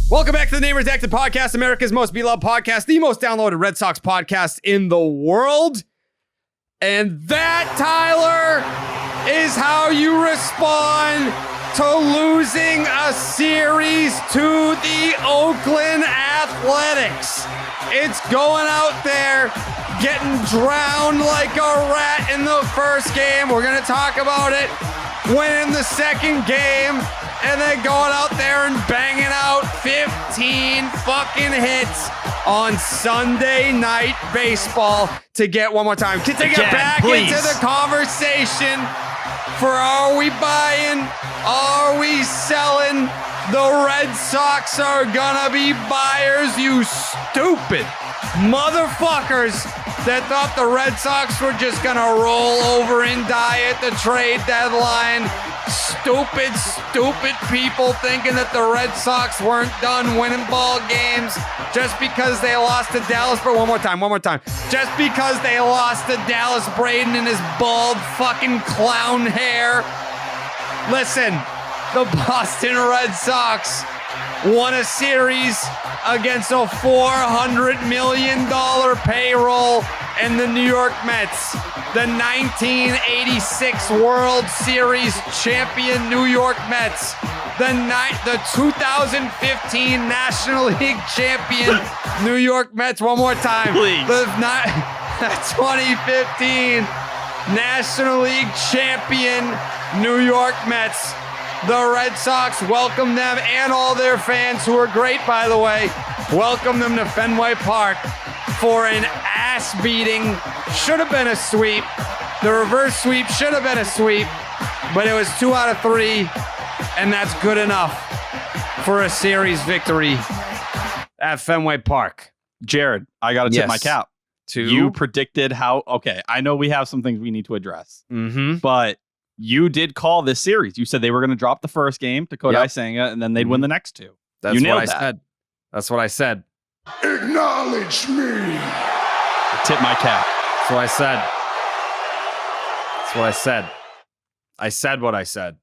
Welcome back to the Name Redacted podcast, America's most beloved podcast, the most downloaded Red Sox podcast in the world. And that, Tyler, is how you respond to losing a series to the Oakland Athletics. It's going out there, getting drowned like a rat in the first game. We're going to talk about it. Winning the second game, and then going out there and banging out 15 fucking hits on Sunday Night Baseball to get one more time. To get back into the conversation for are we buying, are we selling? The Red Sox are gonna be buyers, you stupid motherfuckers that thought the Red Sox were just gonna roll over and die at the trade deadline. Stupid people thinking that the Red Sox weren't done winning ball games just because they lost to Dallas. But one more time. Just because they lost to Dallas Braden and his bald fucking clown hair. Listen, the Boston Red Sox won a series against a $400 million payroll and the New York Mets, the 1986 World Series champion New York Mets, the 2015 National League champion New York Mets. One more time. Please. The 2015 National League champion New York Mets. The Red Sox welcome them and all their fans, who are great, by the way, welcome them to Fenway Park for an ass beating. Should have been a sweep. The reverse sweep should have been a sweep, but it was 2 out of 3, and that's good enough for a series victory at Fenway Park. Jared, I got to tip my cap. You predicted how... Okay, I know we have some things we need to address, but you did call this series. You said they were going to drop the first game to Kodai Senga, and then they'd win the next two. That's what I said. That's what I said. Acknowledge me. Tip my cap. That's what I said. That's what I said. I said what I said.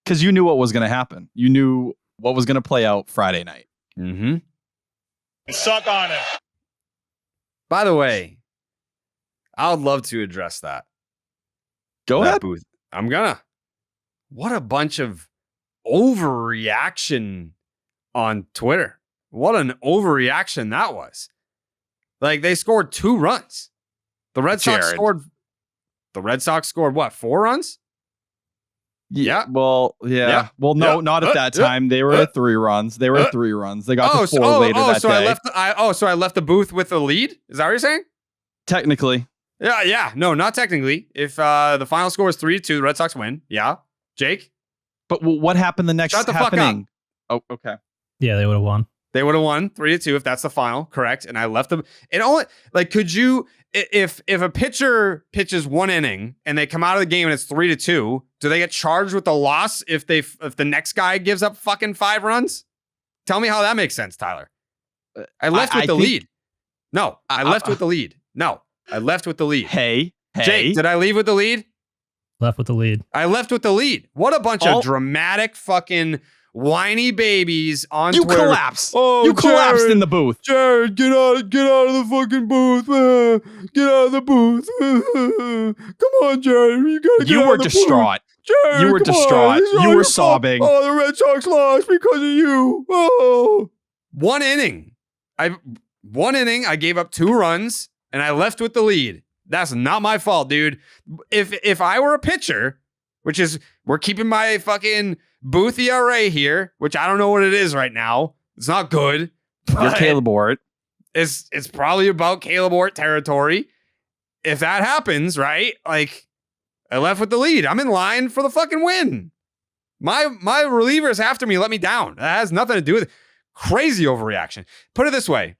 Because you knew what was going to happen. You knew what was going to play out Friday night. Suck on it. By the way, I would love to address that. Go ahead. Booth. I'm gonna. What a bunch of overreaction on Twitter. What an overreaction that was. Like, they scored 2 runs. The Red Sox scored what, 4 runs? Yeah. Well, yeah. Well, no, not at that time. They were at 3 runs. They got to 4 later that day. So I left the booth with the lead? Is that what you're saying? Technically. Yeah. No, not technically. If the final score is 3-2, the Red Sox win. Yeah. Jake? But what happened the next Shut the fuck up. Oh, okay. Yeah, they would have won. They would have won 3-2 if that's the final, correct? And I left them. It only, like, could you, if a pitcher pitches 1 inning and they come out of the game and it's 3-2, do they get charged with the loss if the next guy gives up fucking 5 runs? Tell me how that makes sense, Tyler. I left with the lead. No, I left with the lead. No, I left with the lead. Hey. Jake, did I leave with the lead? Left with the lead. I left with the lead. What a bunch of dramatic fucking whiny babies on Twitter. You collapsed. Oh, you collapsed in the booth. Jared, get out of the fucking booth. Get out of the booth. Come on, Jared. You gotta get You out were of the distraught. booth. Jared, You were come distraught. on. This is You all were your fault. sobbing. Oh, the Red Sox lost because of you. Oh. 1 inning. I gave up 2 runs and I left with the lead. That's not my fault, dude. If I were a pitcher, which is, we're keeping my fucking booth ERA here, which I don't know what it is right now. It's not good. You're Caleb Ort. It's probably about Caleb Ort territory. If that happens, right? Like, I left with the lead. I'm in line for the fucking win. My relievers after me let me down. That has nothing to do with it. Crazy overreaction. Put it this way.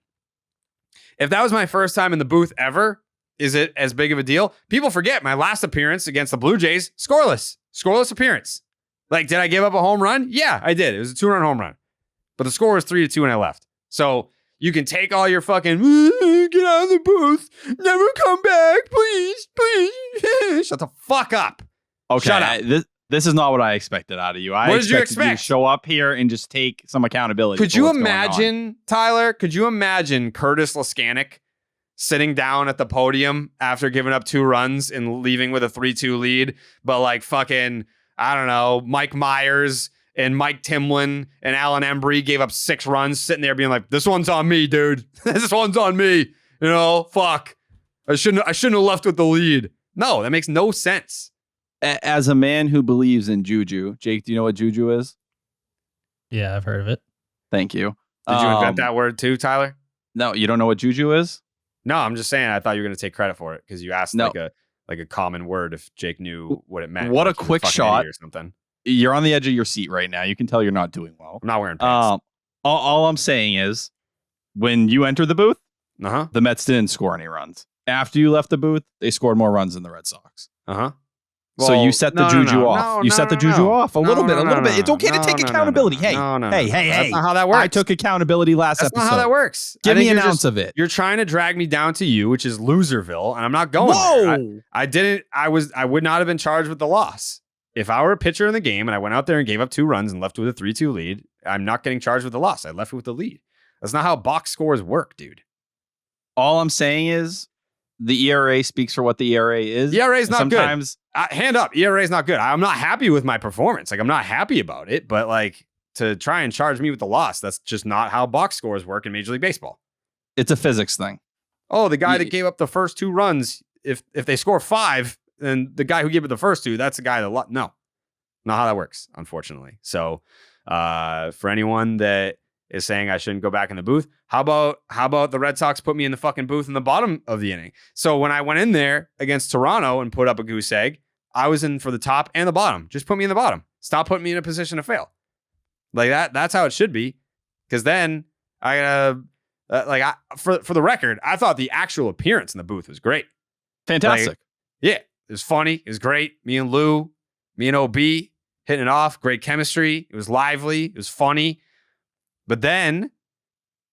If that was my first time in the booth ever, is it as big of a deal? People forget my last appearance against the Blue Jays, scoreless appearance. Like, did I give up a home run? Yeah, I did. It was a 2-run home run. But the score was 3-2 and I left. So you can take all your fucking, get out of the booth, never come back, please. Shut the fuck up. Okay. Shut up. This is not what I expected out of you. What did you expect? You to show up here and just take some accountability. Could you imagine, Tyler? Could you imagine Curtis Laskanik sitting down at the podium after giving up 2 runs and leaving with a 3-2 lead, but like fucking, I don't know, Mike Myers and Mike Timlin and Alan Embry gave up 6 runs, sitting there being like, "This one's on me, dude. This one's on me. You know, fuck. I shouldn't have left with the lead." No, that makes no sense. As a man who believes in juju, Jake, do you know what juju is? Yeah, I've heard of it. Thank you. Did you invent that word too, Tyler? No, you don't know what juju is? No, I'm just saying I thought you were going to take credit for it because you asked like a common word if Jake knew what it meant. What like a quick shot or something. You're on the edge of your seat right now. You can tell you're not doing well. I'm not wearing pants. All I'm saying is when you entered the booth, the Mets didn't score any runs. After you left the booth, they scored more runs than the Red Sox. Well, so you set the juju off. You set the juju off a little bit. It's okay to take accountability. Hey, that's not how that works. I took accountability last episode. That's not how that works. Give me an ounce of it. You're trying to drag me down to you, which is Loserville, and I'm not going there. I didn't. I would not have been charged with the loss. If I were a pitcher in the game and I went out there and gave up 2 runs and left with a 3-2 lead, I'm not getting charged with the loss. I left with the lead. That's not how box scores work, dude. All I'm saying is the ERA speaks for what the ERA is. ERA is not sometimes, good. Hand up, ERA is not good. I'm not happy with my performance. Like, I'm not happy about it, but like to try and charge me with the loss, that's just not how box scores work in Major League Baseball. It's a physics thing. Oh, the guy that gave up the first 2 runs, if they score 5, then the guy who gave up the first 2, that's the guy that no, not how that works, unfortunately. So for anyone that is saying I shouldn't go back in the booth, how about the Red Sox put me in the fucking booth in the bottom of the inning? So when I went in there against Toronto and put up a goose egg, I was in for the top and the bottom. Just put me in the bottom. Stop putting me in a position to fail. Like that. That's how it should be. Because then for the record, I thought the actual appearance in the booth was great. Fantastic. Like, yeah, it was funny. It was great. Me and Lou, me and OB hitting it off. Great chemistry. It was lively. It was funny. But then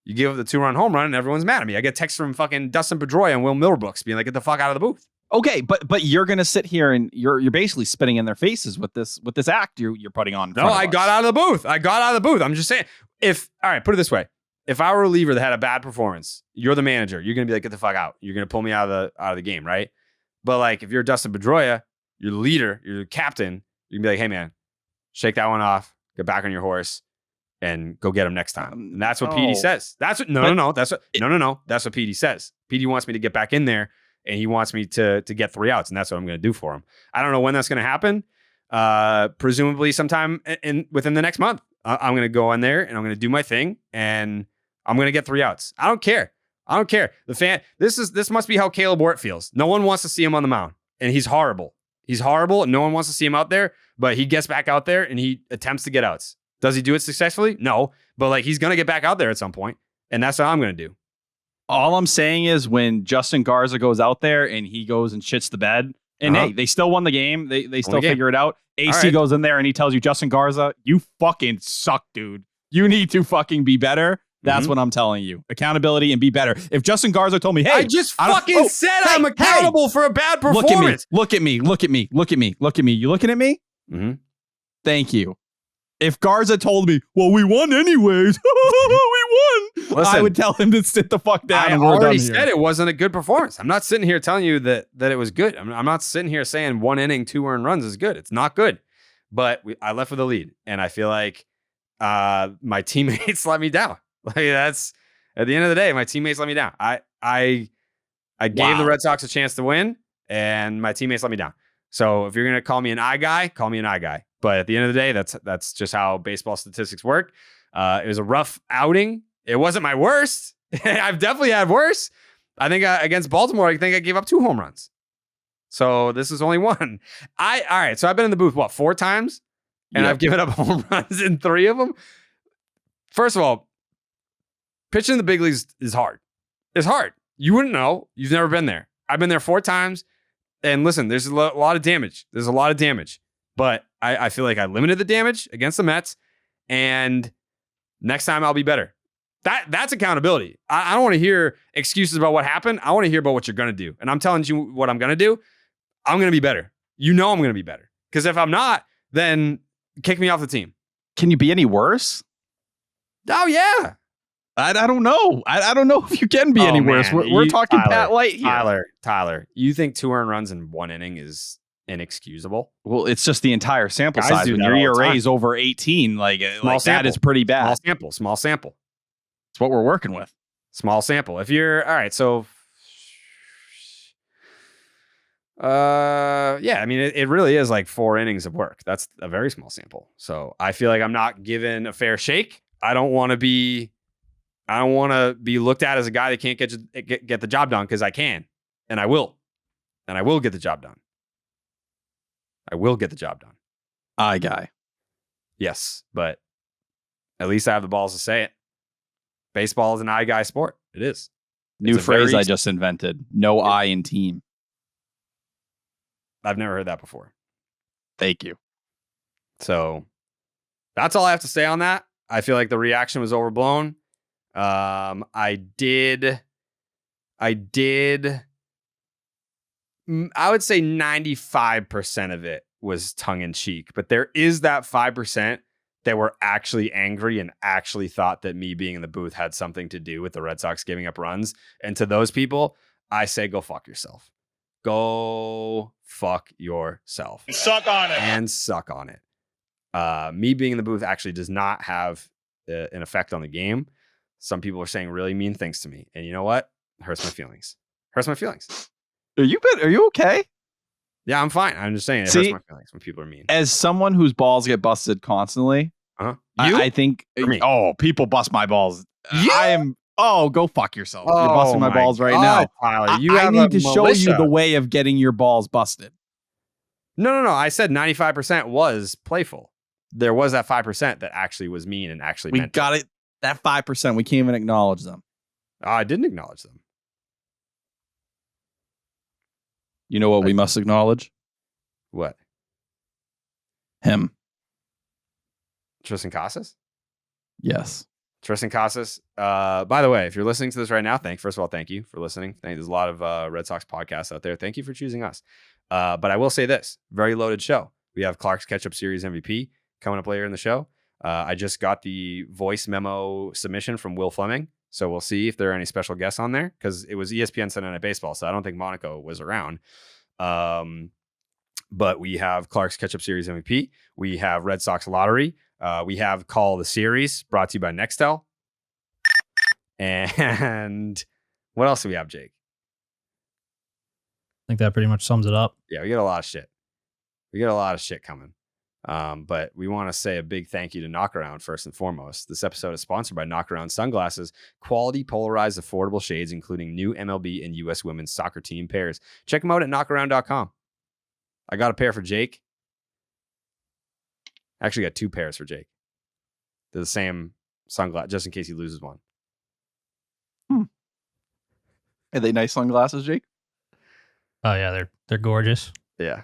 you give up the 2-run home run and everyone's mad at me. I get texts from fucking Dustin Pedroia and Will Middlebrooks being like, "Get the fuck out of the booth." Okay, but you're gonna sit here and you're basically spitting in their faces with this act you're putting on. No, I got out of the booth. I'm just saying. All right, put it this way: if I were a reliever that had a bad performance, you're the manager. You're gonna be like, "Get the fuck out." You're gonna pull me out of the game, right? But like, if you're Dustin Pedroia, you're the leader, you're the captain. You can be like, "Hey man, shake that one off. Get back on your horse. And go get him next time." And that's what PD says. That's what no. That's what PD says. PD wants me to get back in there, and he wants me to get 3 outs, and that's what I'm going to do for him. I don't know when that's going to happen. Presumably sometime within the next month. I'm going to go in there and I'm going to do my thing, and I'm going to get 3 outs. I don't care. This must be how Caleb Wart feels. No one wants to see him on the mound, and he's horrible. And no one wants to see him out there, but he gets back out there and he attempts to get outs. Does he do it successfully? No, but like he's going to get back out there at some point, and that's what I'm going to do. All I'm saying is when Justin Garza goes out there and he goes and shits the bed, and hey, they still won the game. They still figure it out. AC goes in there and he tells you, "Justin Garza, you fucking suck, dude. You need to fucking be better." That's what I'm telling you. Accountability and be better. If Justin Garza told me, "Hey, I just fucking said I'm accountable for a bad performance." Look at me. You looking at me? Mm-hmm. Thank you. If Garza told me, "Well, we won anyways," we won. Listen, I would tell him to sit the fuck down. I already said it wasn't a good performance. I'm not sitting here telling you that it was good. I'm not sitting here saying 1 inning, 2 earned runs is good. It's not good. But I left with a lead, and I feel like my teammates let me down. Like that's at the end of the day, my teammates let me down. I gave the Red Sox a chance to win, and my teammates let me down. So if you're gonna call me an I guy, call me an I guy. But at the end of the day, that's just how baseball statistics work. It was a rough outing. It wasn't my worst. I've definitely had worse. I think against Baltimore, I think I gave up 2 home runs. So this is only 1. All right. So I've been in the booth, 4 times? And I've given up home runs in 3 of them. First of all, pitching in the big leagues is hard. It's hard. You wouldn't know. You've never been there. I've been there 4 times. And listen, there's a lot of damage. But I feel like I limited the damage against the Mets, and next time I'll be better. That's accountability. I don't want to hear excuses about what happened. I want to hear about what you're going to do. And I'm telling you what I'm going to do. I'm going to be better. You know I'm going to be better. Because if I'm not, then kick me off the team. Can you be any worse? Oh, yeah. I don't know. I don't know if you can be any worse. We're talking Pat Light here. Tyler, you think 2 earned runs in 1 inning is inexcusable? Well, it's just the entire sample size. When your ERA is over 18, that is pretty bad. Small sample. It's what we're working with. Small sample. If you're all right, so yeah, I mean, it really is like 4 innings of work. That's a very small sample. So I feel like I'm not given a fair shake. I don't want to be looked at as a guy that can't get the job done, because I can, and I will get the job done. I will get the job done. Eye guy. Yes, but at least I have the balls to say it. Baseball is an eye guy sport. It is. New phrase I just invented. No eye in team. I've never heard that before. Thank you. So that's all I have to say on that. I feel like the reaction was overblown. I would say 95% of it was tongue in cheek, but there is that 5% that were actually angry and actually thought that me being in the booth had something to do with the Red Sox giving up runs. And to those people, I say, go fuck yourself. Go fuck yourself. Suck on it. And suck on it. Me being in the booth actually does not have an effect on the game. Some people are saying really mean things to me. And you know what? It hurts my feelings. Are you okay? Yeah, I'm fine. I'm just saying it hurts my feelings when people are mean. As someone whose balls get busted constantly, I think, people bust my balls. Go fuck yourself. You're busting my balls right now. Tyler, I need to show you the way of getting your balls busted. No. I said 95% was playful. There was that 5% that actually was mean and actually meant got it. That 5%, we can't even acknowledge them. I didn't acknowledge them. You know what we must acknowledge? What? Him. Triston Casas? Yes. Triston Casas. By the way, if you're listening to this right now, first of all, thank you for listening. There's a lot of Red Sox podcasts out there. Thank you for choosing us. But I will say this, very loaded show. We have Klark's Ketchup Series MVP coming up later in the show. I just got the voice memo submission from Will Fleming. So we'll see if there are any special guests on there, because it was ESPN Sunday Night Baseball. So I don't think Monaco was around. But we have Klark's Ketchup Series MVP. We have Red Sox Lottery. We have Call the Series, brought to you by Nextel. And what else do we have, Jake? I think that pretty much sums it up. Yeah, we get a lot of shit. Coming. But we want to say a big thank you to Knockaround first and foremost. This episode is sponsored by Knockaround Sunglasses, quality polarized affordable shades, including new MLB and U.S. women's soccer team pairs. Check them out at knockaround.com. I got a pair for Jake. I actually got 2 pairs for Jake. They're the same sunglass, just in case he loses one. Are they nice sunglasses, Jake? Oh yeah, they're gorgeous. Yeah.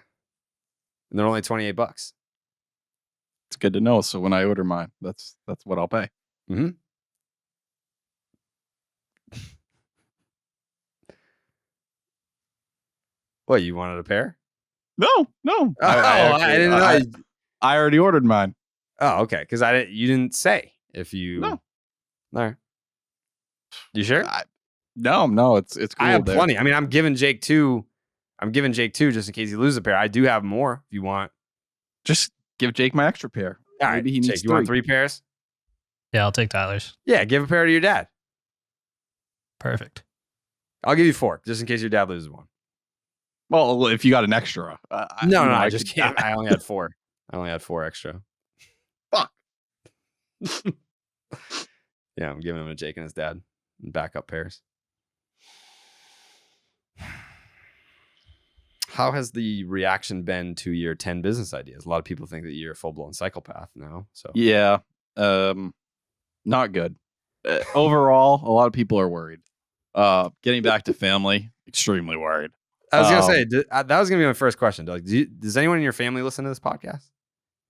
And they're only $28. It's good to know. So when I order mine, that's what I'll pay. Mm-hmm. What, you wanted a pair? No. I didn't know. I already ordered mine. Oh, okay. Because you didn't say if you. No. All right. You sure? No. It's cool. I have plenty. I mean, I'm giving Jake 2. Just in case he loses a pair. I do have more if you want. Just give Jake my extra pair. All right, maybe he needs Jake, you want 3 pairs? Yeah, I'll take Tyler's. Yeah, give a pair to your dad. Perfect. I'll give you 4, just in case your dad loses one. Well, if you got an extra. No, I just can't. I only had 4. I only had 4 extra. Fuck. Yeah, I'm giving him to Jake and his dad in backup pairs. How has the reaction been to your 10 business ideas? A lot of people think that you're a full-blown psychopath now. So yeah, not good. Overall, a lot of people are worried. Getting back to family, extremely worried. I was gonna say that was gonna be my first question. Does anyone in your family listen to this podcast?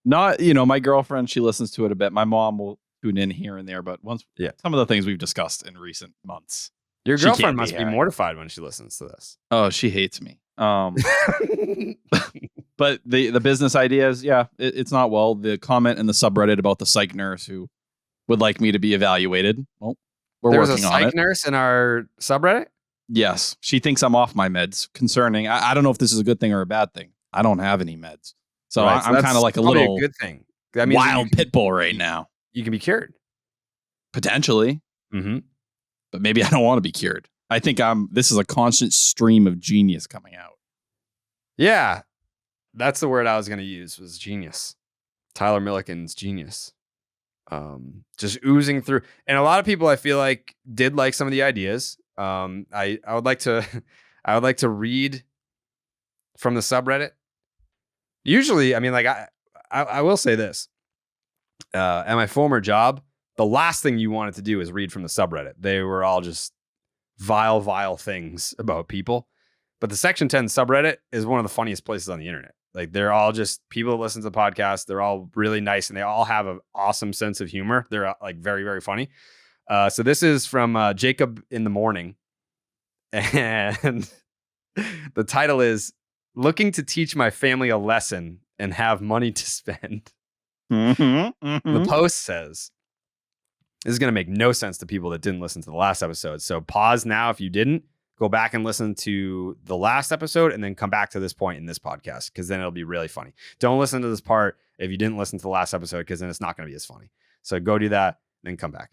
Not, my girlfriend, she listens to it a bit. My mom will tune in here and there, but some of the things we've discussed in recent months. Your girlfriend must be mortified when she listens to this. Oh, she hates me. But the business ideas, it's not well. The comment in the subreddit about the psych nurse who would like me to be evaluated. Well, we're working on it. There's a psych nurse in our subreddit? Yes. She thinks I'm off my meds. Concerning. I don't know if this is a good thing or a bad thing. I don't have any meds. So right, I'm kind of like a little good thing. That means wild pit bull right now. You can be cured. Potentially. Mm-hmm. But maybe I don't want to be cured. I think this is a constant stream of genius coming out. Yeah. That's the word I was going to use, was genius. Tyler Milliken's genius. Just oozing through. And a lot of people, I feel like, did like some of the ideas. I would like to read from the subreddit. Usually, I mean, like I will say this. At my former job, the last thing you wanted to do is read from the subreddit. They were all just vile things about people. But the Section 10 subreddit is one of the funniest places on the internet. Like, they're all just people that listen to the podcast. They're all really nice, and they all have an awesome sense of humor. They're like very, very funny. So this is from Jacob in the Morning. And the title is "Looking to Teach My Family a Lesson and Have Money to Spend." The post says, this is going to make no sense to people that didn't listen to the last episode. So pause now if you didn't. Go back and listen to the last episode and then come back to this point in this podcast, because then it'll be really funny. Don't listen to this part if you didn't listen to the last episode, because then it's not going to be as funny. So go do that, then come back.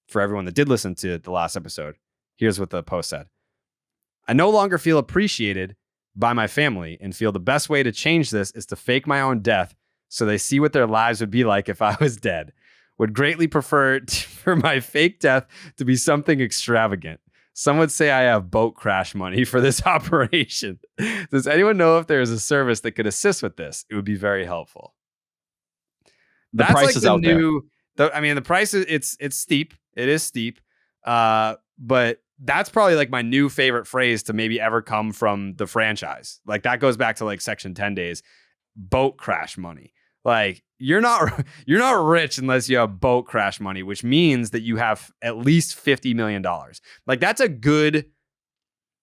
For everyone that did listen to the last episode, here's what the post said. I no longer feel appreciated by my family and feel the best way to change this is to fake my own death so they see what their lives would be like if I was dead. Would greatly prefer for my fake death to be something extravagant. Some would say I have boat crash money for this operation. Does anyone know if there is a service that could assist with this? It would be very helpful. The price is out there. The price is it's steep. It is steep. But that's probably like my new favorite phrase to maybe ever come from the franchise. Like, that goes back to like Section 10 days. Boat crash money. Like, you're not rich unless you have boat crash money, which means that you have at least $50 million. Like, that's a good,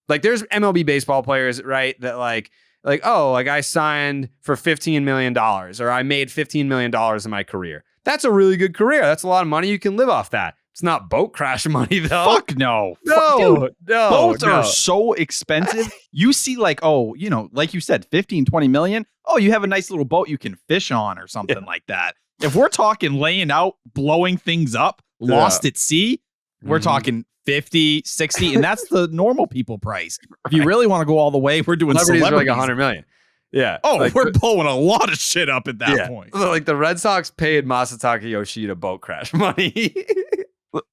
like, there's MLB baseball players, right? That like, I signed for $15 million or I made $15 million in my career. That's a really good career. That's a lot of money. You can live off that. It's not boat crash money, though. Fuck no. No. Boats are so expensive. You see, like, like you said, 15, 20 million. Oh, you have a nice little boat you can fish on or something like that. If we're talking laying out, blowing things up, lost at sea, we're talking 50, 60, and that's the normal people price. If you really want to go all the way, we're doing celebrities like 100 million. Yeah. Oh, like, we're blowing a lot of shit up at that point. Like, the Red Sox paid Masataka Yoshida boat crash money.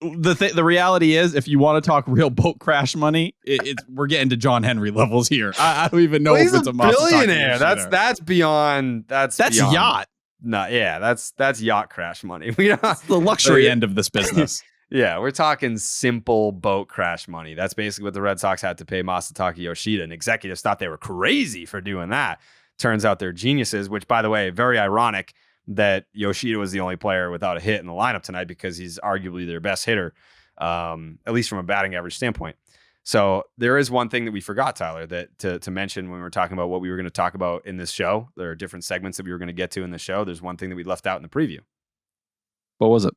The reality is, if you want to talk real boat crash money, we're getting to John Henry levels here. I don't even know if it's a billionaire. That's beyond. That's beyond. Yacht. No, yeah, that's yacht crash money. It's the luxury end of this business. Yeah, we're talking simple boat crash money. That's basically what the Red Sox had to pay Masataka Yoshida, and executives thought they were crazy for doing that. Turns out they're geniuses, which, by the way, very ironic that Yoshida was the only player without a hit in the lineup tonight, because he's arguably their best hitter, at least from a batting average standpoint. So there is one thing that we forgot, Tyler, that to mention when we were talking about what we were going to talk about in this show. There are different segments that we were going to get to in the show. There's one thing that we left out in the preview. What was it?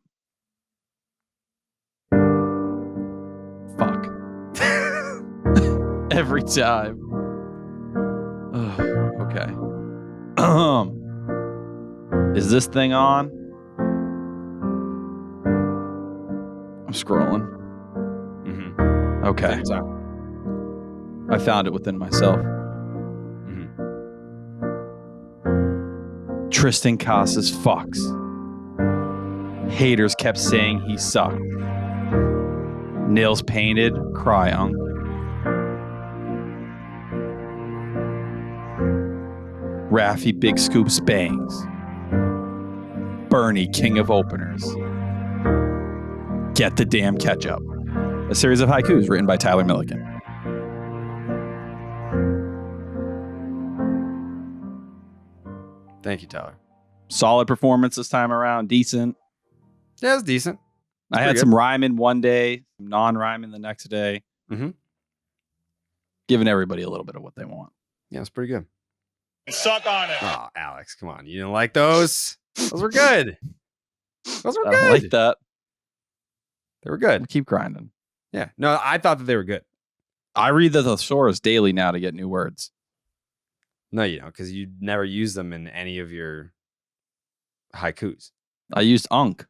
Fuck. Every time. Oh, okay. Is this thing on? I'm scrolling. Mm-hmm. Okay. I found it within myself. Mm-hmm. Triston Casas fucks. Haters kept saying he sucked. Nails painted, cry unk. Raffy big scoops bangs. Bernie, king of openers. Get the damn ketchup. A series of haikus written by Tyler Milliken. Thank you, Tyler. Solid performance this time around. Decent. Yeah, it was decent. I had some rhyming one day, non-rhyming the next day. Mm-hmm. Giving everybody a little bit of what they want. Yeah, it's pretty good. Suck on it. Oh, Alex, come on. You didn't like those? Those were good. Those were good. I like that. They were good. We'll keep grinding. Yeah. No, I thought that they were good. I read the thesaurus daily now to get new words. No, you don't, because you never use them in any of your haikus. I used unk.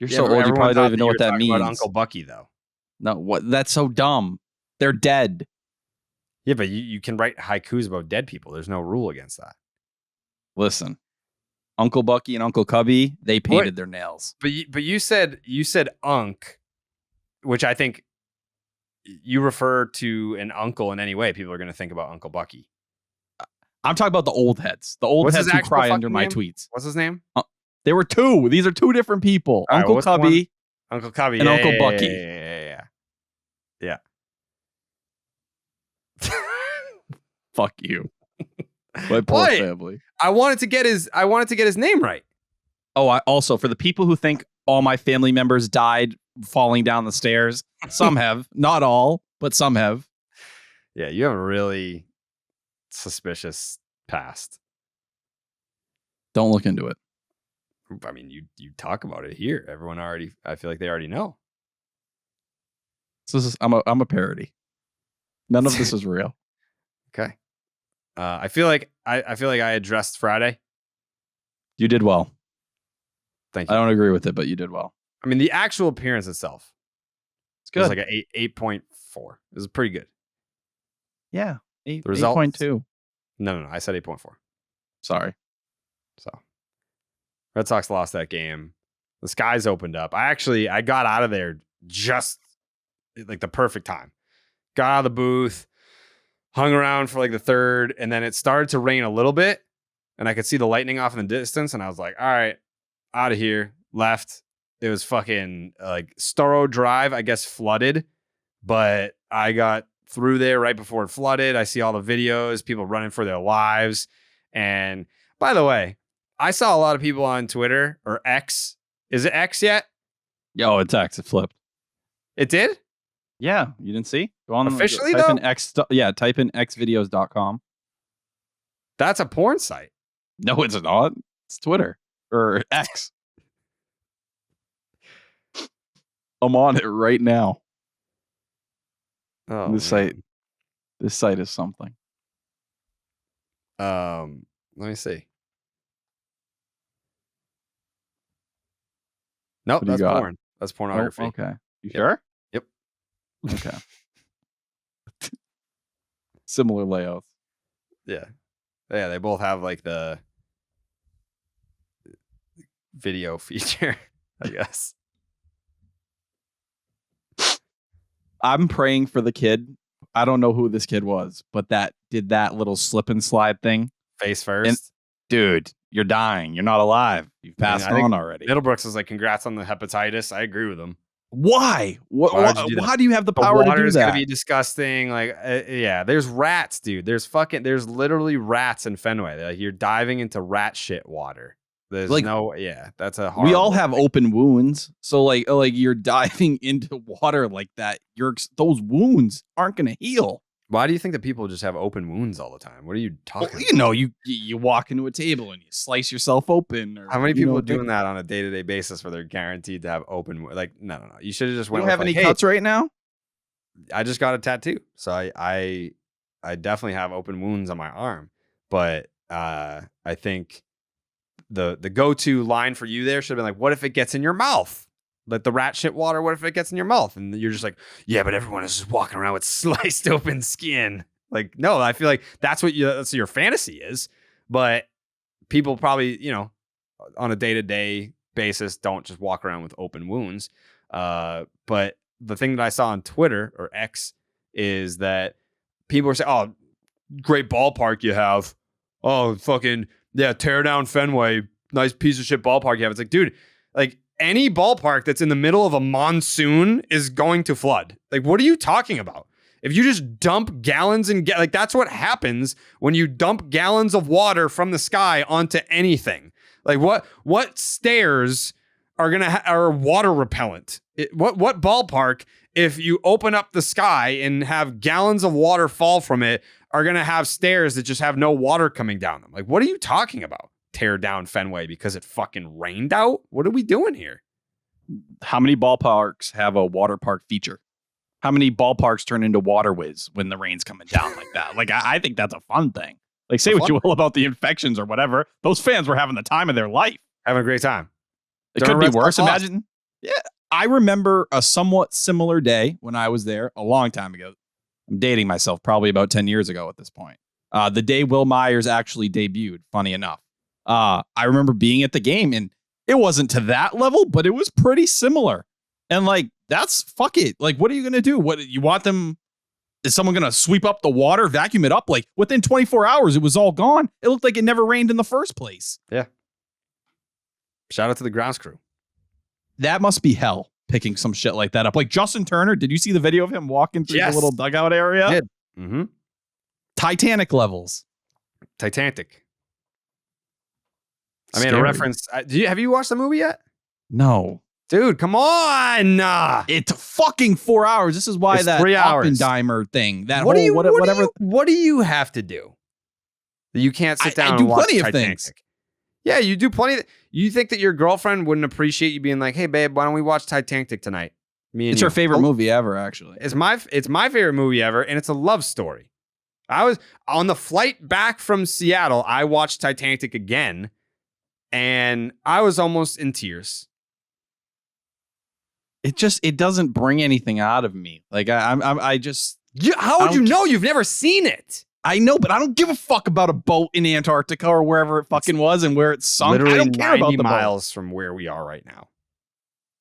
You're Yeah, so but old, you everyone probably thought don't even know you what were that talking about means. Uncle Bucky, though. No, what? That's so dumb. They're dead. Yeah, but you can write haikus about dead people. There's no rule against that. Listen, Uncle Bucky and Uncle Cubby, they painted their nails. But you said unk, which I think you refer to an uncle in any way. People are going to think about Uncle Bucky. I'm talking about the old heads. The old What's heads his who actual cry under fucking my name? tweets. What's his name? There were two. These are two different people. All right, Uncle what's the Cubby. Uncle Cubby and Uncle Bucky. Yeah. Fuck you. My poor What? family. I wanted to get his name right. Oh, I also, for the people who think all my family members died falling down the stairs, some have. Not all, but some have. Yeah, you have a really suspicious past. Don't look into it. I mean, you talk about it here. Everyone I feel like they already know. I'm a parody. None of this is real. Okay. I feel like I addressed Friday. You did well. Thank you. I don't agree with it, but you did well. I mean, the actual appearance itself. It's good. It was like an 8.4. It was pretty good. Yeah. The result 8.2. No. I said 8.4. Sorry. So Red Sox lost that game. The skies opened up. I got out of there just like the perfect time. Got out of the booth, hung around for like the third, and then it started to rain a little bit, and I could see the lightning off in the distance, and I was like, all right, out of here. Left. It was fucking like Storrow Drive, I guess, flooded, but I got through there right before it flooded. I see all the videos, people running for their lives. And by the way, I saw a lot of people on Twitter or X. Is it X yet? Yo, it's X. It flipped. It did? Yeah. You didn't see? Go on. Officially, type though? in X. Yeah. Type in xvideos.com. That's a porn site. No, it's not. It's Twitter or X. I'm on it right now. Oh, This site is something. Let me see. Nope, that's porn. That's pornography. Oh, okay. You sure? Yep. Okay. Similar layouts. Yeah. Yeah, they both have like the video feature, I guess. I'm praying for the kid. I don't know who this kid was, but that did that little slip and slide thing. Face first. And, dude, you're dying. You're not alive. You've passed on already. Middlebrooks is like, congrats on the hepatitis. I agree with him. Why? How do you have the power to do that? Water is gonna be disgusting. Like, yeah, there's rats, dude. There's literally rats in Fenway. Like, you're diving into rat shit water. There's like, that's a horrible we all have thing. open wounds. So like you're diving into water like that. Those wounds aren't gonna heal. Why do you think that people just have open wounds all the time? What are you talking about? You know, you walk into a table and you slice yourself open. Or, how many people are doing that on a day-to-day basis where they're guaranteed to have open? Like, no. You should have just went. You don't have any cuts right now? I just got a tattoo, so I definitely have open wounds on my arm. But I think the go-to line for you there should have been like, what if it gets in your mouth? Like the rat shit water, what if it gets in your mouth? And you're just like, yeah, but everyone is just walking around with sliced open skin. Like, no, I feel like that's what your fantasy is. But people probably, on a day-to-day basis, don't just walk around with open wounds. But the thing that I saw on Twitter or X is that people are saying, oh, great ballpark you have. Oh, fucking, yeah, tear down Fenway. Nice piece of shit ballpark you have. It's like, dude, like, any ballpark that's in the middle of a monsoon is going to flood. Like, what are you talking about? If you just dump gallons and like, that's what happens when you dump gallons of water from the sky onto anything. Like, what stairs are water repellent? What ballpark if you open up the sky and have gallons of water fall from it, are going to have stairs that just have no water coming down them. Like, what are you talking about? Tear down Fenway because it fucking rained out? What are we doing here? How many ballparks have a water park feature? How many ballparks turn into water whiz when the rain's coming down like that? Like, I think that's a fun thing. Like, say what you will about the infections or whatever. Those fans were having the time of their life. Having a great time. It could be worse. Imagine. Yeah. I remember a somewhat similar day when I was there a long time ago. I'm dating myself, probably about 10 years ago at this point. The day Will Myers actually debuted, funny enough. I remember being at the game, and it wasn't to that level, but it was pretty similar. And like, that's fuck it. Like, what are you going to do? What you want them? Is someone going to sweep up the water, vacuum it up? Like, within 24 hours, it was all gone. It looked like it never rained in the first place. Yeah. Shout out to the grounds crew. That must be hell, picking some shit like that up. Like Justin Turner, did you see the video of him walking through the little dugout area? I did. Mm-hmm. Titanic levels. Titanic. I Scary. mean, a reference. Have you watched the movie yet? No. Dude, come on. It's fucking 4 hours. This is why it's that 3 hours. Oppenheimer thing. That what whole, whatever. What do you have to do that you can't sit down and watch plenty of Titanic? things. Yeah, you do plenty. You think that your girlfriend wouldn't appreciate you being like, "Hey, babe, why don't we watch Titanic tonight?" Me and it's her favorite movie ever, actually. It's my favorite movie ever, and it's a love story. I was on the flight back from Seattle. I watched Titanic again, and I was almost in tears. It doesn't bring anything out of me. Like I just. How would you know? You've never seen it. I know, but I don't give a fuck about a boat in Antarctica or wherever it fucking was and where it sunk. Literally I don't care 90 about the miles from where we are right now.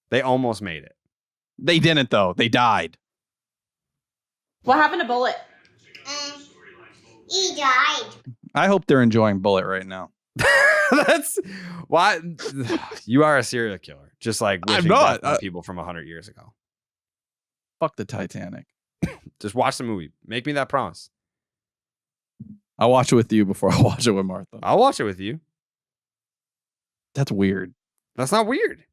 They almost made it. They didn't, though. They died. What happened to Bullet? He died. I hope they're enjoying Bullet right now. That's why you are a serial killer. Just like I'm not people from 100 years ago. Fuck the Titanic. Just watch the movie. Make me that promise. I'll watch it with you before I watch it with Martha. I'll watch it with you. That's weird. That's not weird.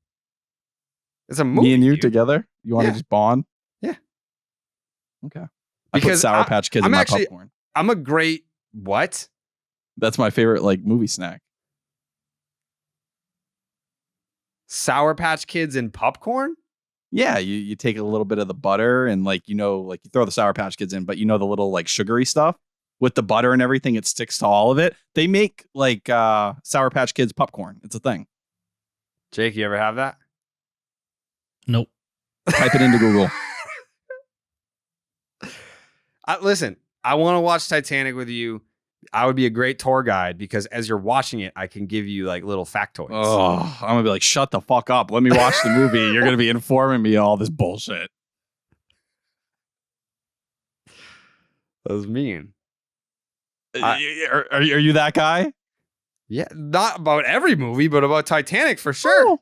It's a movie. Me and you together? You want to just bond? Yeah. Okay. Because I put Sour Patch Kids in my popcorn. I'm a great what? That's my favorite like movie snack. Sour Patch Kids and popcorn? Yeah, you take a little bit of the butter and like you throw the Sour Patch Kids in, but the little like sugary stuff with the butter and everything, it sticks to all of it. They make like Sour Patch Kids popcorn. It's a thing. Jake, you ever have that? Nope. Type it into Google. Listen, I want to watch Titanic with you. I would be a great tour guide because as you're watching it, I can give you like little factoids. Oh, I'm gonna be like, shut the fuck up. Let me watch the movie. You're gonna be informing me all this bullshit. That was mean. Are you that guy? Yeah, not about every movie, but about Titanic for sure.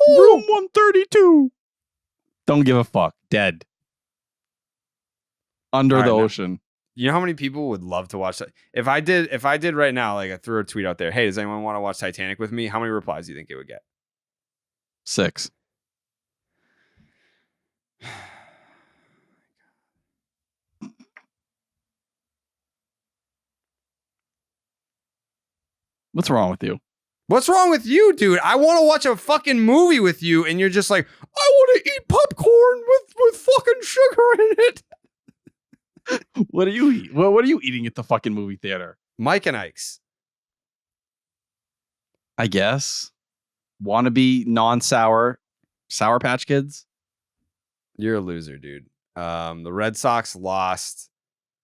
Room 132. Don't give a fuck. Dead. Under the ocean. You know how many people would love to watch that? If I did right now, like I threw a tweet out there, hey, does anyone want to watch Titanic with me? How many replies do you think it would get? 6. What's wrong with you? What's wrong with you, dude? I want to watch a fucking movie with you, and you're just like, I want to eat popcorn with fucking sugar in it. What do you eat? What are you eating at the fucking movie theater? Mike and Ike's. I guess. Wannabe non-sour Sour Patch Kids? You're a loser, dude. The Red Sox lost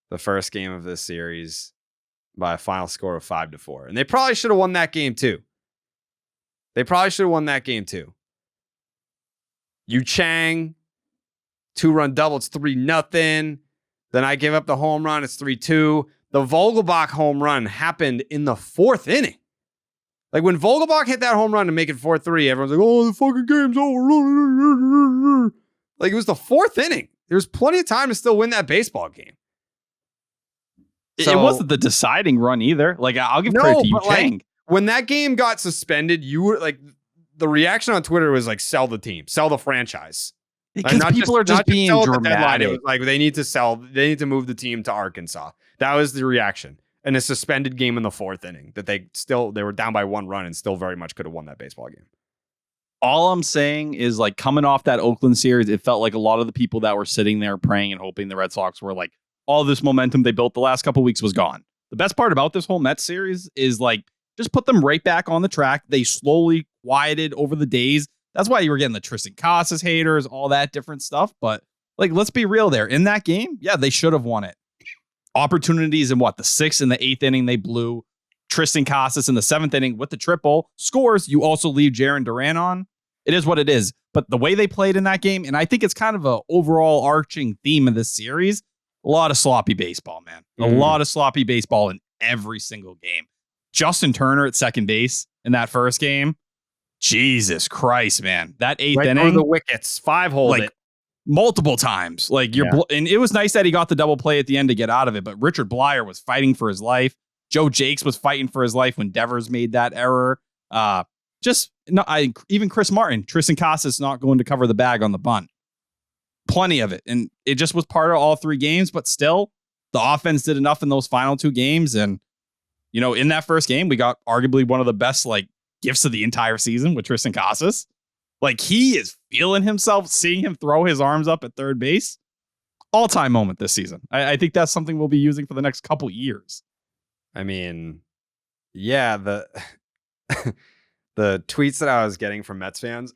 the first game of this series by a final score of 5-4. And they probably should have won that game too. Yu Chang, 2-run double, it's 3-0. Then I give up the home run, it's 3-2. The Vogelbach home run happened in the 4th inning. Like when Vogelbach hit that home run to make it 4-3, everyone's like, oh, the fucking game's over. Like it was the 4th inning. There was plenty of time to still win that baseball game. It wasn't the deciding run either. Like I'll give credit to Yu Chang. Like, when that game got suspended, you were like, the reaction on Twitter was like, sell the team, sell the franchise. Because people are just being dramatic. It was like they need to sell. They need to move the team to Arkansas. That was the reaction. And a suspended game in the 4th inning that they were down by 1 run and still very much could have won that baseball game. All I'm saying is, like, coming off that Oakland series, it felt like a lot of the people that were sitting there praying and hoping the Red Sox were like, all this momentum they built the last couple of weeks was gone. The best part about this whole Mets series is, like, just put them right back on the track. They slowly quieted over the days. That's why you were getting the Triston Casas haters, all that different stuff. But, like, let's be real there. In that game, yeah, they should have won it. Opportunities in the 6th and the 8th inning, they blew. Triston Casas in the 7th inning with the triple scores. You also leave Jarren Duran on. It is what it is. But the way they played in that game, and I think it's kind of a overall arching theme of this series, a lot of sloppy baseball, man. A lot of sloppy baseball in every single game. Justin Turner at second base in that first game. Jesus Christ, man. That 8th inning. The wickets, 5-hole it. Multiple times. Like and it was nice that he got the double play at the end to get out of it, but Richard Blyer was fighting for his life. Joe Jakes was fighting for his life when Devers made that error. Even Chris Martin, Tristan Casas not going to cover the bag on the bunt. Plenty of it. And it just was part of all 3 games, but still the offense did enough in those final 2 games. And, you know, in that first game, we got arguably one of the best, like, gifts of the entire season with Triston Casas. Like, he is feeling himself, seeing him throw his arms up at third base. All-time moment this season. I think that's something we'll be using for the next couple years. I mean, yeah, the tweets that I was getting from Mets fans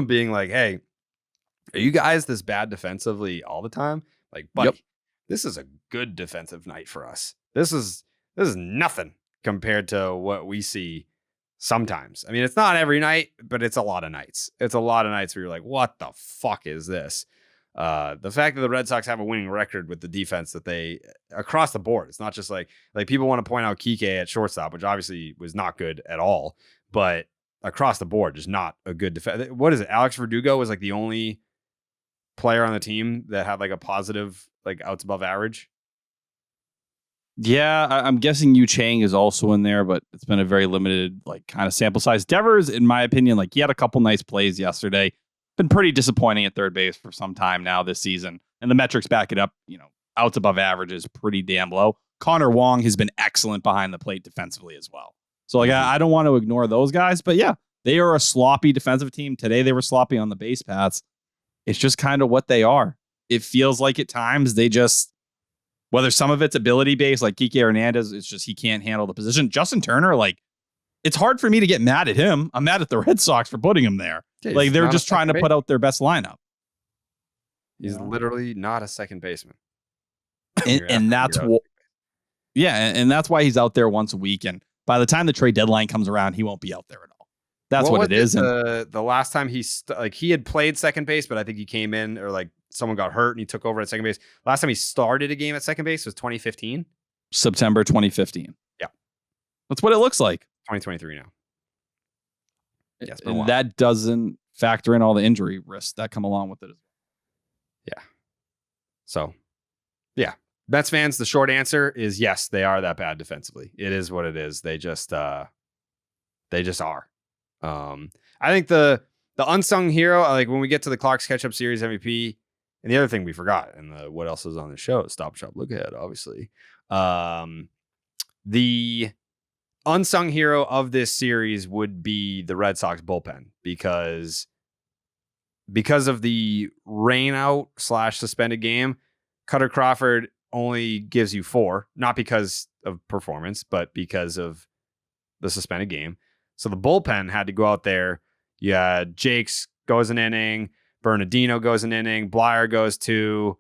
being like, hey, are you guys this bad defensively all the time? Like, buddy, This is a good defensive night for us. This is nothing compared to what we see sometimes. I mean, it's not every night, but it's a lot of nights. It's a lot of nights where you're like, what the fuck is this? The fact that the Red Sox have a winning record with the defense that they across the board. It's not just like people want to point out Kiké at shortstop, which obviously was not good at all, but across the board, just not a good defense. What is it? Alex Verdugo was like the only player on the team that had like a positive, like, outs above average. Yeah, I'm guessing Yu Chang is also in there, but it's been a very limited, like, kind of sample size. Devers, in my opinion, like, he had a couple nice plays yesterday. Been pretty disappointing at third base for some time now this season. And the metrics back it up. You know, outs above average is pretty damn low. Connor Wong has been excellent behind the plate defensively as well. So, like, I don't want to ignore those guys, but yeah, they are a sloppy defensive team. Today they were sloppy on the base paths. It's just kind of what they are. It feels like at times they just, whether some of it's ability based, like Kike Hernandez, it's just he can't handle the position. Justin Turner, like, it's hard for me to get mad at him. I'm mad at the Red Sox for putting him there. Yeah, like, they're just trying to put out their best lineup. He's literally not a second baseman. And that's what, and that's why he's out there once a week. And by the time the trade deadline comes around, he won't be out there at all. That's what it is. The last time he had played second base, but I think he came in, or like someone got hurt and he took over at second base. Last time he started a game at second base was 2015. September 2015. Yeah. That's what it looks like. 2023 now. Yes, and that doesn't factor in all the injury risks that come along with it. Yeah. So, yeah. Mets fans, the short answer is yes, they are that bad defensively. It is what it is. They just are. I think the unsung hero, like when we get to the Klark's Ketchup Series MVP, and the other thing we forgot, and what else is on the show, Stop Shop Look Ahead, obviously. The unsung hero of this series would be the Red Sox bullpen because of the rain out / suspended game. Cutter Crawford only gives you 4, not because of performance, but because of the suspended game. So the bullpen had to go out there. You had Jakes goes an inning, Bernardino goes an inning, Blyer goes 2,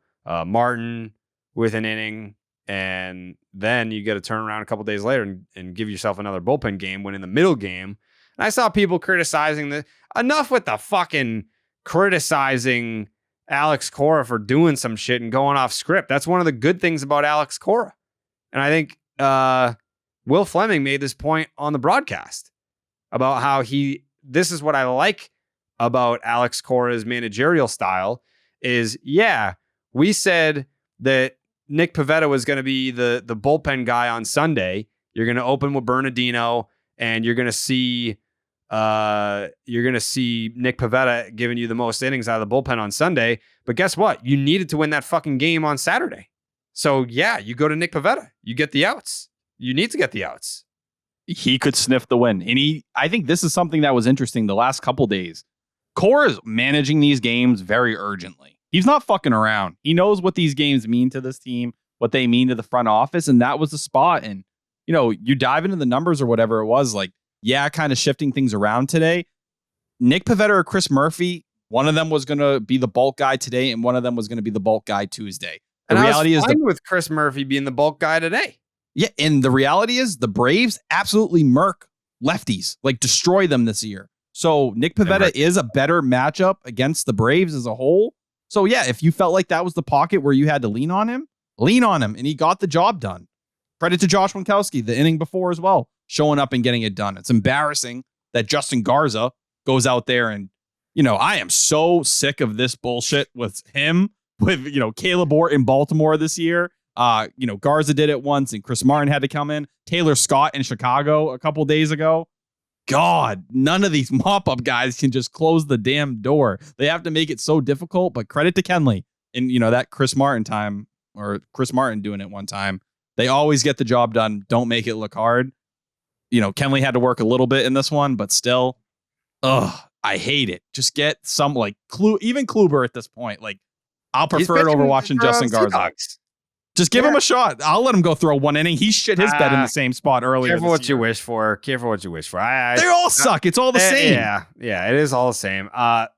Martin with an inning, and then you get to turn around a couple days later and give yourself another bullpen game when in the middle game. And I saw people criticizing enough with the fucking criticizing Alex Cora for doing some shit and going off script. That's one of the good things about Alex Cora. And I think Will Fleming made this point on the broadcast about how this is what I like about Alex Cora's managerial style is, we said that Nick Pivetta was going to be the bullpen guy on Sunday. You're going to open with Bernardino and you're going to see You're going to see Nick Pivetta giving you the most innings out of the bullpen on Sunday. But guess what? You needed to win that fucking game on Saturday. So, yeah, you go to Nick Pivetta. You get the outs. You need to get the outs. He could sniff the win. And I think this is something that was interesting the last couple days. Cora is managing these games very urgently. He's not fucking around. He knows what these games mean to this team, what they mean to the front office, and that was the spot. And, you know, you dive into the numbers or whatever it was, like, yeah, kind of shifting things around today. Nick Pivetta or Chris Murphy, one of them was going to be the bulk guy today, and one of them was going to be the bulk guy Tuesday. The reality is with Chris Murphy being the bulk guy today. Yeah, and the reality is the Braves absolutely murk lefties, like destroy them this year. So Nick Pivetta is a better matchup against the Braves as a whole. So yeah, if you felt like that was the pocket where you had to lean on him, and he got the job done. Credit to Josh Winkowski, the inning before as well, showing up and getting it done. It's embarrassing that Justin Garza goes out there and, you know, I am so sick of this bullshit with him, with, you know, Caleb Orr in Baltimore this year. You know, Garza did it once and Chris Martin had to come in. Taylor Scott in Chicago a couple days ago. God, none of these mop-up guys can just close the damn door. They have to make it so difficult, but credit to Kenley. And, you know, that Chris Martin time, or Chris Martin doing it one time, they always get the job done. Don't make it look hard. You know, Kenley had to work a little bit in this one, but still, I hate it. Just get some, like, even Kluber at this point. Like, I'll prefer it over watching Justin Garza. Just give him a shot. I'll let him go throw one inning. He shit his bed in the same spot earlier. Careful what you wish for. Careful what you wish for. They all suck. It's all the same. Yeah, it is all the same. I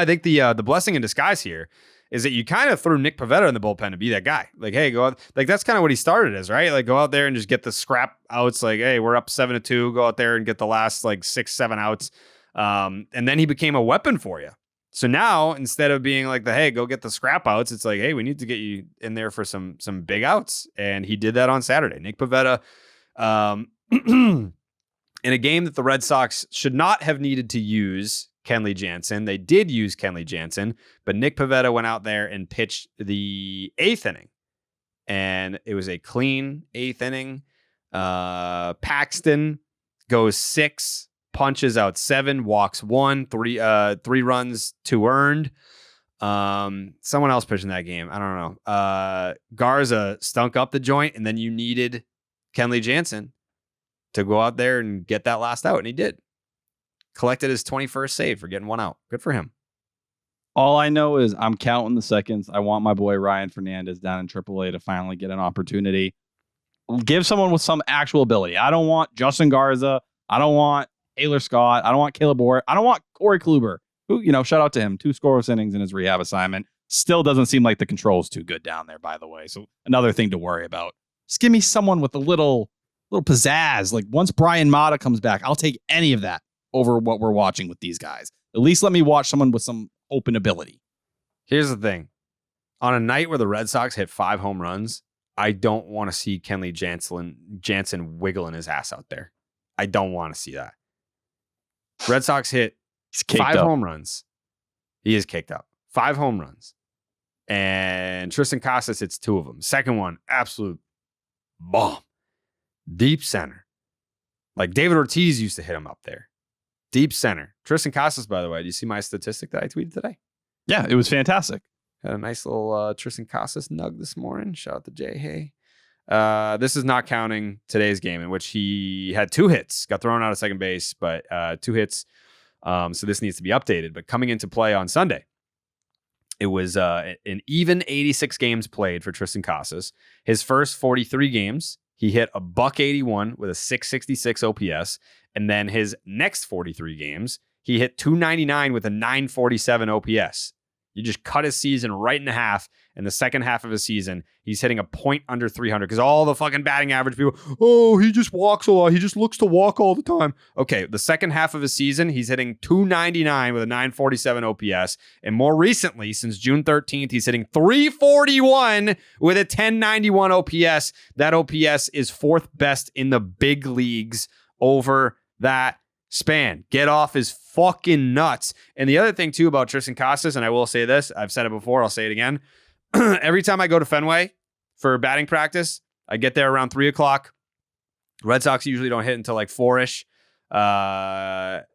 think the blessing in disguise here is that you kind of threw Nick Pivetta in the bullpen to be that guy. Like, hey, go out. Like, that's kind of what he started as, right? Like, go out there and just get the scrap outs. Like, hey, we're up 7-2. Go out there and get the last, like, 6-7 outs. And then he became a weapon for you. So now, instead of being like hey, go get the scrap outs, it's like, hey, we need to get you in there for some big outs. And he did that on Saturday. Nick Pivetta, in a game that the Red Sox should not have needed to use Kenley Jansen. They did use Kenley Jansen, but Nick Pivetta went out there and pitched the 8th inning. And it was a clean 8th inning. Paxton goes 6, punches out 7, walks 1, 3 runs, 2 earned. Someone else pitching that game, I don't know. Garza stunk up the joint, and then you needed Kenley Jansen to go out there and get that last out, and he did. Collected his 21st save for getting 1 out. Good for him. All I know is I'm counting the seconds. I want my boy Ryan Fernandez down in AAA to finally get an opportunity. Give someone with some actual ability. I don't want Justin Garza. I don't want Taylor Scott. I don't want Caleb Orr. I don't want Corey Kluber, who, you know, shout out to him. 2 scoreless innings in his rehab assignment. Still doesn't seem like the control's too good down there, by the way. So another thing to worry about. Just give me someone with a little pizzazz. Like, once Brian Mata comes back, I'll take any of that over what we're watching with these guys. At least let me watch someone with some open ability. Here's the thing. On a night where the Red Sox hit 5 home runs, I don't want to see Kenley Jansen wiggling his ass out there. I don't want to see that. Red Sox hit 5 home runs. He is kicked up. 5 home runs. And Triston Casas hits 2 of them. Second one, absolute bomb. Deep center. Like David Ortiz used to hit him up there. Deep center. Triston Casas, by the way, do you see my statistic that I tweeted today? Yeah, it was fantastic. Had a nice little Triston Casas nug this morning. Shout out to Jay Hay. This is not counting today's game, in which he had 2 hits, got thrown out of second base, but 2 hits. So this needs to be updated. But coming into play on Sunday, it was an even 86 games played for Triston Casas. His first 43 games, he hit a .181 with a .666 OPS. And then his next 43 games, he hit .299 with a .947 OPS. You just cut his season right in half. In the second half of his season, he's hitting a point under 300 because all the fucking batting average people, he just walks a lot. He just looks to walk all the time. Okay, the second half of his season, he's hitting .299 with a .947 OPS. And more recently, since June 13th, he's hitting .341 with a .1091 OPS. That OPS is 4th best in the big leagues over that span. Get off his fucking nuts. And the other thing too about Triston Casas, and I will say this, I've said it before, I'll say it again. Every time I go to Fenway for batting practice, I get there around 3 o'clock. Red Sox usually don't hit until like 4-ish. Casas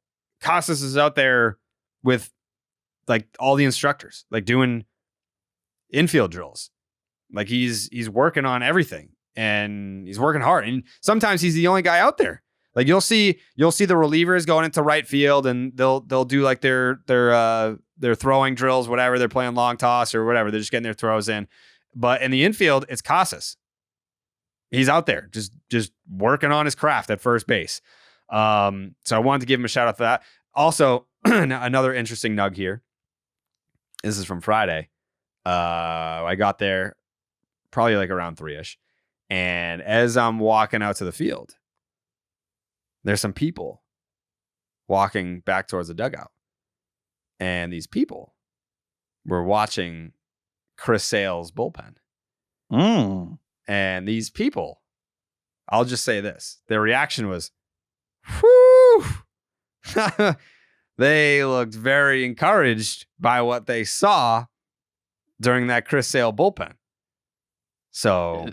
is out there with like all the instructors, like doing infield drills. Like he's working on everything and he's working hard. And sometimes he's the only guy out there. Like you'll see the relievers going into right field and they'll do like their throwing drills, whatever. They're playing long toss or whatever. They're just getting their throws in. But in the infield, it's Casas. He's out there just working on his craft at first base. So I wanted to give him a shout out for that. Also, another interesting nug here. This is from Friday. I got there probably like around 3-ish. And as I'm walking out to the field, there's some people walking back towards the dugout. And these people were watching Chris Sale's bullpen. And these people, I'll just say this. Their reaction was, whew. They looked very encouraged by what they saw during that Chris Sale bullpen. So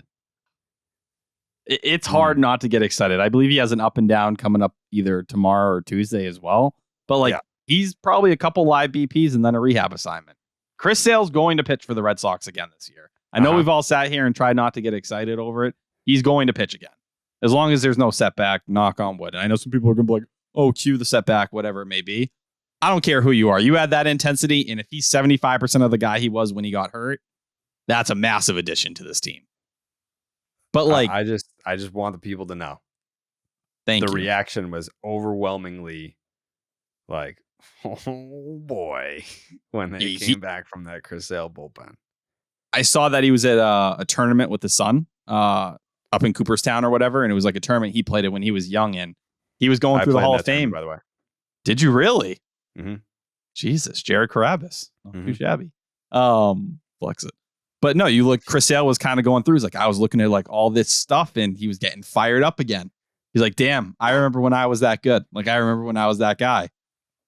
it's hard not to get excited. I believe he has an up and down coming up either tomorrow or Tuesday as well. But like he's probably a couple live BPs and then a rehab assignment. Chris Sale's going to pitch for the Red Sox again this year. I know we've all sat here and tried not to get excited over it. He's going to pitch again. As long as there's no setback, knock on wood. And I know some people are going to be like, oh, cue the setback, whatever it may be. I don't care who you are. You add that intensity, and if he's 75% of the guy he was when he got hurt, that's a massive addition to this team. But like, I just want the people to know. The reaction was overwhelmingly like, oh boy, when they came back from that Chris Sale bullpen. I saw that he was at a tournament with the son up in Cooperstown or whatever, and it was like a tournament he played it when he was young, and he was going through the Hall of Fame. By the way, did you really? Mm-hmm. Jesus, Jared Carabas, not too shabby. Flex it. But no, you look. Chris Sale was kind of going through. He's like, I was looking at like all this stuff, and he was getting fired up again. He's like, damn, I remember when I was that good. Like I remember when I was that guy.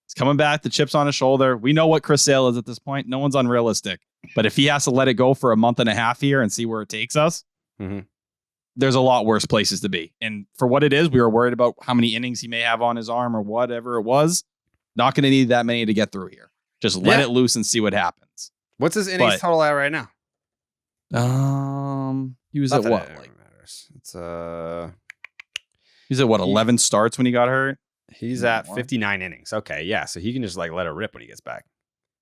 He's coming back, the chips on his shoulder. We know what Chris Sale is at this point. No one's unrealistic. But if he has to let it go for a month and a half here and see where it takes us, there's a lot worse places to be. And for what it is, we were worried about how many innings he may have on his arm or whatever it was. Not going to need that many to get through here. Just let it loose and see what happens. What's his innings total at right now? He was at what? Like, it's he's at what? 11 starts when he got hurt. He's at 59 innings. Okay, yeah. So he can just like let it rip when he gets back.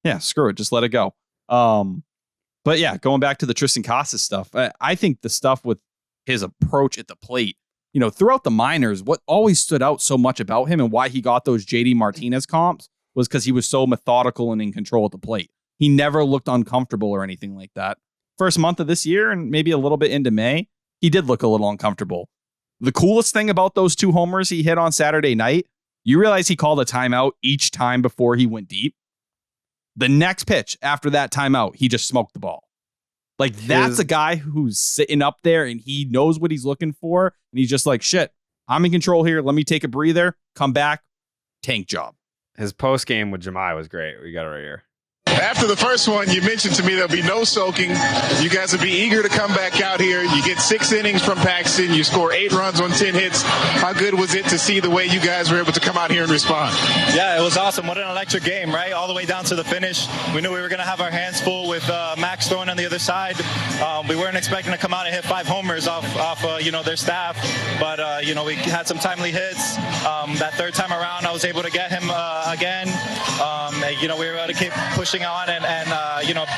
Yeah, screw it. Just let it go. But yeah, going back to the Triston Casas stuff, I think the stuff with his approach at the plate, you know, throughout the minors, what always stood out so much about him and why he got those JD Martinez comps was because he was so methodical and in control at the plate. He never looked uncomfortable or anything like that. First month of this year and maybe a little bit into May, he did look a little uncomfortable. The coolest thing about those 2 homers he hit on Saturday night, you realize he called a timeout each time before he went deep. The next pitch after that timeout, he just smoked the ball. Like that's a guy who's sitting up there and he knows what he's looking for. And he's just like, shit, I'm in control here. Let me take a breather, come back, tank job. His post game with Jemai was great. We got it right here. After the first one, you mentioned to me there'll be no soaking. You guys will be eager to come back out here. You get 6 innings from Paxton. You score 8 runs on 10 hits. How good was it to see the way you guys were able to come out here and respond? Yeah, it was awesome. What an electric game, right? All the way down to the finish. We knew we were going to have our hands full with Max throwing on the other side. We weren't expecting to come out and hit 5 homers off their staff. But, we had some timely hits. That third time around, I was able to get him again. We were able to keep pushing on and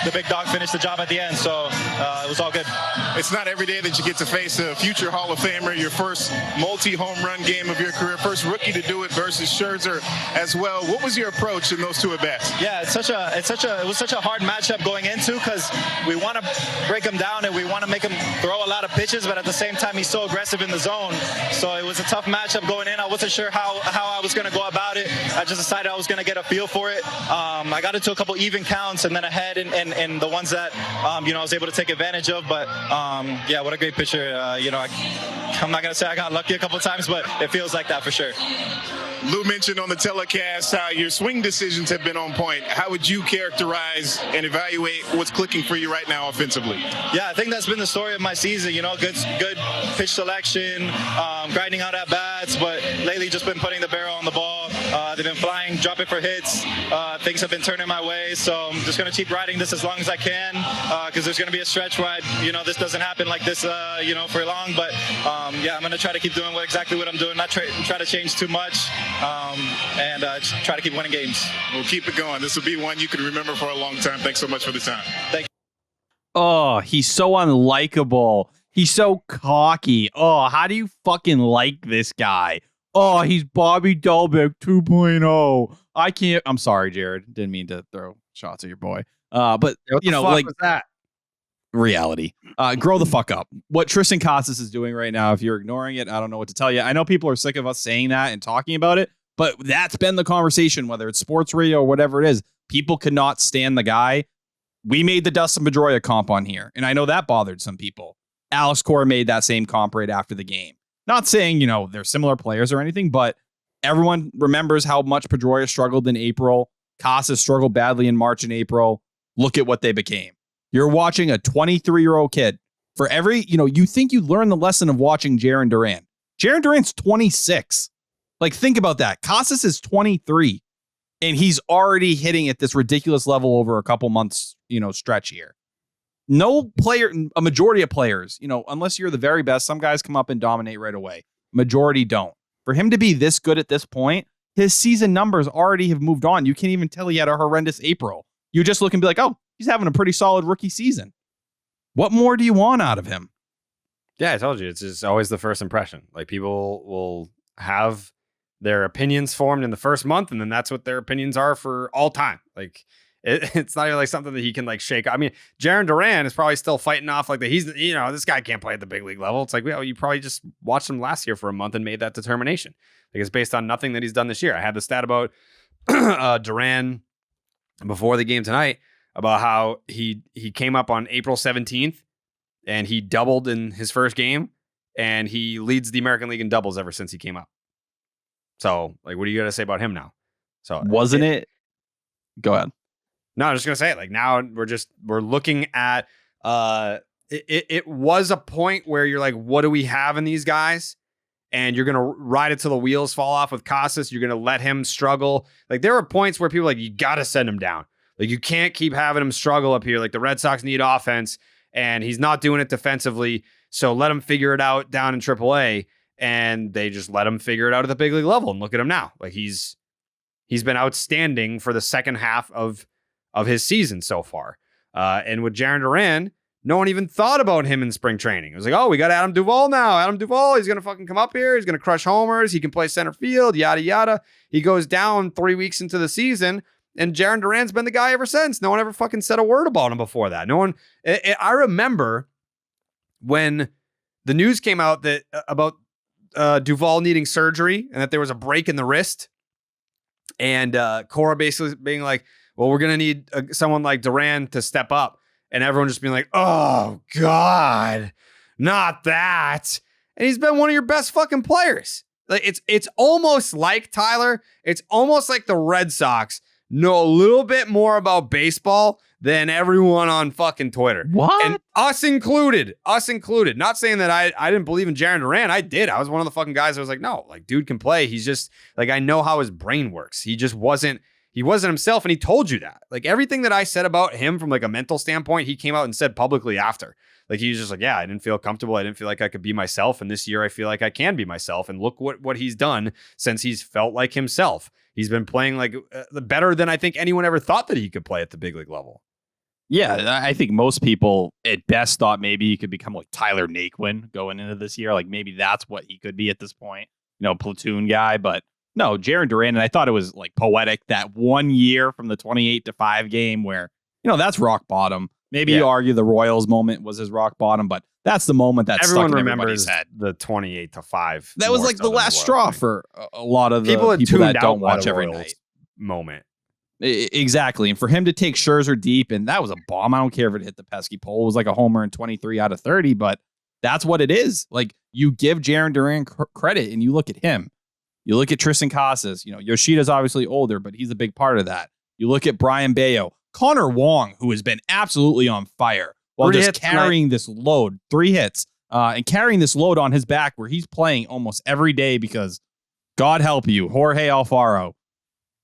the big dog finished the job at the end. So it was all good. It's not every day that you get to face a future Hall of Famer, your first multi-home run game of your career, first rookie to do it versus Scherzer as well. What was your approach in those 2 at-bats? Yeah, it was such a hard matchup going into because we want to break him down and we want to make him throw a lot of pitches, but at the same time, he's so aggressive in the zone. So it was a tough matchup going in. I wasn't sure how I was going to go about it. I just decided I was going to get a feel for it. I got into a couple even counts and then ahead and the ones that I was able to take advantage of. But what a great pitcher. I'm not gonna say I got lucky a couple times, but it feels like that for sure. Lou mentioned on the telecast how your swing decisions have been on point. How would you characterize and evaluate what's clicking for you right now offensively? Yeah, I think that's been the story of my season. Good pitch selection, grinding out at bats, but lately just been putting the barrel on the ball. They've been flying, dropping for hits. Things have been turning my way, so I'm just going to keep riding this as long as I can, because there's going to be a stretch where this doesn't happen like this, for long. But I'm going to try to keep doing exactly what I'm doing, not try to change too much, and try to keep winning games. We'll keep it going. This will be one you can remember for a long time. Thanks so much for the time. Thank you. Oh, he's so unlikable. He's so cocky. Oh, how do you fucking like this guy? Oh, he's Bobby Dalbec 2.0. I can't. I'm sorry, Jared. Didn't mean to throw shots at your boy. But what was that? Reality. Grow the fuck up. What Triston Casas is doing right now, if you're ignoring it, I don't know what to tell you. I know people are sick of us saying that and talking about it, but that's been the conversation, whether it's sports radio or whatever it is. People could not stand the guy. We made the Dustin Pedroia comp on here, and I know that bothered some people. Alex Cora made that same comp right after the game. Not saying, they're similar players or anything, but everyone remembers how much Pedroia struggled in April. Casas struggled badly in March and April. Look at what they became. You're watching a 23-year-old kid. For every, you think you learn the lesson of watching Jarren Duran. Jarren Duran's 26. Like, think about that. Casas is 23. And he's already hitting at this ridiculous level over a couple months, stretch here. No player, a majority of players, unless you're the very best, some guys come up and dominate right away. Majority don't. For him to be this good at this point, his season numbers already have moved on. You can't even tell he had a horrendous April. You just look and be like, oh, he's having a pretty solid rookie season. What more do you want out of him? Yeah, I told you. It's just always the first impression. Like, people will have their opinions formed in the first month, and then that's what their opinions are for all time. Like, it's not even like something that he can like shake. I mean, Jarren Duran is probably still fighting off like that. He's, this guy can't play at the big league level. It's like, well, you probably just watched him last year for a month and made that determination. Like, it's based on nothing that he's done this year. I had the stat about Duran before the game tonight about how he came up on April 17th and he doubled in his first game, and he leads the American League in doubles ever since he came up. So, like, what do you got to say about him now? So, wasn't it? Go ahead. No, I'm just gonna say it. Like, now we're looking at it was a point where you're like, what do we have in these guys? And you're gonna ride it till the wheels fall off with Casas. You're gonna let him struggle. Like, there were points where people were like, you gotta send him down. Like, you can't keep having him struggle up here. Like, the Red Sox need offense, and he's not doing it defensively. So let him figure it out down in AAA. And they just let him figure it out at the big league level. And look at him now. Like, he's been outstanding for the second half of his season so far. And with Jarren Duran, no one even thought about him in spring training. It was like, oh, we got Adam Duvall now. Adam Duvall, he's going to fucking come up here. He's going to crush homers. He can play center field, yada, yada. He goes down 3 weeks into the season, and Jarren Duran's been the guy ever since. No one ever fucking said a word about him before that. No one. I remember when the news came out that about Duvall needing surgery and that there was a break in the wrist, and Cora basically being like, well, we're going to need someone like Duran to step up. And everyone just being like, oh, God, not that. And he's been one of your best fucking players. Like, it's almost like, Tyler, it's almost like the Red Sox know a little bit more about baseball than everyone on fucking Twitter. What? And us included. Not saying that I didn't believe in Jarren Duran. I did. I was one of the fucking guys that was like, no, like, dude can play. He's just like, I know how his brain works. He just wasn't himself, and he told you that. Like, everything that I said about him from like a mental standpoint, he came out and said publicly after. Like, he was just like, yeah, I didn't feel comfortable. I didn't feel like I could be myself. And this year I feel like I can be myself. And look what he's done since he's felt like himself. He's been playing like better than I think anyone ever thought that he could play at the big league level. Yeah, I think most people at best thought maybe he could become like Tyler Naquin going into this year. Like, maybe that's what he could be at this point, platoon guy. But no, Jarren Duran, and I thought it was like poetic that 1 year from the 28-5 game where, that's rock bottom. Maybe you argue the Royals moment was his rock bottom, but that's the moment that everyone stuck in remembers everybody's head. The 28-5. That was like the last straw for a lot of the people that don't watch every night. Moment. Exactly. And for him to take Scherzer deep, and that was a bomb. I don't care if it hit the pesky pole. It was like a homer in 23 out of 30, but that's what it is. Like, you give Jarren Duran credit, and you look at him. You look at Triston Casas. Yoshida's obviously older, but he's a big part of that. You look at Brian Bayo, Connor Wong, who has been absolutely on fire while just carrying this load, 3 hits, and carrying this load on his back where he's playing almost every day because God help you, Jorge Alfaro.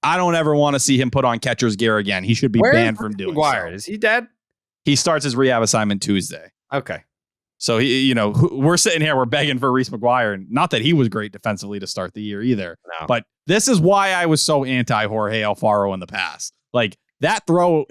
I don't ever want to see him put on catcher's gear again. He should be banned from doing so. Is he dead? He starts his rehab assignment Tuesday. Okay. So, we're sitting here, we're begging for Reese McGuire. And not that he was great defensively to start the year either. No. But this is why I was so anti-Jorge Alfaro in the past. Like, that throw,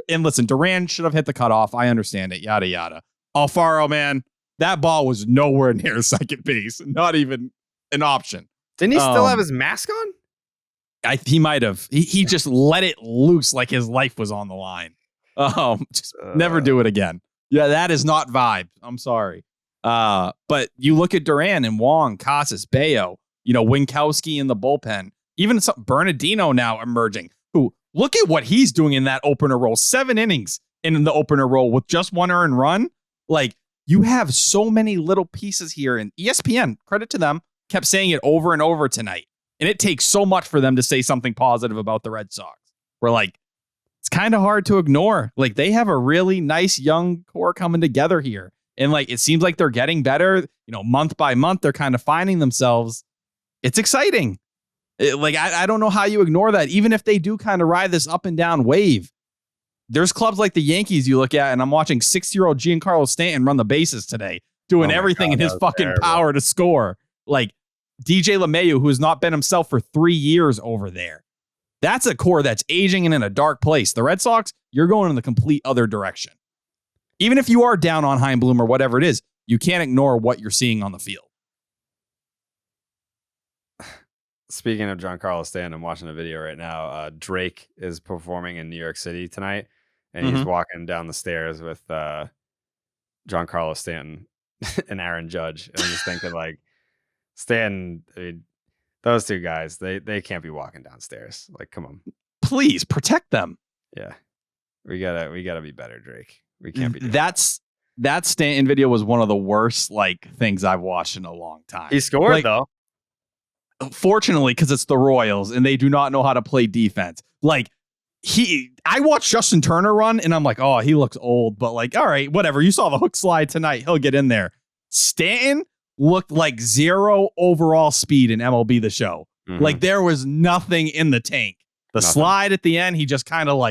and listen, Duran should have hit the cutoff. I understand it, yada, yada. Alfaro, man, that ball was nowhere near second base. Not even an option. Didn't he still have his mask on? He might have. He just let it loose like his life was on the line. Just never do it again. Yeah, that is not vibe. I'm sorry. But you look at Duran and Wong, Casas, Bayo, Winkowski in the bullpen, even Bernardino now emerging, who look at what he's doing in that opener role. 7 innings in the opener role with just 1 earned run. Like, you have so many little pieces here, and ESPN, credit to them, kept saying it over and over tonight. And it takes so much for them to say something positive about the Red Sox. We're like, it's kind of hard to ignore. Like, they have a really nice young core coming together here. And like, it seems like they're getting better, month by month, they're kind of finding themselves. It's exciting. I don't know how you ignore that. Even if they do kind of ride this up and down wave, there's clubs like the Yankees you look at, and I'm watching 6-year-old Giancarlo Stanton run the bases today, doing everything in his fucking power to score. Like, DJ LeMahieu, who has not been himself for 3 years over there. That's a core that's aging and in a dark place. The Red Sox, you're going in the complete other direction. Even if you are down on Heimblum or whatever it is, you can't ignore what you're seeing on the field. Speaking of Giancarlo Stanton, I'm watching a video right now. Drake is performing in New York City tonight, and he's walking down the stairs with Giancarlo Stanton and Aaron Judge. And I'm just thinking, like, Stanton, those two guys, they can't be walking downstairs. Like, come on. Please protect them. Yeah. We gotta be better, Drake. We can't be doing that Stanton video was one of the worst things I've watched in a long time. He scored though. Fortunately, because it's the Royals and they do not know how to play defense. I watched Justin Turner run and I'm like, oh, he looks old, but all right, whatever. You saw the hook slide tonight. He'll get in there. Stanton looked like 0 overall speed in MLB The Show. Mm-hmm. There was nothing in the tank. The slide at the end, he just kind of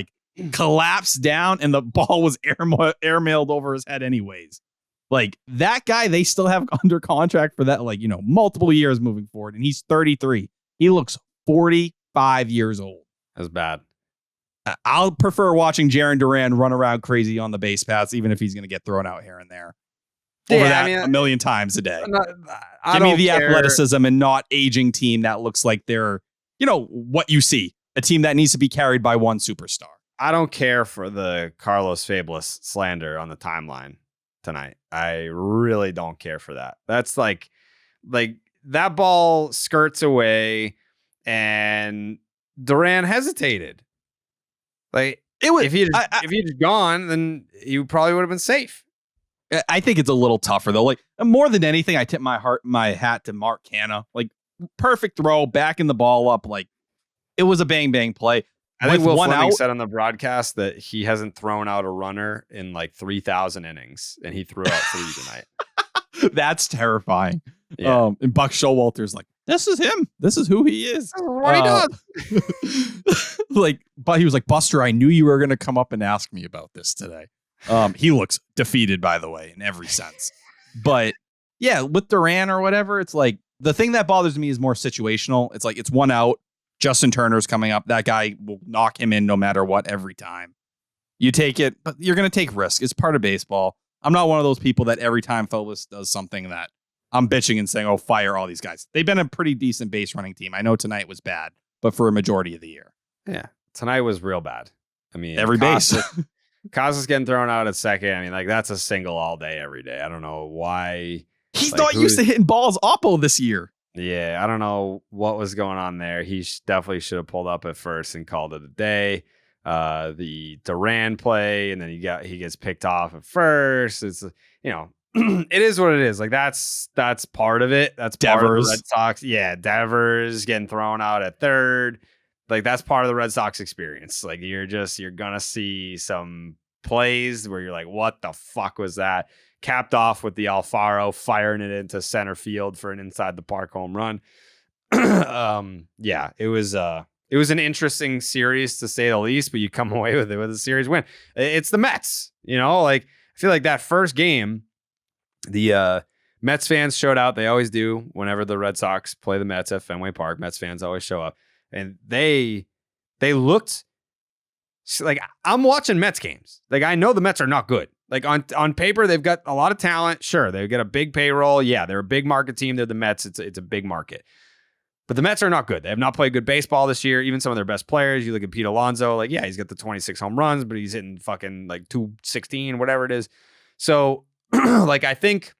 collapsed down and the ball was airmailed over his head anyways. That guy, they still have under contract for that, multiple years moving forward. And he's 33. He looks 45 years old. That's bad. I'll prefer watching Jarren Duran run around crazy on the base paths, even if he's going to get thrown out here and there. A million times a day. Give me the athleticism and not aging team that looks like they're, what you see. A team that needs to be carried by one superstar. I don't care for the Carlos Fabulous slander on the timeline tonight. I really don't care for that. That's like that ball skirts away and Duran hesitated. If he'd gone, then he probably would have been safe. I think it's a little tougher though. More than anything, I tip my hat to Mark Canha. Perfect throw, backing the ball up. It was a bang bang play. I think Will Fleming said on the broadcast that he hasn't thrown out a runner in 3,000 innings, and he threw out 3 tonight. That's terrifying. Yeah. And Buck Showalter's this is him. This is who he is. What he does. But he was like, Buster, I knew you were going to come up and ask me about this today. He looks defeated, by the way, in every sense. But yeah, with Duran or whatever, it's the thing that bothers me is more situational. It's it's 1 out. Justin Turner's coming up. That guy will knock him in no matter what every time. You take it, but you're going to take risk. It's part of baseball. I'm not one of those people that every time Phobos does something that I'm bitching and saying, oh, fire all these guys. They've been a pretty decent base running team. I know tonight was bad, but for a majority of the year. Yeah, tonight was real bad. I mean, every base. Casas getting thrown out at second. I mean, that's a single all day, every day. I don't know why. He's not used to hitting balls oppo this year. Yeah, I don't know what was going on there. He definitely should have pulled up at first and called it a day. The Duran play, and then he gets picked off at first. It's it is what it is. That's part of it. That's part of the Red Sox. Yeah, Devers getting thrown out at third. That's part of the Red Sox experience. You're gonna see some plays where you're like, what the fuck was that? Capped off with the Alfaro firing it into center field for an inside the park home run. Yeah, it was an interesting series to say the least, but you come away with it with a series win. It's the Mets, like I feel like that first game, the Mets fans showed out. They always do whenever the Red Sox play the Mets at Fenway Park. Mets fans always show up, and they looked like I'm watching Mets games. Like I know the Mets are not good. Like on paper, they've got a lot of talent. Sure, they've got a big payroll. Yeah, they're a big market team. They're the Mets. It's a big market. But the Mets are not good. They have not played good baseball this year. Even some of their best players, you look at Pete Alonso, like, yeah, he's got the 26 home runs, but he's hitting fucking like 216, whatever it is. So, like, I think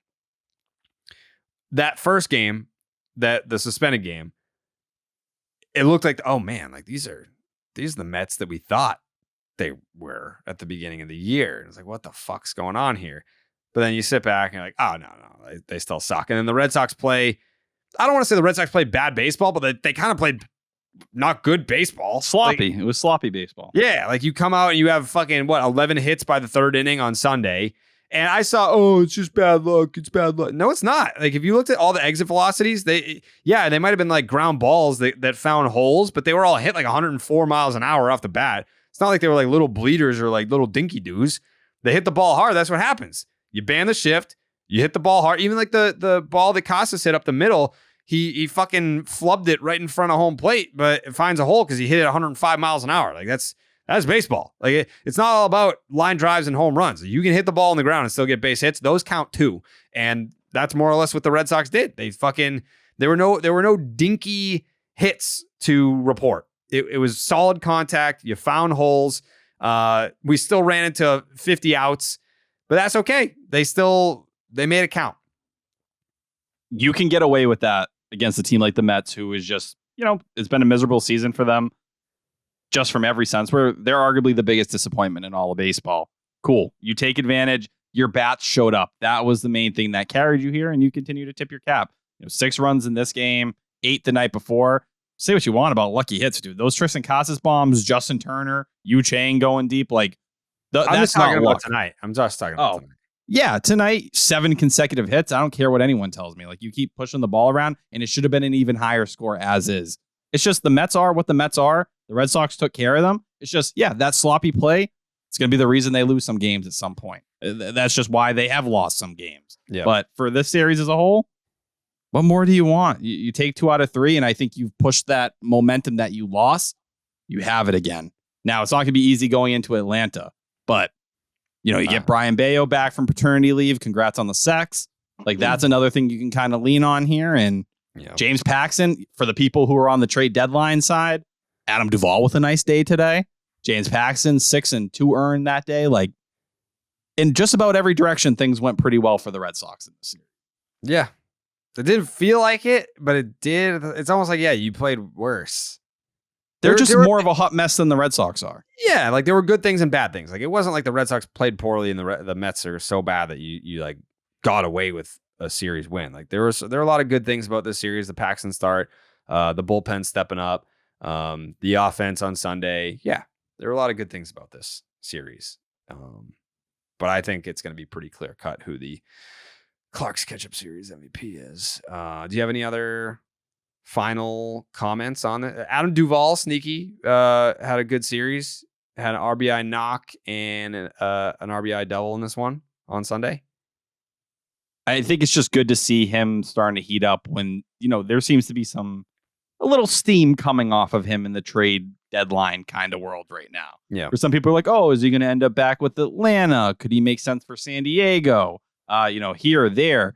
that first game, that the suspended game, it looked like, oh man, like these are the Mets that we thought they were at the beginning of the year. And it's like, what the fuck's going on here? But then you sit back and you're like, oh, no, they still suck. And then the Red Sox play, I don't want to say the Red Sox played bad baseball, but they kind of played not good baseball. Sloppy. Like, it was sloppy baseball. Yeah, like you come out and you have fucking, 11 hits by the third inning on Sunday. And I saw, it's just bad luck. It's bad luck. No, it's not. Like if you looked at all the exit velocities, they might have been like ground balls that found holes, but they were all hit like 104 miles an hour off the bat. It's not like they were like little bleeders or like little dinky doos. They hit the ball hard. That's what happens. You ban the shift. You hit the ball hard. Even like the ball that Casas hit up the middle, he fucking flubbed it right in front of home plate, but it finds a hole because he hit it 105 miles an hour. Like that's baseball. Like it's not all about line drives and home runs. You can hit the ball on the ground and still get base hits. Those count too. And that's more or less what the Red Sox did. There were no dinky hits to report. It was solid contact. You found holes. We still ran into 50 outs, but that's okay. They made it count. You can get away with that against a team like the Mets, who is just, it's been a miserable season for them just from every sense, where they're arguably the biggest disappointment in all of baseball. Cool. You take advantage. Your bats showed up. That was the main thing that carried you here, and you continue to tip your cap. 6 runs in this game, 8 the night before. Say what you want about lucky hits, dude. Those Triston Casas bombs, Justin Turner, Yu Chang going deep, like that's not luck. Tonight. I'm just talking about tonight. Yeah, tonight, 7 consecutive hits. I don't care what anyone tells me. Like, you keep pushing the ball around, and it should have been an even higher score as is. It's just the Mets are what the Mets are. The Red Sox took care of them. It's just, that sloppy play, it's going to be the reason they lose some games at some point. That's just why they have lost some games. Yeah. But for this series as a whole, what more do you want? You take 2 out of 3, and I think you've pushed that momentum that you lost. You have it again. Now, it's not going to be easy going into Atlanta, but you get Brian Bayo back from paternity leave. Congrats on the sex. Like, that's another thing you can kind of lean on here. And James Paxton, for the people who are on the trade deadline side, Adam Duvall with a nice day today. James Paxton, 6 and 2 earned that day. Like, in just about every direction, things went pretty well for the Red Sox in this series. Yeah. It didn't feel like it, but it did. It's almost like, you played worse. They're just more of a hot mess than the Red Sox are. Yeah, like there were good things and bad things. Like it wasn't like the Red Sox played poorly and the Mets are so bad that you like got away with a series win. Like there are a lot of good things about this series. The Paxton start, the bullpen stepping up, the offense on Sunday. Yeah, there are a lot of good things about this series. But I think it's going to be pretty clear cut who the Clark's Ketchup Series MVP is. Do you have any other final comments on it? Adam Duvall, sneaky, had a good series, had an RBI knock and an RBI double in this one on Sunday. I think it's just good to see him starting to heat up when, there seems to be a little steam coming off of him in the trade deadline kind of world right now. Yeah. For some people are like, oh, is he going to end up back with Atlanta? Could he make sense for San Diego? Here or there.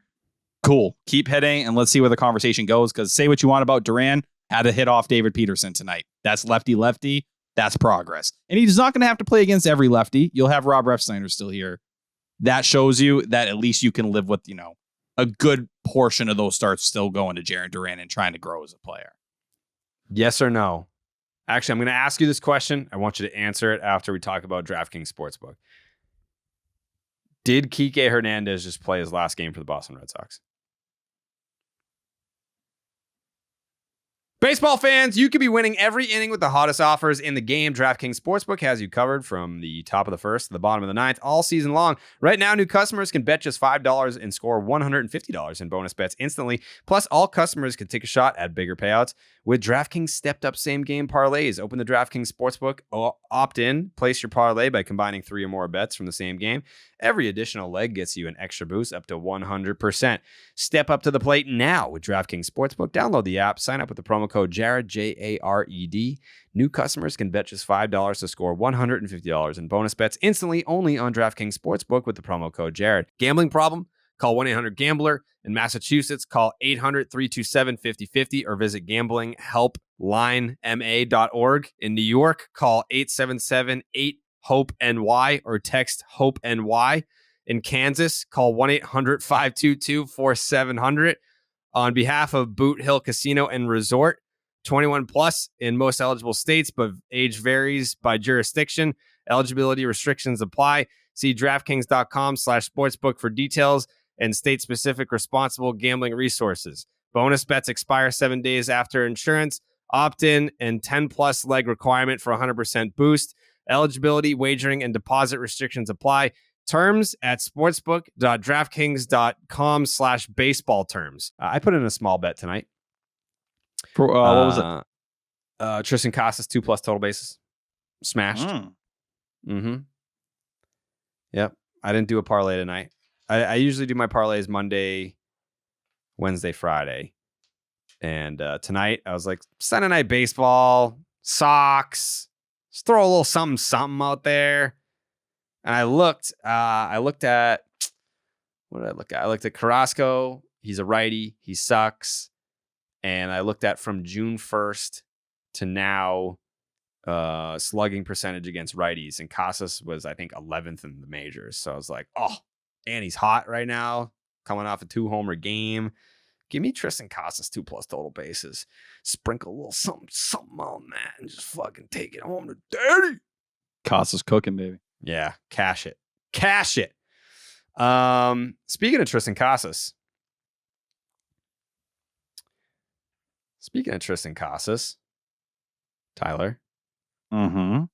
Cool. Keep hitting and let's see where the conversation goes. Because say what you want about Duran, had to hit off David Peterson tonight. That's lefty. That's progress. And he's not going to have to play against every lefty. You'll have Rob Refsnyder still here. That shows you that at least you can live with, a good portion of those starts still going to Jarren Duran and trying to grow as a player. Yes or no? Actually, I'm going to ask you this question. I want you to answer it after we talk about DraftKings Sportsbook. Did Kike Hernandez just play his last game for the Boston Red Sox? Baseball fans, you could be winning every inning with the hottest offers in the game. DraftKings Sportsbook has you covered from the top of the first to the bottom of the ninth all season long. Right now, new customers can bet just $5 and score $150 in bonus bets instantly. Plus, all customers can take a shot at bigger payouts with DraftKings stepped-up same-game parlays. Open the DraftKings Sportsbook, opt in, place your parlay by combining 3 or more bets from the same game. Every additional leg gets you an extra boost up to 100%. Step up to the plate now with DraftKings Sportsbook. Download the app, sign up with the promo code Jared, Jared. New customers can bet just $5 to score $150 in bonus bets instantly only on DraftKings Sportsbook with the promo code Jared. Gambling problem? Call 1-800-GAMBLER. In Massachusetts, call 800-327-5050 or visit gamblinghelplinema.org. In New York, call 877-8-HOPE-NY or text HOPE-NY. In Kansas, call 1-800-522-4700. On behalf of Boot Hill Casino and Resort, 21 plus in most eligible states, but age varies by jurisdiction. Eligibility restrictions apply. See DraftKings.com/sportsbook for details and state-specific responsible gambling resources. Bonus bets expire 7 days after insurance. Opt-in and 10-plus leg requirement for 100% boost. Eligibility, wagering, and deposit restrictions apply. Terms at sportsbook.draftkings.com/baseball terms. I put in a small bet tonight. For what was it? Triston Casas, 2+ total bases. Smashed. Yep. I didn't do a parlay tonight. I usually do my parlays Monday, Wednesday, Friday. And tonight I was like, Sunday night baseball, Sox, just throw a little something out there. And I looked at, what did I look at? I looked at Carrasco. He's a righty. He sucks. And I looked at from June 1st to now, slugging percentage against righties. And Casas was, I think, 11th in the majors. So I was like, oh, and he's hot right now, coming off a 2-homer game. Give me Triston Casas 2+ total bases. Sprinkle a little something on that and just fucking take it home to daddy. Casas cooking, baby. Yeah, cash it. Speaking of Triston Casas. Tyler. Mm-hmm.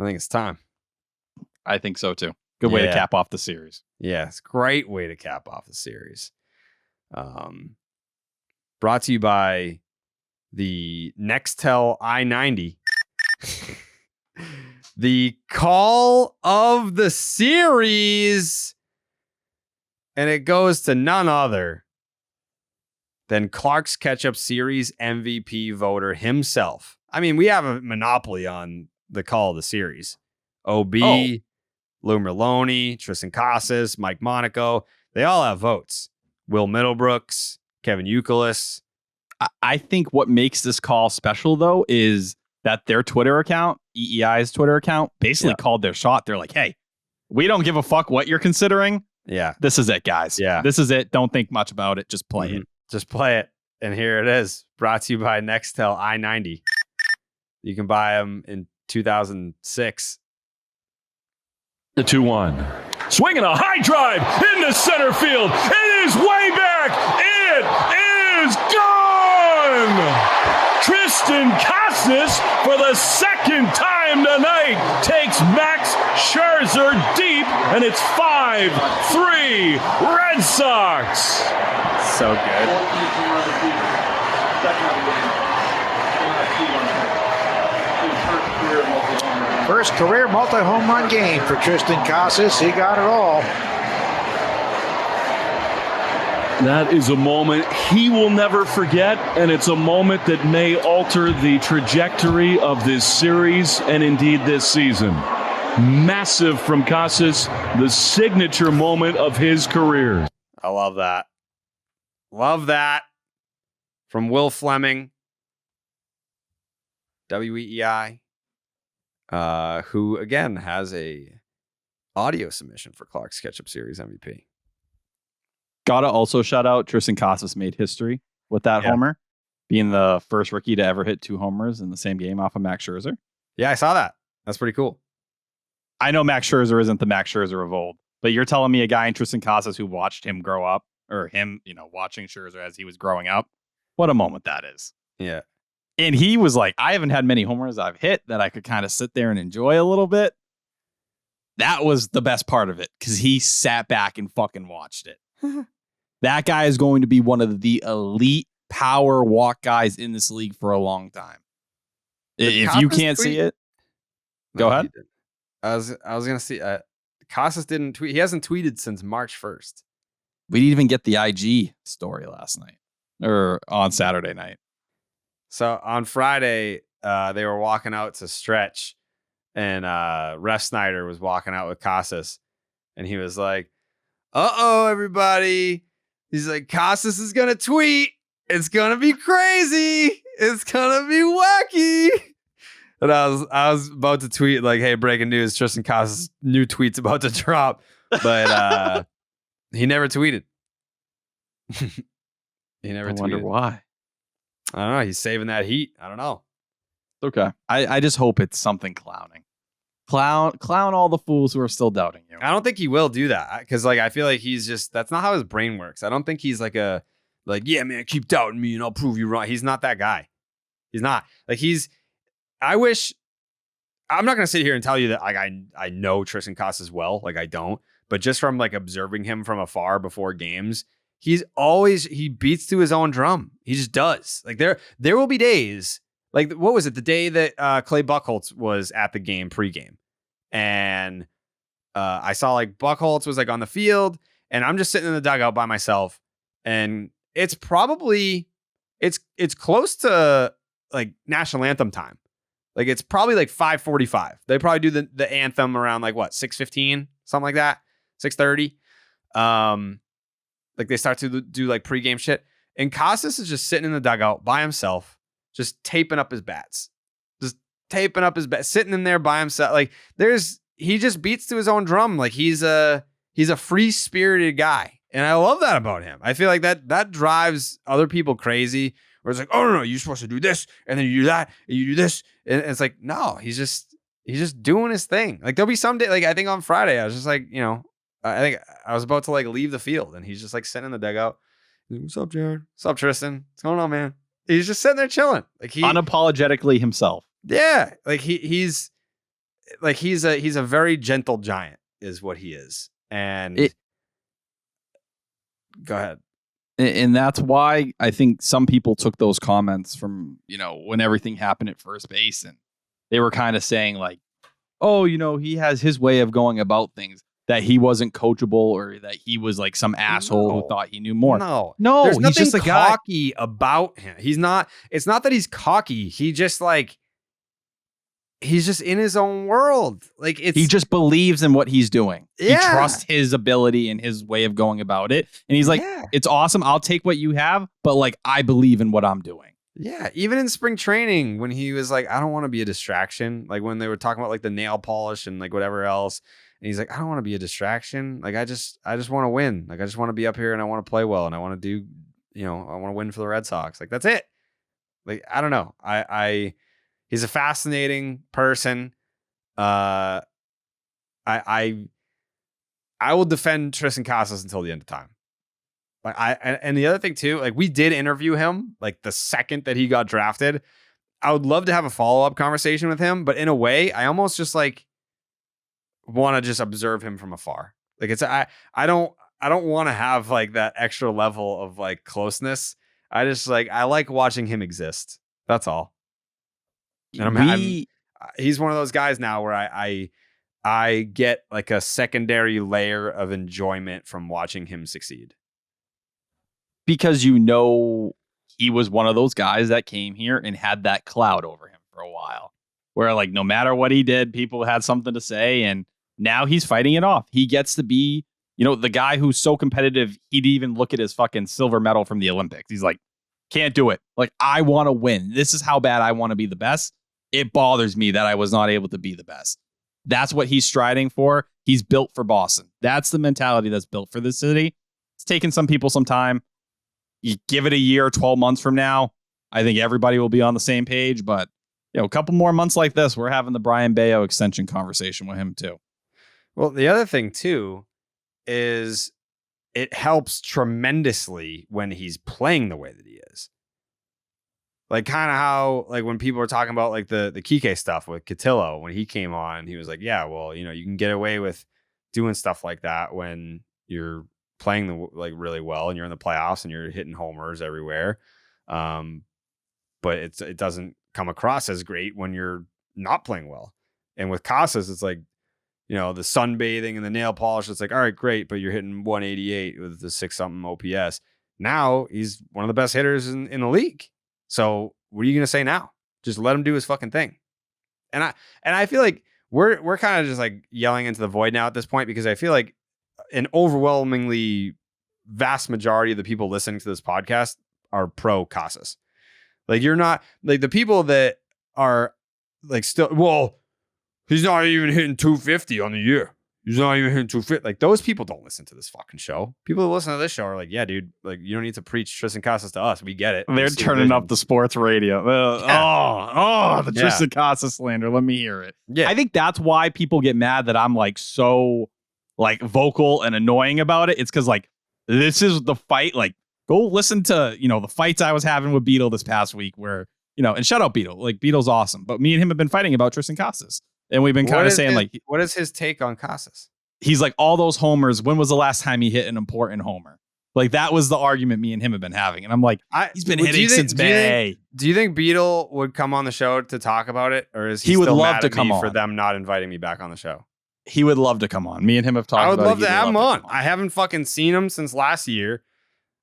I think it's time. I think so too. Good way to cap off the series. Yeah, it's a great way to cap off the series. Brought to you by the Nextel i90. The call of the series. And it goes to none other than Klark's Ketchup Series MVP voter himself. I mean, we have a monopoly on the call of the series. OB, Lou Merloni, Triston Casas, Mike Monaco. They all have votes. Will Middlebrooks, Kevin Youkilis. I think what makes this call special, though, is that their Twitter account, EEI's Twitter account, basically called their shot. They're like, hey, we don't give a fuck what you're considering. Yeah. This is it, guys. Yeah. This is it. Don't think much about it. Just play it. Just play it. And here it is. Brought to you by Nextel i90. You can buy them in 2006. The 2-1. Swinging a high drive into center field. It is way back. It is gone. Triston Casas, for the second time tonight, takes Max Scherzer deep, and it's 5-3 Red Sox. So good. First career multi-home run game for Triston Casas. He got it all. That is a moment he will never forget, and it's a moment that may alter the trajectory of this series and indeed this season. Massive from Casas, the signature moment of his career. I love that. Love that. From Will Fleming, WEEI, who, again, has a audio submission for Klark's Ketchup Series MVP. Gotta also shout out Triston Casas made history with that homer, being the first rookie to ever hit 2 homers in the same game off of Max Scherzer. Yeah, I saw that. That's pretty cool. I know Max Scherzer isn't the Max Scherzer of old, but you're telling me a guy in Triston Casas who watched him grow up or him, watching Scherzer as he was growing up. What a moment that is. Yeah. And he was like, I haven't had many home runs I've hit that I could kind of sit there and enjoy a little bit. That was the best part of it because he sat back and fucking watched it. That guy is going to be one of the elite power walk guys in this league for a long time. If you can't see it, go ahead. I was gonna see. Casas didn't tweet. He hasn't tweeted since March 1st. We didn't even get the IG story last night or on Saturday night. So on Friday, they were walking out to stretch, and Ref Snyder was walking out with Casas, and he was like, "Uh-oh, everybody!" He's like, "Casas is gonna tweet. It's gonna be crazy. It's gonna be wacky." And I was about to tweet like, "Hey, breaking news: Triston Casas' new tweet's about to drop," but he never tweeted. He never tweeted. I wonder why. I don't know. He's saving that heat. I don't know. Okay. I just hope it's something clowning. Clown all the fools who are still doubting you. I don't think he will do that because I feel like that's not how his brain works. I don't think he's yeah, man, keep doubting me and I'll prove you wrong. He's not that guy. He's not I'm not going to sit here and tell you that I know Triston Casas well. I don't, but just from observing him from afar before games, he beats to his own drum. He just does. There will be days what was it? The day that Clay Buchholz was at the game pregame, and I saw Buchholz was on the field, and I'm just sitting in the dugout by myself, and it's probably it's close to national anthem time. It's probably 5:45. They probably do the anthem around 6:15, something like that, 6:30. They start to do pregame shit, and Casas is just sitting in the dugout by himself, just taping up his bats, sitting in there by himself. He just beats to his own drum. He's a free spirited guy, and I love that about him. I feel that drives other people crazy. Where it's oh no, you're supposed to do this, and then you do that, and you do this, and it's no, he's just doing his thing. There'll be some day, I think on Friday, I was just I think I was about to leave the field, and he's just sitting in the dugout. What's up, Jared? What's up, Tristan? What's going on, man? He's just sitting there chilling, unapologetically himself. Yeah, he's a very gentle giant, is what he is. And go ahead. And that's why I think some people took those comments from, when everything happened at first base, and they were kind of saying oh, he has his way of going about things, that he wasn't coachable or that he was some asshole who thought he knew more. No, there's he's nothing just a cocky about him. He's not. It's not that he's cocky. He just he's just in his own world. He just believes in what he's doing. Yeah. He trusts his ability and his way of going about it. And he's it's awesome. I'll take what you have, but I believe in what I'm doing. Yeah. Even in spring training, when he was I don't want to be a distraction. When they were talking about the nail polish and whatever else. And he's I don't want to be a distraction. I just want to win. I just want to be up here and I want to play well and I want to do, I want to win for the Red Sox. That's it. I don't know. He's a fascinating person. I will defend Triston Casas until the end of time. And the other thing too, we did interview him the second that he got drafted. I would love to have a follow-up conversation with him, but in a way, I almost just want to just observe him from afar. I don't want to have that extra level of closeness. I just I like watching him exist. That's all. And he's one of those guys now where I get a secondary layer of enjoyment from watching him succeed. Because he was one of those guys that came here and had that cloud over him for a while. Where no matter what he did, people had something to say, and now he's fighting it off. He gets to be, the guy who's so competitive, he'd even look at his fucking silver medal from the Olympics. He's can't do it. I want to win. This is how bad I want to be the best. It bothers me that I was not able to be the best. That's what he's striding for. He's built for Boston. That's the mentality that's built for this city. It's taken some people some time. You give it a year, 12 months from now, I think everybody will be on the same page. But, a couple more months like this, we're having the Brian Bayo extension conversation with him too. Well, the other thing too is it helps tremendously when he's playing the way that he is. Like kind of how like when people were talking about like the Kiké stuff with Cotillo when he came on, he was like, yeah, well, you know, you can get away with doing stuff like that when you're playing the like really well and you're in the playoffs and you're hitting homers everywhere. But it doesn't come across as great when you're not playing well. And with Casas, it's like, you know, the sunbathing and the nail polish. It's like, all right, great, but you're hitting 188 with the 6-something OPS. Now he's one of the best hitters in the league. So what are you gonna say now? Just let him do his fucking thing. And I feel like we're kind of just like yelling into the void now at this point because I feel like an overwhelmingly vast majority of the people listening to this podcast are pro Casas. Like you're not like the people that are like still, well, he's not even hitting 250 on the year. He's not even hitting 250. Like those people don't listen to this fucking show. People who listen to this show are like, yeah, dude, like you don't need to preach Triston Casas to us. We get it. They're turning up the sports radio. The Triston Casas slander. Let me hear it. Yeah. I think that's why people get mad that I'm like so like vocal and annoying about it. It's because like this is the fight. Like go listen to, you know, the fights I was having with Beetle this past week where, you know, and shout out Beetle. Like Beetle's awesome. But me and him have been fighting about Triston Casas. And we've been kind of saying like, what is his take on Casas? He's like all those homers. When was the last time he hit an important homer? Like that was the argument me and him have been having. And I'm like, he's been hitting since May. Do you think Beetle would come on the show to talk about it? Or is he would still love mad to at come me on for them not inviting me back on the show? He would love to come on. Me and him have talked about it. I would love to have him on. I haven't fucking seen him since last year.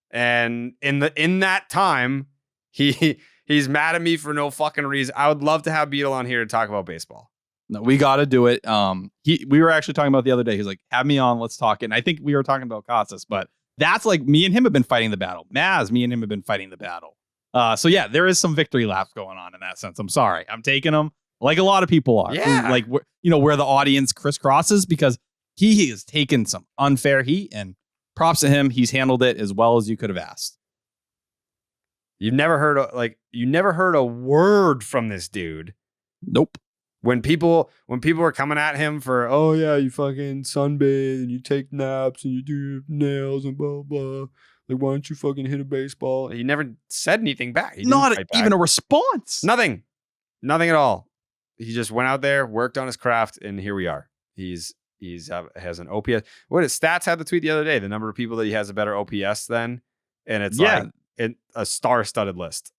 And in that time, he's mad at me for no fucking reason. I would love to have Beetle on here to talk about baseball. No, we got to do it. We were actually talking about the other day. He's like, have me on. Let's talk. And I think we were talking about Casas, but that's like me and him have been fighting the battle. Maz, me and him have been fighting the battle. So yeah, there is some victory laps going on in that sense. I'm sorry. I'm taking them like a lot of people are. Yeah. Like, you know, where the audience crisscrosses because he has taken some unfair heat and props to him. He's handled it as well as you could have asked. You never heard a word from this dude. Nope. When people are coming at him for, oh yeah, you fucking sunbathe and you take naps and you do your nails and blah blah. Like, why don't you fucking hit a baseball? He never said anything back. Not even a response. Nothing at all. He just went out there, worked on his craft, and here we are. Has an OPS. What his stats had the tweet the other day? The number of people that he has a better OPS than, and it's like a star-studded list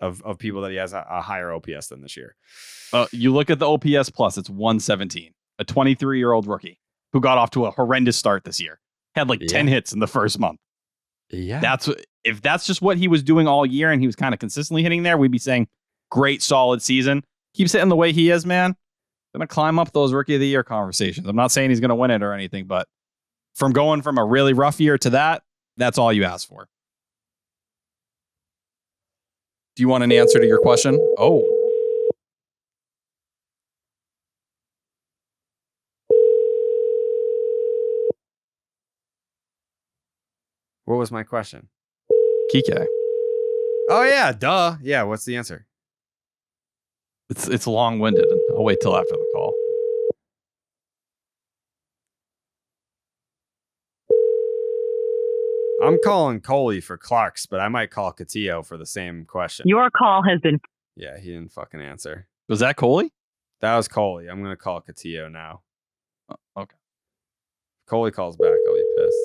of people that he has a higher OPS than this year. You look at the OPS plus, it's 117. A 23-year-old rookie who got off to a horrendous start this year. Had like 10 hits in the first month. Yeah. If that's just what he was doing all year and he was kind of consistently hitting there, we'd be saying great, solid season. Keeps hitting the way he is, man. Gonna climb up those rookie of the year conversations. I'm not saying he's gonna win it or anything, but from going from a really rough year to that's all you ask for. Do you want an answer to your question? Oh. What was my question? Kike. Oh yeah, duh. Yeah, what's the answer? It's long-winded. I'll wait till after the call. I'm calling Coley for Klark's, but I might call Cotillo for the same question. Your call has been... Yeah, he didn't fucking answer. Was that Coley? That was Coley. I'm going to call Cotillo now. Oh, okay. If Coley calls back, I'll be pissed.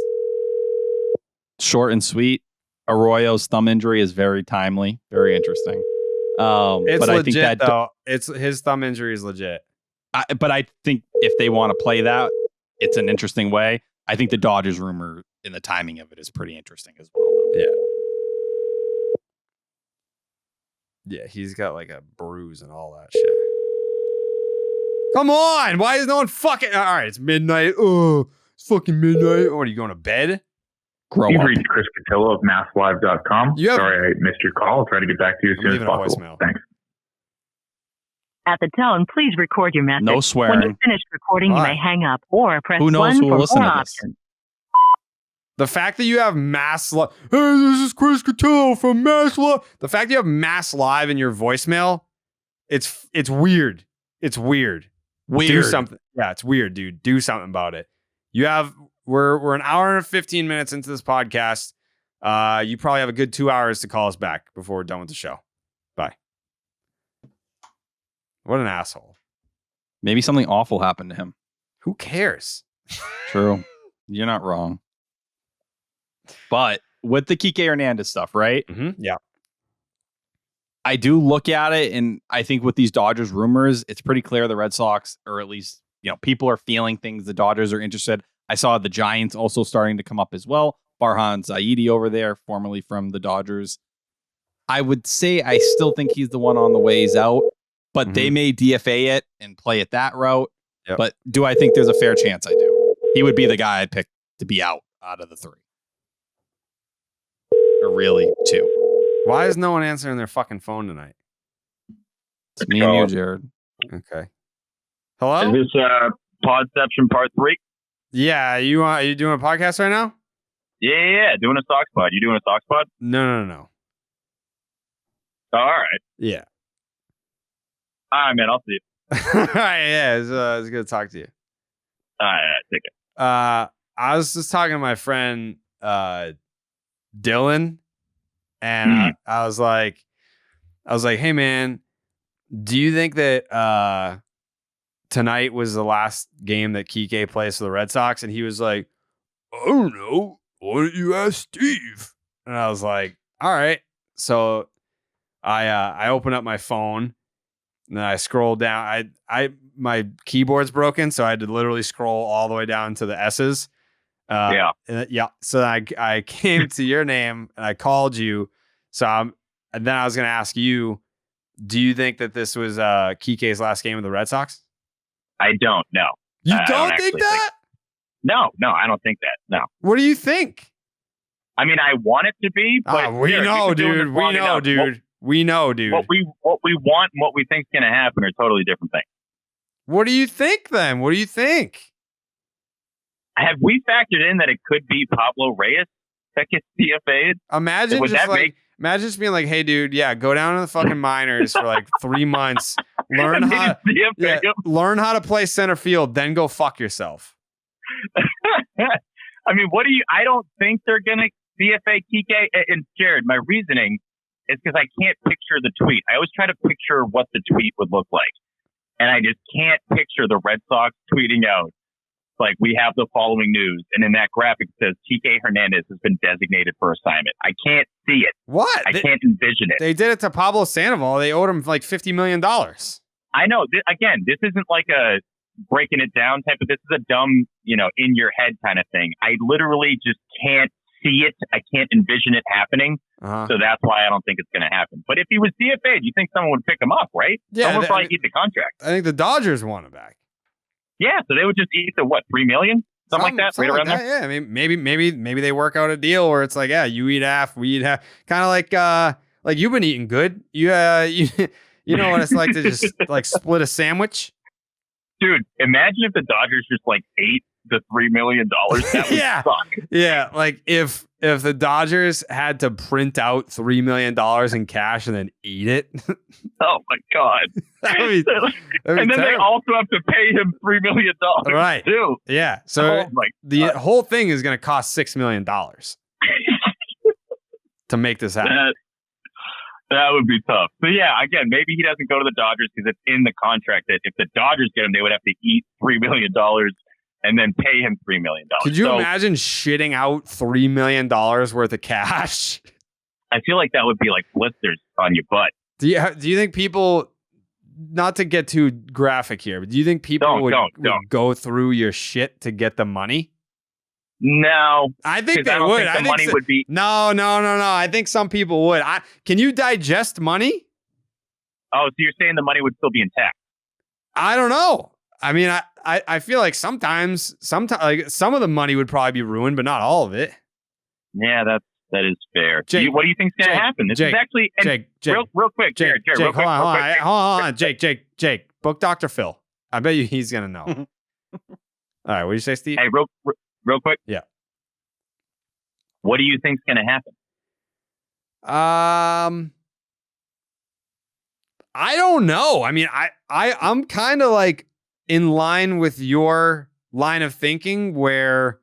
Short and sweet. Arroyo's thumb injury is very timely. Very interesting. It's but legit, I think that though. It's his thumb injury is legit. But I think if they want to play that, it's an interesting way. I think the Dodgers rumor and the timing of it is pretty interesting as well. Yeah. Yeah, he's got like a bruise and all that shit. Come on! Why is no one fucking... All right, it's midnight. Oh, it's fucking midnight. What, are you going to bed? You've reached Chris Cotillo of MassLive.com. Sorry I missed your call. I'll try to get back to you as soon as possible. Thanks. At the tone, please record your message. No swearing. When you finish recording, you may hang up or press Who knows 1 who will for listen more to this? options. The fact that you have Hey, this is Chris Cotillo from Mass Live. The fact that you have Mass Live in your voicemail, it's weird. It's weird. Weird. Do something. Yeah, it's weird, dude. Do something about it. You have we're an hour and 15 minutes into this podcast. You probably have a good 2 hours to call us back before we're done with the show. Bye. What an asshole. Maybe something awful happened to him. Who cares? True. You're not wrong. But with the Kike Hernandez stuff, right? Mm-hmm. Yeah. I do look at it, and I think with these Dodgers rumors, it's pretty clear the Red Sox, or at least, people are feeling things. The Dodgers are interested. I saw the Giants also starting to come up as well. Farhan Zaidi over there, formerly from the Dodgers. I would say I still think he's the one on the ways out, but they may DFA it and play it that route. Yep. But do I think there's a fair chance I do? He would be the guy I'd pick to be out of the three. Or really, two. Why is no one answering their fucking phone tonight? It's me and you, Jared. Okay. Hello? Is this Podception Part 3? Yeah, are you doing a podcast right now? Yeah, doing a Sox pod. You doing a Sox pod? No. All right. Yeah. All right, man. I'll see you. All right, yeah, it's good to talk to you. All right, take it. I was just talking to my friend Dylan, and I was like, hey man, do you think that tonight was the last game that Kiké plays for the Red Sox? And he was like, I don't know. Why don't you ask Steve? And I was like, all right. So I opened up my phone and then I scrolled down. My keyboard's broken, so I had to literally scroll all the way down to the S's. Yeah. So I came to your name and I called you. And then I was going to ask you, do you think that this was Kike's last game of the Red Sox? I don't know. You don't think that? No, I don't think that. No. What do you think? I mean, I want it to be, but we know, dude. We know, dude. We know, dude. What we want and what we think is going to happen are totally different things. What do you think then? What do you think? Have we factored in that it could be Pablo Reyes that gets DFA'd? Imagine just being like, hey, dude, go down to the fucking minors for like 3 months. Learn how to play center field, then go fuck yourself. I mean, I don't think they're going to DFA Kike. And Jared, my reasoning is because I can't picture the tweet. I always try to picture what the tweet would look like. And I just can't picture the Red Sox tweeting out, like, we have the following news. And in that graphic, it says Kike Hernandez has been designated for assignment. I can't see it. What? I can't envision it. They did it to Pablo Sandoval. They owed him like $50 million. I know. This isn't like a breaking it down type of, this is a dumb, in your head kind of thing. I literally just can't see it. I can't envision it happening. So that's why I don't think it's going to happen. But if he was DFA'd, you think someone would pick him up, right? Yeah, someone would probably eat the contract. I think the Dodgers want him back. Yeah, so they would just eat the $3 million? Something like that, right around there? Yeah, I mean, maybe they work out a deal where it's like, you eat half, we eat half. Kind of like you've been eating good. You know what it's like to just like split a sandwich? Dude, imagine if the Dodgers just like ate the $3 million. That would suck. Yeah, like if the Dodgers had to print out $3 million in cash and then eat it. Oh my God. That'd be and then terrible. they also have to pay him $3 million right. too. Yeah. So the whole thing is going to cost $6 million to make this happen. That would be tough. So yeah, again, maybe he doesn't go to the Dodgers because it's in the contract that if the Dodgers get him, they would have to eat $3 million and then pay him $3 million. Could you imagine shitting out $3 million worth of cash? I feel like that would be like blisters on your butt. Do you think people, not to get too graphic here, but do you think people would go through your shit to get the money? No, I think they would. I think the money would be no. I think some people would. Can you digest money? Oh, so you're saying the money would still be intact? I don't know. I mean, I feel like sometimes like some of the money would probably be ruined, but not all of it. Yeah, that is fair. Jake, what do you think's going to happen? This is actually Jake. Real quick, Jared. Hold on. Jake. Book Dr. Phil. I bet you he's going to know. All right, what do you say, Steve? Hey, real quick. Yeah. What do you think's going to happen? I don't know. I mean, I'm kind of like in line with your line of thinking where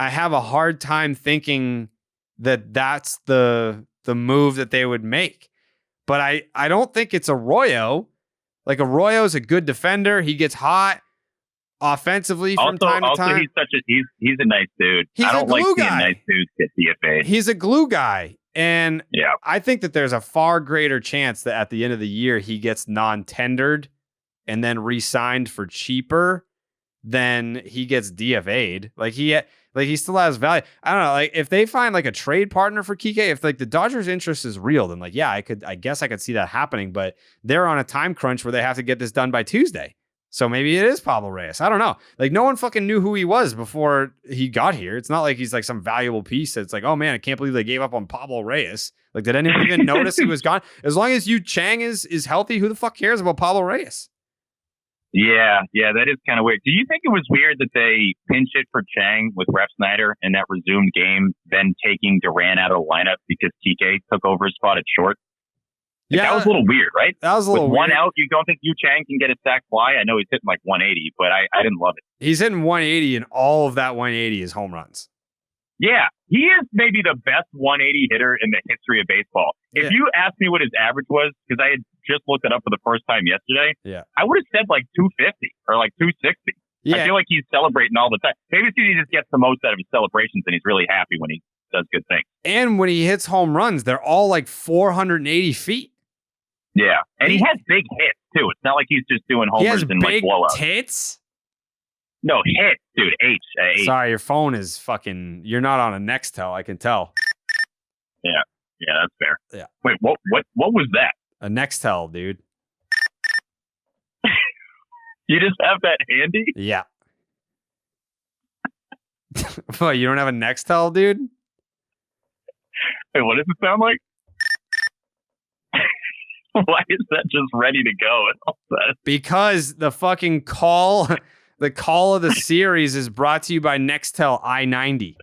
I have a hard time thinking that that's the move that they would make. But I don't think it's Arroyo. Like, Arroyo's a good defender. He gets hot offensively from time to time. He's a nice dude. I don't like seeing nice dudes get DFA'd. He's a glue guy. And I think that there's a far greater chance that at the end of the year he gets non-tendered and then re-signed for cheaper than he gets DFA'd. Like he still has value. I don't know. Like, if they find like a trade partner for Kike, if like the Dodgers' interest is real, then like, yeah, I guess I could see that happening. But they're on a time crunch where they have to get this done by Tuesday. So maybe it is Pablo Reyes. I don't know. Like, no one fucking knew who he was before he got here. It's not like he's like some valuable piece. It's like, oh man, I can't believe they gave up on Pablo Reyes. Like, did anyone even notice he was gone? As long as Yu Chang is healthy, who the fuck cares about Pablo Reyes? Yeah, that is kind of weird. Do you think it was weird that they pinch it for Chang with Ref Snyder in that resumed game, then taking Duran out of the lineup because Kike took over his spot at short? Yeah, that was a little weird, right? That was a little weird. With one weird. out, you don't think Yu Chang can get a sack fly? I know he's hitting like 180, but I didn't love it. He's hitting 180, and all of that 180 is home runs. Yeah, he is maybe the best 180 hitter in the history of baseball. If you asked me what his average was, because I had just looked it up for the first time yesterday, I would have said like 250 or like 260. Yeah. I feel like he's celebrating all the time. Maybe it's because he just gets the most out of his celebrations, and he's really happy when he does good things. And when he hits home runs, they're all like 480 feet. Yeah, and he has big hits, too. It's not like he's just doing homers and like blowouts. Hits? No, hits, dude. H. Sorry, your phone is fucking... You're not on a Nextel, I can tell. Yeah, that's fair. Yeah. Wait, what was that? A Nextel, dude. You just have that handy? Yeah. What, you don't have a Nextel, dude? Hey, what does it sound like? Why is that just ready to go? And all that? Because the fucking call of the series is brought to you by Nextel i90.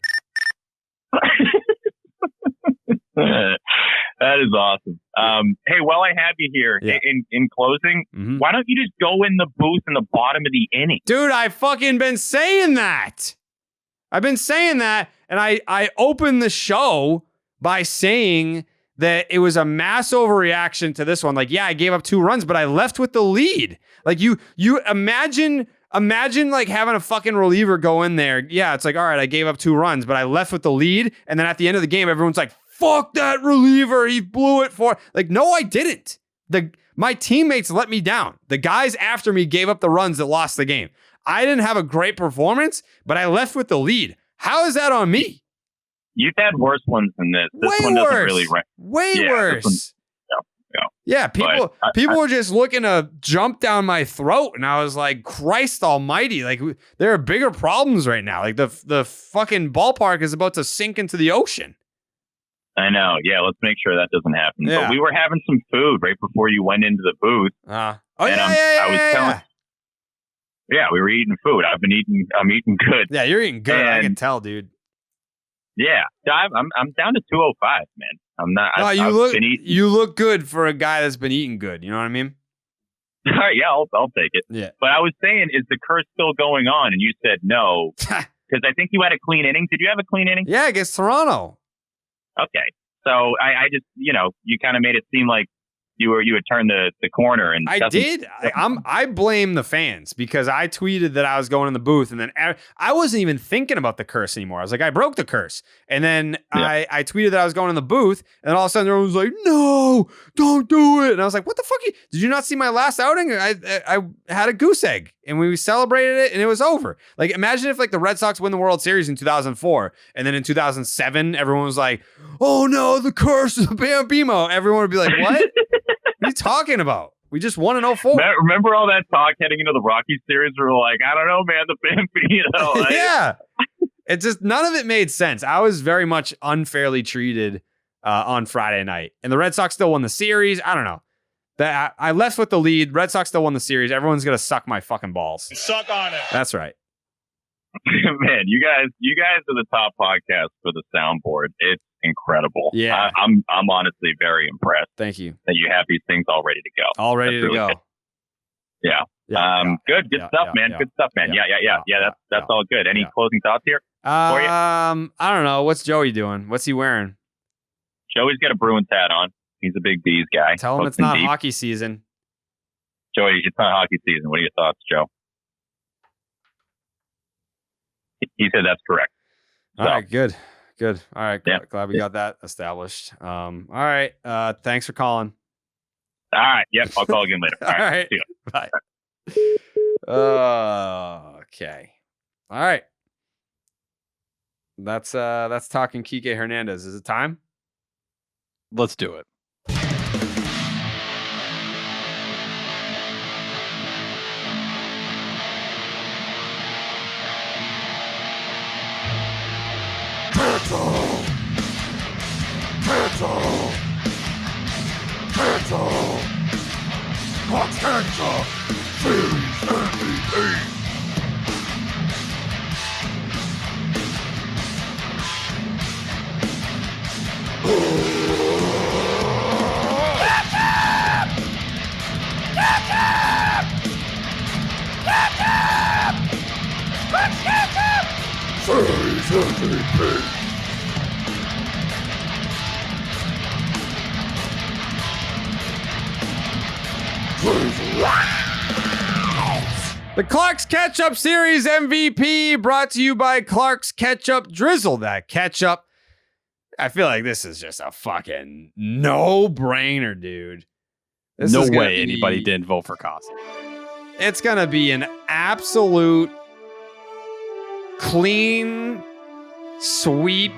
That is awesome. Hey, while I have you here, in closing, why don't you just go in the booth in the bottom of the inning? Dude, I fucking been saying that. I've been saying that, and I opened the show by saying that it was a mass overreaction to this one. Like, yeah, I gave up 2 runs, but I left with the lead. Like, you imagine like having a fucking reliever go in there. Yeah, it's like, all right, I gave up 2 runs, but I left with the lead. And then at the end of the game, everyone's like, fuck that reliever. He blew it for... Like, no, I didn't. My teammates let me down. The guys after me gave up the runs that lost the game. I didn't have a great performance, but I left with the lead. How is that on me? You've had worse ones than this. This one doesn't really rank. Way worse. Yeah, people were just looking to jump down my throat, and I was like, Christ almighty, like, there are bigger problems right now. Like, the fucking ballpark is about to sink into the ocean. I know. Yeah, let's make sure that doesn't happen. Yeah. But we were having some food right before you went into the booth. I was telling. Yeah, we were eating food. I'm eating good. Yeah, you're eating good. I can tell, dude. Yeah, I'm down to 205, man. I'm not. No, you look good for a guy that's been eating good. You know what I mean? All right, yeah, I'll take it. Yeah. But I was saying, is the curse still going on? And you said no, because I think you had a clean inning. Did you have a clean inning? Yeah, against Toronto. Okay, so I just, you kind of made it seem like you had turned the corner, and I did. I blame the fans, because I tweeted that I was going in the booth, and then I wasn't even thinking about the curse anymore. I was like, I broke the curse, and then I tweeted that I was going in the booth, and all of a sudden everyone was like, no, don't do it. And I was like, what the fuck? Did you not see my last outing? I had a goose egg, and we celebrated it, and it was over. Like, imagine if like the Red Sox win the World Series in 2004, and then in 2007 everyone was like, oh no, the curse of Bambino. Everyone would be like, what? What are you talking about? We just won in 04. Remember all that talk heading into the Rockies series? We were like, I don't know, man, the Bambino. Yeah. It just, none of it made sense. I was very much unfairly treated on Friday night. And the Red Sox still won the series. I don't know. I left with the lead. Red Sox still won the series. Everyone's going to suck my fucking balls. Suck on it. That's right. Man, you guys are the top podcast for the soundboard. It's incredible. Yeah, I'm honestly very impressed. Thank you that you have these things all ready to go. All ready to go. Good. Yeah. Good stuff, man. Good stuff, man. Yeah. That's all good. Any closing thoughts here? I don't know. What's Joey doing? What's he wearing? Joey's got a Bruins hat on. He's a big Bees guy. Tell him it's not hockey season. Joey, it's not hockey season. What are your thoughts, Joe? He said that's correct. All right, good. All right, glad we got that established. All right, thanks for calling. All right, yep, I'll call again later. All right. Bye. Okay. All right. That's talking Kike Hernandez. Is it time? Let's do it. Ketchup Series MVP. Series MVP. The Klark's Ketchup Series MVP brought to you by Klark's Ketchup. Drizzle that ketchup. I feel like this is just a fucking no-brainer, dude. No way anybody didn't vote for Casas. It's going to be an absolute clean sweep.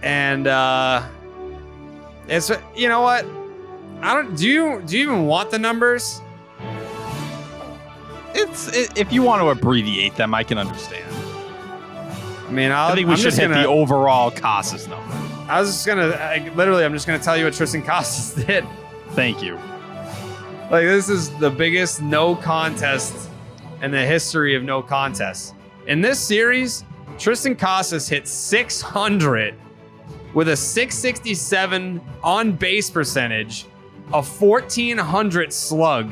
And it's, you know what? Do you even want the numbers? If you want to abbreviate them, I can understand. I mean, I think we should hit the overall Casas number. I'm just gonna tell you what Triston Casas did. Thank you. Like, this is the biggest no contest in the history of no contests. In this series, Triston Casas hit 600 with a 667 on base percentage, a 1400 slug,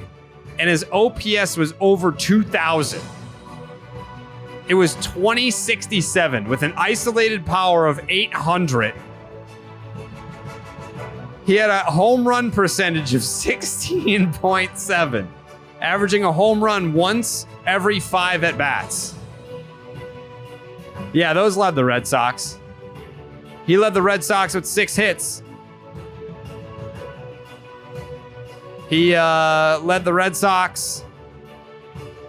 and his OPS was over 2,000. It was 2067 with an isolated power of 800. He had a home run percentage of 16.7, averaging a home run once every 5 at-bats. Yeah, those led the Red Sox. He led the Red Sox with 6 hits. He led the Red Sox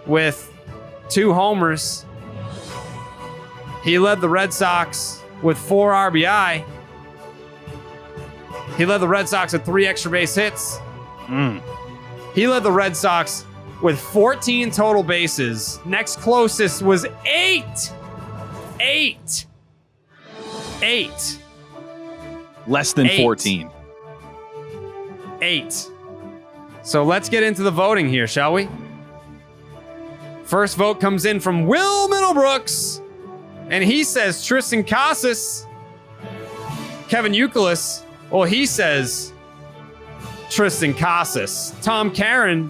with 2 homers. He led the Red Sox with 4 RBI. He led the Red Sox with 3 extra base hits. He led the Red Sox with 14 total bases. Next closest was 8. 8. Less than 14. 8. So let's get into the voting here, shall we? First vote comes in from Will Middlebrooks, and he says Triston Casas. Kevin Youkilis, well, he says Triston Casas. Tom Caron,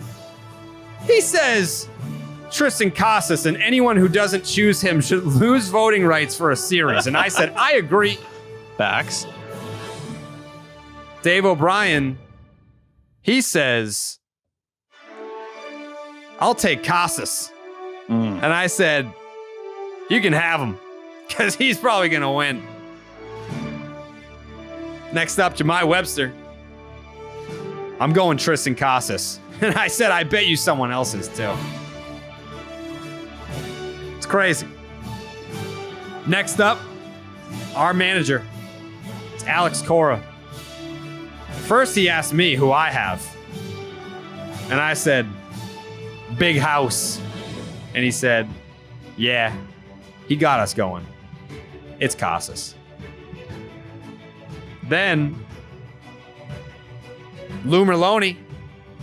he says Triston Casas, and anyone who doesn't choose him should lose voting rights for a series. And I said, I agree. Facts. Dave O'Brien, he says, I'll take Casas. And I said, you can have him, because he's probably going to win. Next up, Jemai Webster. I'm going Triston Casas. And I said, I bet you someone else is too. It's crazy. Next up, our manager. It's Alex Cora. First, he asked me who I have. And I said, Big House. And he said, yeah, he got us going. It's Casas. Then, Lou Merlone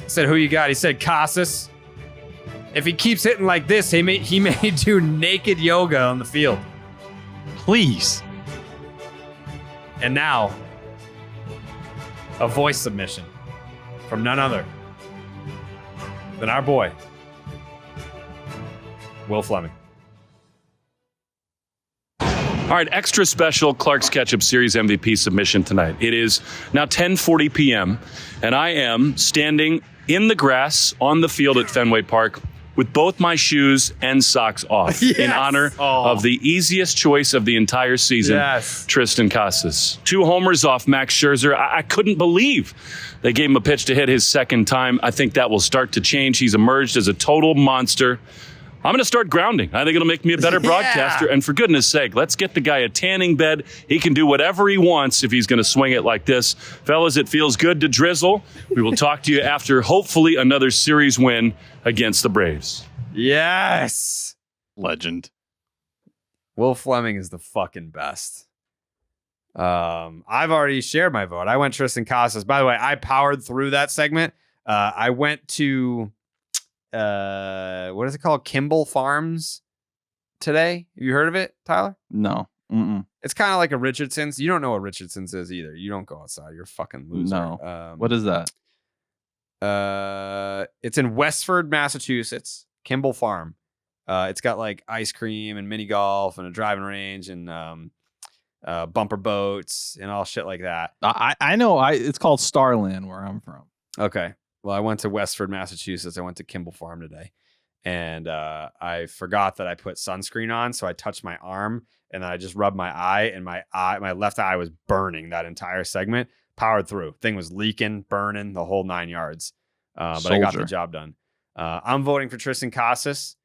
said, who you got? He said, Casas. If he keeps hitting like this, he may do naked yoga on the field. Please. And now, a voice submission from none other than our boy, Will Fleming. All right, extra special Klark's Ketchup Series MVP submission tonight. It is now 10:40 p.m., and I am standing in the grass on the field at Fenway Park with both my shoes and socks off in honor of the easiest choice of the entire season, Triston Casas. 2 homers off Max Scherzer. I couldn't believe they gave him a pitch to hit his second time. I think that will start to change. He's emerged as a total monster. I'm going to start grounding. I think it'll make me a better broadcaster. And for goodness sake, let's get the guy a tanning bed. He can do whatever he wants if he's going to swing it like this. Fellas, it feels good to drizzle. We will talk to you after hopefully another series win against the Braves. Yes. Legend. Will Fleming is the fucking best. I've already shared my vote. I went Triston Casas. By the way, I powered through that segment. I went to... what is it called? Kimball Farms today. Have you heard of it, Tyler? No. Mm-mm. It's kind of like a Richardson's. You don't know what Richardson's is either. You don't go outside. You're a fucking loser. No. What is that? It's in Westford, Massachusetts. Kimball Farm. It's got like ice cream and mini golf and a driving range and bumper boats and all shit like that. I know. It's called Starland where I'm from. Okay. Well, I went to Westford, Massachusetts. I went to Kimball Farm today, and I forgot that I put sunscreen on, so I touched my arm, and then I just rubbed my eye, and my left eye was burning that entire segment. Powered through. Thing was leaking, burning, the whole 9 yards. But I got the job done. I'm voting for Triston Casas.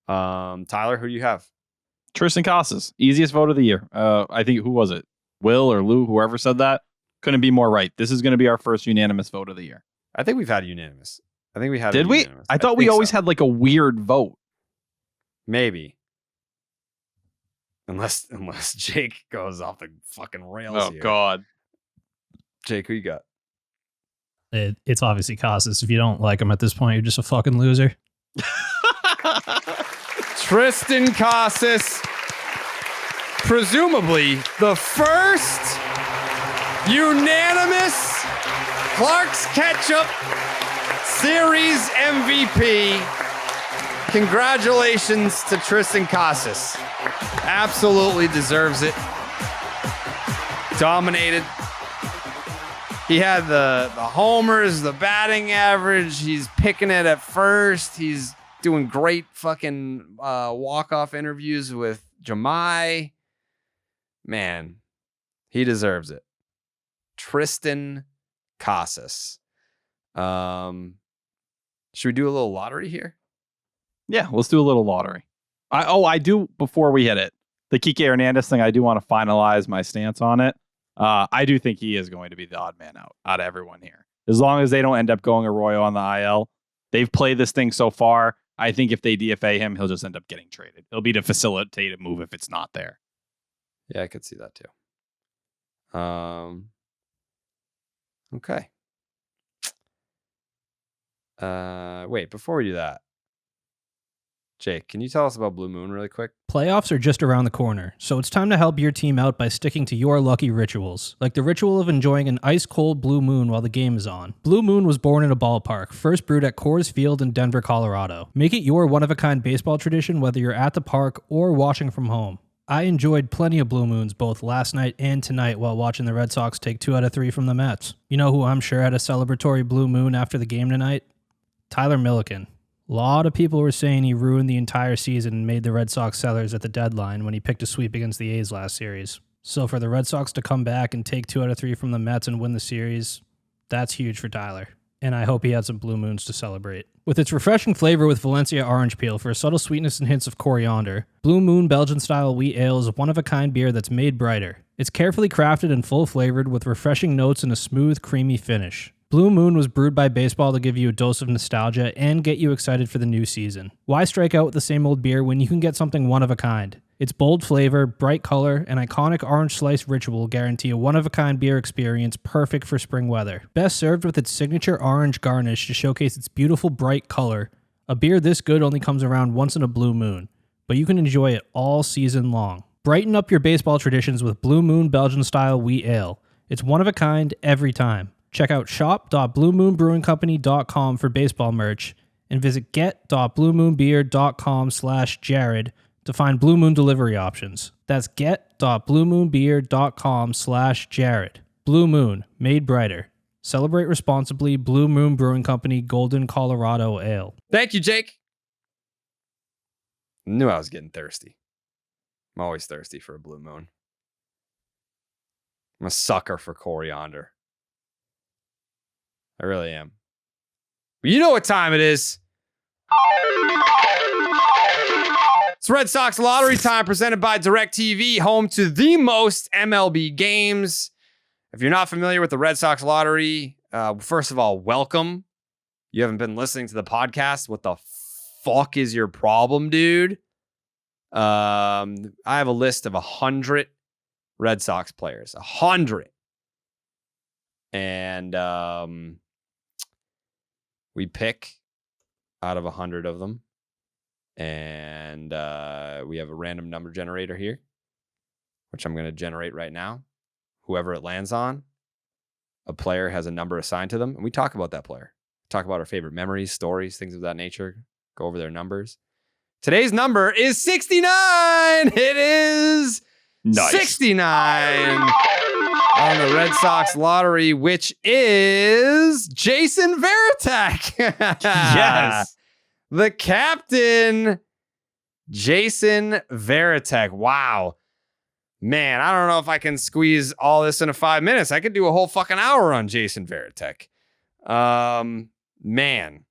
Tyler, who do you have? Triston Casas. Easiest vote of the year. I think, who was it? Will or Lou, whoever said that. Couldn't be more right. This is going to be our first unanimous vote of the year. I think we've had unanimous. I think we had. Did we? I thought we always had like a weird vote. Maybe. Unless Jake goes off the fucking rails. Oh, God. Jake, who you got? It's obviously Casas. If you don't like him at this point, you're just a fucking loser. Triston Casas, presumably the first unanimous Klark's Ketchup Series MVP. Congratulations to Triston Casas. Absolutely deserves it. Dominated. He had the homers, the batting average. He's picking it at first. He's doing great fucking walk-off interviews with Jemai. Man, he deserves it. Triston Casas. Should we do a little lottery here? Yeah, let's do a little lottery. I do, before we hit it, the Kike Hernandez thing, I do want to finalize my stance on it. I do think he is going to be the odd man out of everyone here. As long as they don't end up going Arroyo on the IL. They've played this thing so far. I think if they DFA him, he'll just end up getting traded. It'll be to facilitate a move if it's not there. Yeah, I could see that too. Okay. Wait, before we do that, Jake, can you tell us about Blue Moon really quick? Playoffs are just around the corner, so it's time to help your team out by sticking to your lucky rituals, like the ritual of enjoying an ice-cold Blue Moon while the game is on. Blue Moon was born in a ballpark, first brewed at Coors Field in Denver, Colorado. Make it your one-of-a-kind baseball tradition whether you're at the park or watching from home. I enjoyed plenty of Blue Moons both last night and tonight while watching the Red Sox take 2 out of 3 from the Mets. You know who I'm sure had a celebratory Blue Moon after the game tonight? Tyler Milliken. A lot of people were saying he ruined the entire season and made the Red Sox sellers at the deadline when he picked a sweep against the A's last series. So for the Red Sox to come back and take 2 out of 3 from the Mets and win the series, that's huge for Tyler. And I hope he had some Blue Moons to celebrate. With its refreshing flavor with Valencia orange peel for a subtle sweetness and hints of coriander, Blue Moon Belgian-style wheat ale is a one-of-a-kind beer that's made brighter. It's carefully crafted and full-flavored with refreshing notes and a smooth, creamy finish. Blue Moon was brewed by baseball to give you a dose of nostalgia and get you excited for the new season. Why strike out with the same old beer when you can get something one of a kind? Its bold flavor, bright color, and iconic orange slice ritual guarantee a one-of-a-kind beer experience perfect for spring weather. Best served with its signature orange garnish to showcase its beautiful bright color. A beer this good only comes around once in a blue moon, but you can enjoy it all season long. Brighten up your baseball traditions with Blue Moon Belgian-style wheat ale. It's one of a kind every time. Check out shop.bluemoonbrewingcompany.com for baseball merch and visit get.bluemoonbeer.com/Jared to find Blue Moon delivery options. That's get.bluemoonbeer.com/Jared. Blue Moon, made brighter. Celebrate responsibly. Blue Moon Brewing Company, Golden, Colorado Ale. Thank you, Jake. Knew I was getting thirsty. I'm always thirsty for a Blue Moon. I'm a sucker for coriander. I really am. But you know what time it is. It's Red Sox Lottery time, presented by DirecTV, home to the most MLB games. If you're not familiar with the Red Sox Lottery, first of all, welcome. You haven't been listening to the podcast. What the fuck is your problem, dude? I have a list of 100 Red Sox players. 100. And we pick out of 100 of them. And we have a random number generator here, which I'm going to generate right now. Whoever it lands on, a player has a number assigned to them. And we talk about that player. Talk about our favorite memories, stories, things of that nature. Go over their numbers. Today's number is 69. It is nice. 69 on the Red Sox Lottery, which is Jason Varitek. Yes. The captain, Jason Varitek. Wow. Man, I don't know if I can squeeze all this into 5 minutes. I could do a whole fucking hour on Jason Varitek. Man.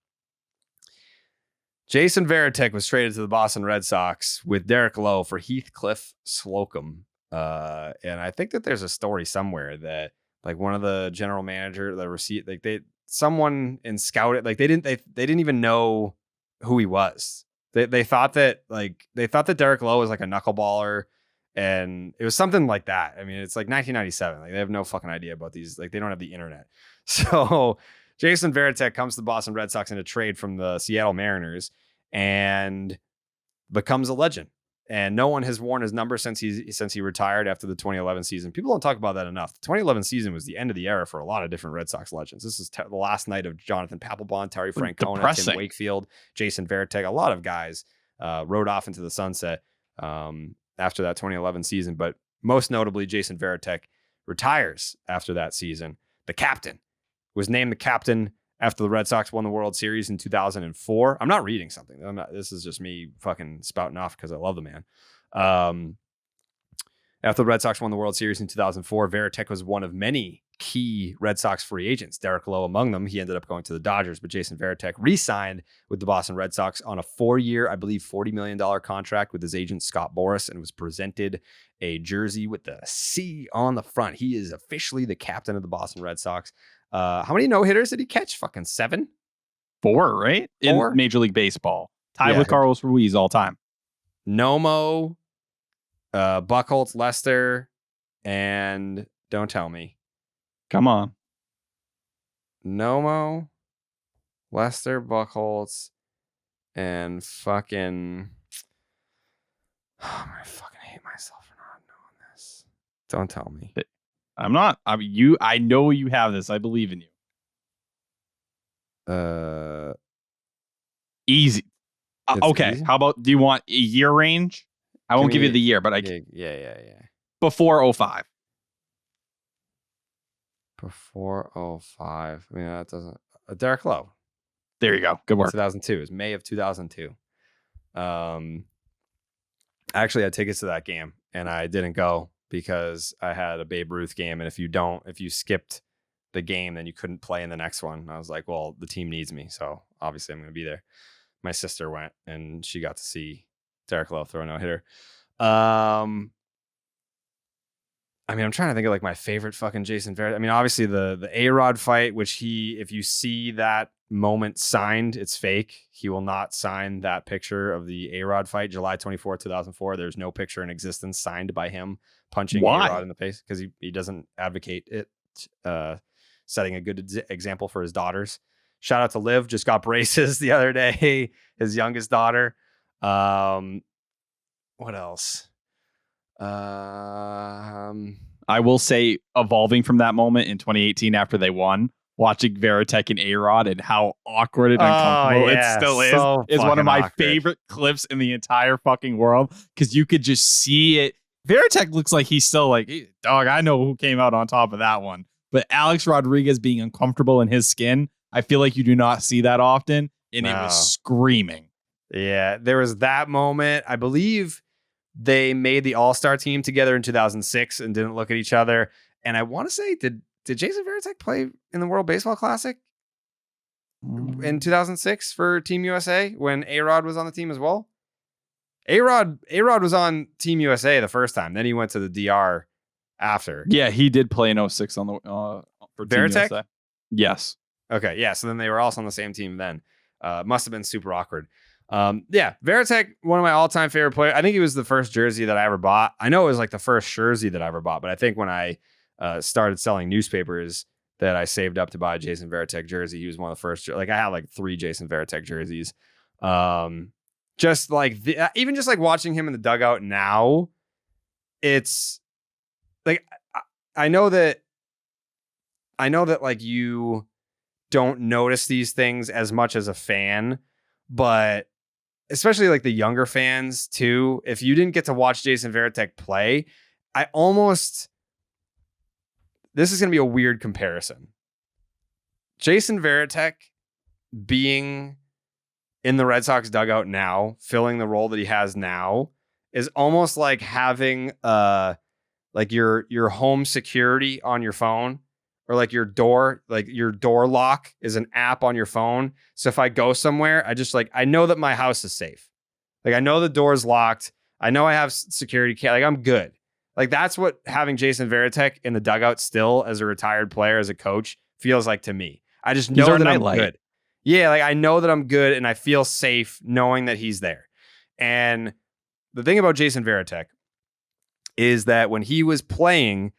Jason Varitek was traded to the Boston Red Sox with Derek Lowe for Heathcliff Slocum. And I think that there's a story somewhere that like one of the general manager, someone in scouted, like they didn't even know who he was. They thought that Derek Lowe was like a knuckleballer, and it was something like that. I mean, it's like 1997. Like they have no fucking idea about these. Like they don't have the internet. So Jason Varitek comes to the Boston Red Sox in a trade from the Seattle Mariners and becomes a legend. And no one has worn his number since he retired after the 2011 season. People don't talk about that enough. The 2011 season was the end of the era for a lot of different Red Sox legends. This is the last night of Jonathan Papelbon, Terry Francona, Tim Wakefield, Jason Varitek. A lot of guys rode off into the sunset after that 2011 season. But most notably, Jason Varitek retires after that season. The captain was named the captain after the Red Sox won the World Series in 2004. I'm not reading something. This is just me fucking spouting off because I love the man. After the Red Sox won the World Series in 2004, Varitek was one of many key Red Sox free agents, Derek Lowe among them. He ended up going to the Dodgers, but Jason Varitek re-signed with the Boston Red Sox on a 4-year, I believe, $40 million contract with his agent, Scott Boras, and was presented a jersey with the C on the front. He is officially the captain of the Boston Red Sox. How many no-hitters did he catch? Fucking 7? 4, right? 4? In Major League Baseball. Tied with Carlos Ruiz all time. Nomo, Buchholz, Lester, and don't tell me. Come on. Nomo, Lester, Buchholz, and fucking... Oh, I'm going to fucking hate myself for not knowing this. Don't tell me. I'm not. I know you have this. I believe in you. Easy. Okay. Easy? How about, do you want a year range? I won't give you the year, but I can. Yeah. Before 05. Before 05. I mean, that doesn't. Derek Lowe. There you go. Good work. 2002. It was May of 2002. Actually, I had tickets to that game, and I didn't go because I had a Babe Ruth game. And if you skipped the game, then you couldn't play in the next one. And I was like, well, the team needs me. So obviously I'm going to be there. My sister went and she got to see Derek Lowe throw a no-hitter. I mean, I'm trying to think of like my favorite fucking Jason Varitek. I mean, obviously the A-Rod fight, which if you see that moment signed, it's fake. He will not sign that picture of the A-Rod fight, July 24, 2004. There's no picture in existence signed by him punching A-Rod in the face because he doesn't advocate it, setting a good example for his daughters. Shout out to Liv, just got braces the other day, his youngest daughter. What else? I will say, evolving from that moment in 2018 after they won, watching Varitek and A-Rod and how awkward and uncomfortable it still is. So is one of my awkward. favorite clips in the entire fucking world because you could just see it. Varitek looks like he's still like, hey, dog, I know who came out on top of that one. But Alex Rodriguez being uncomfortable in his skin, I feel like you do not see that often. And it was screaming. Yeah, there was that moment. I believe they made the All-Star team together in 2006 and didn't look at each other. And I want to say, did Jason Varitek play in the World Baseball Classic in 2006 for Team USA when A-Rod was on the team as well? A-Rod was on Team USA the first time. Then he went to the DR after. Yeah, he did play in 06 on the for Team Varitek? USA. Yes. Okay, yeah. So then they were also on the same team then. Must have been super awkward. Yeah, Varitek, one of my all-time favorite players. I think he was the first jersey that I ever bought. I know it was like the first jersey that I ever bought, but I think when I started selling newspapers that I saved up to buy a Jason Varitek jersey, he was one of the first. Like I had like 3 Jason Varitek jerseys. Just like even just like watching him in the dugout now, it's like I know that like you don't notice these things as much as a fan, but especially like the younger fans too. If you didn't get to watch Jason Varitek play, this is going to be a weird comparison. Jason Varitek being in the Red Sox dugout now, filling the role that he has now, is almost like having like your home security on your phone, or like your door lock is an app on your phone. So if I go somewhere, I know that my house is safe. Like I know the door's locked. I know I have security. Like I'm good. Like that's what having Jason Varitek in the dugout still as a retired player, as a coach, feels like to me. I just know that I'm good. Yeah, like I know that I'm good and I feel safe knowing that he's there. And the thing about Jason Varitek is that when he was playing,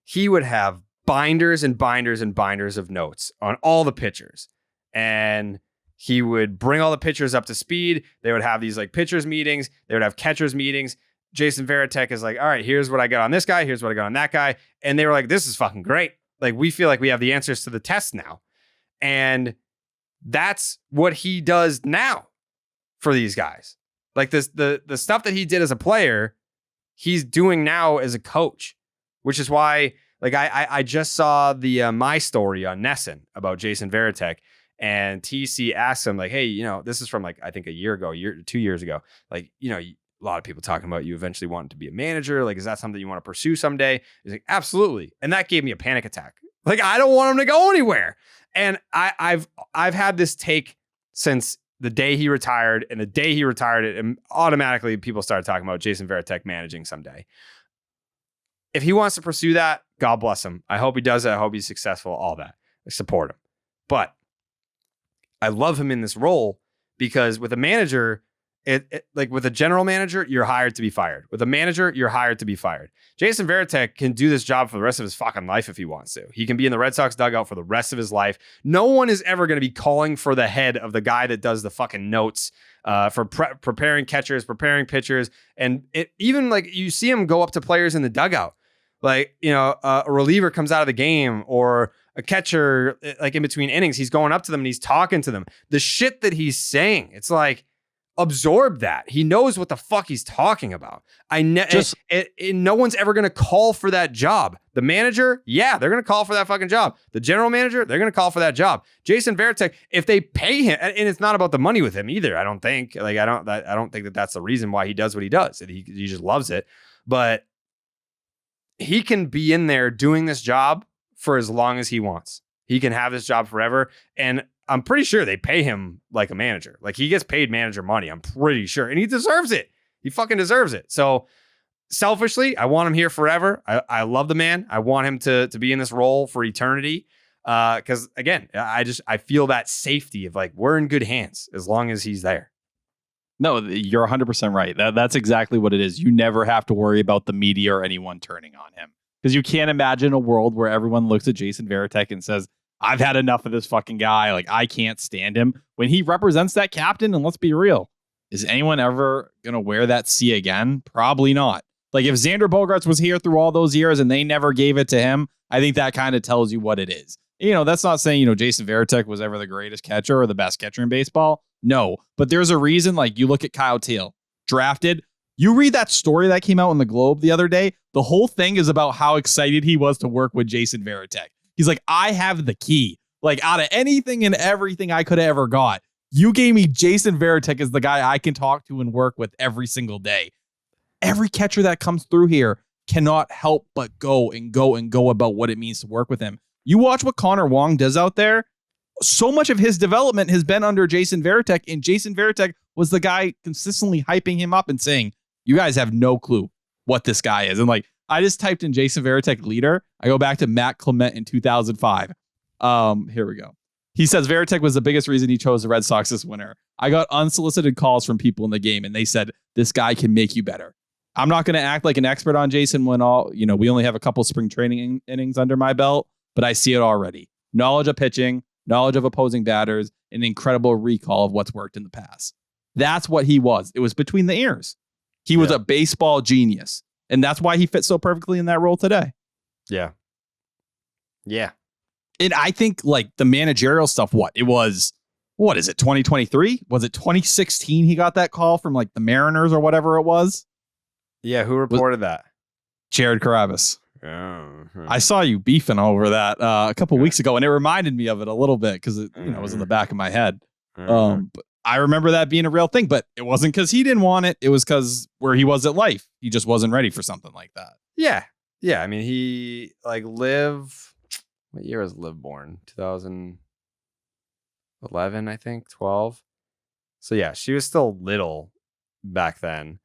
he would have binders and binders and binders of notes on all the pitchers. And he would bring all the pitchers up to speed. They would have these like pitchers meetings. They would have catchers meetings. Jason Varitek is like, all right, here's what I got on this guy. Here's what I got on that guy. And they were like, this is fucking great. Like we feel like we have the answers to the test now. And that's what he does now for these guys. Like this, the stuff that he did as a player, he's doing now as a coach, which is why like I just saw the My Story on Nesson about Jason Varitek, and TC asked him like, hey, this is from like, I think a year ago, 2 years ago. Like, a lot of people talking about you eventually wanting to be a manager. Like, is that something you want to pursue someday? He's like, absolutely. And that gave me a panic attack. Like, I don't want him to go anywhere. And I've had this take since the day he retired, and the day he retired it, and automatically people started talking about Jason Varitek managing someday. If he wants to pursue that, God bless him. I hope he does it. I hope he's successful, all that. I support him. But I love him in this role because with a manager, like with a general manager, you're hired to be fired. With a manager, you're hired to be fired. Jason Varitek can do this job for the rest of his fucking life if he wants to. He can be in the Red Sox dugout for the rest of his life. No one is ever going to be calling for the head of the guy that does the fucking notes for preparing catchers, preparing pitchers. And it even like you see him go up to players in the dugout. Like, a reliever comes out of the game or a catcher, like in between innings, he's going up to them and he's talking to them. The shit that he's saying, it's like, absorb that. He knows what the fuck he's talking about. No one's ever going to call for that job. The manager, yeah, they're going to call for that fucking job. The general manager, they're going to call for that job. Jason Varitek, if they pay him, and it's not about the money with him either. I don't think. Like I don't think that that's the reason why he does what he does. He just loves it. But he can be in there doing this job for as long as he wants. He can have this job forever, and I'm pretty sure they pay him like a manager. Like he gets paid manager money. I'm pretty sure. And he deserves it. He fucking deserves it. So selfishly, I want him here forever. I love the man. I want him to be in this role for eternity. Because again, I feel that safety of like, we're in good hands as long as he's there. No, you're 100% right. That's exactly what it is. You never have to worry about the media or anyone turning on him. Because you can't imagine a world where everyone looks at Jason Varitek and says, I've had enough of this fucking guy. Like, I can't stand him. When he represents that captain, and let's be real, is anyone ever going to wear that C again? Probably not. Like, if Xander Bogaerts was here through all those years and they never gave it to him, I think that kind of tells you what it is. that's not saying, Jason Varitek was ever the greatest catcher or the best catcher in baseball. No, but there's a reason. Like, you look at Kyle Teal, drafted. You read that story that came out in the Globe the other day. The whole thing is about how excited he was to work with Jason Varitek. He's like, I have the key. Like, out of anything and everything I could have ever got, you gave me Jason Varitek as the guy I can talk to and work with every single day. Every catcher that comes through here cannot help but go and go and go about what it means to work with him. You watch what Connor Wong does out there. So much of his development has been under Jason Varitek, and Jason Varitek was the guy consistently hyping him up and saying, you guys have no clue what this guy is. And like, I just typed in Jason Varitek leader. I go back to Matt Clement in 2005. Here we go. He says Varitek was the biggest reason he chose the Red Sox this winter. I got unsolicited calls from people in the game, and they said, this guy can make you better. I'm not going to act like an expert on Jason when we only have a couple spring training innings under my belt, but I see it already. Knowledge of pitching, knowledge of opposing batters, an incredible recall of what's worked in the past. That's what he was. It was between the ears. He was a baseball genius, and that's why he fits so perfectly in that role today. Yeah. Yeah. And I think like the managerial stuff, it was 2023? Was it 2016 he got that call from like the Mariners or whatever it was? Yeah, who reported that? Jared Carabas. I saw you beefing over that a couple weeks ago, and it reminded me of it a little bit because it was in the back of my head. But I remember that being a real thing, but it wasn't because he didn't want it. It was because where he was at life. He just wasn't ready for something like that. Yeah. Yeah. I mean, he Liv. What year was Liv born? 2011, I think, 12. So yeah, she was still little back then.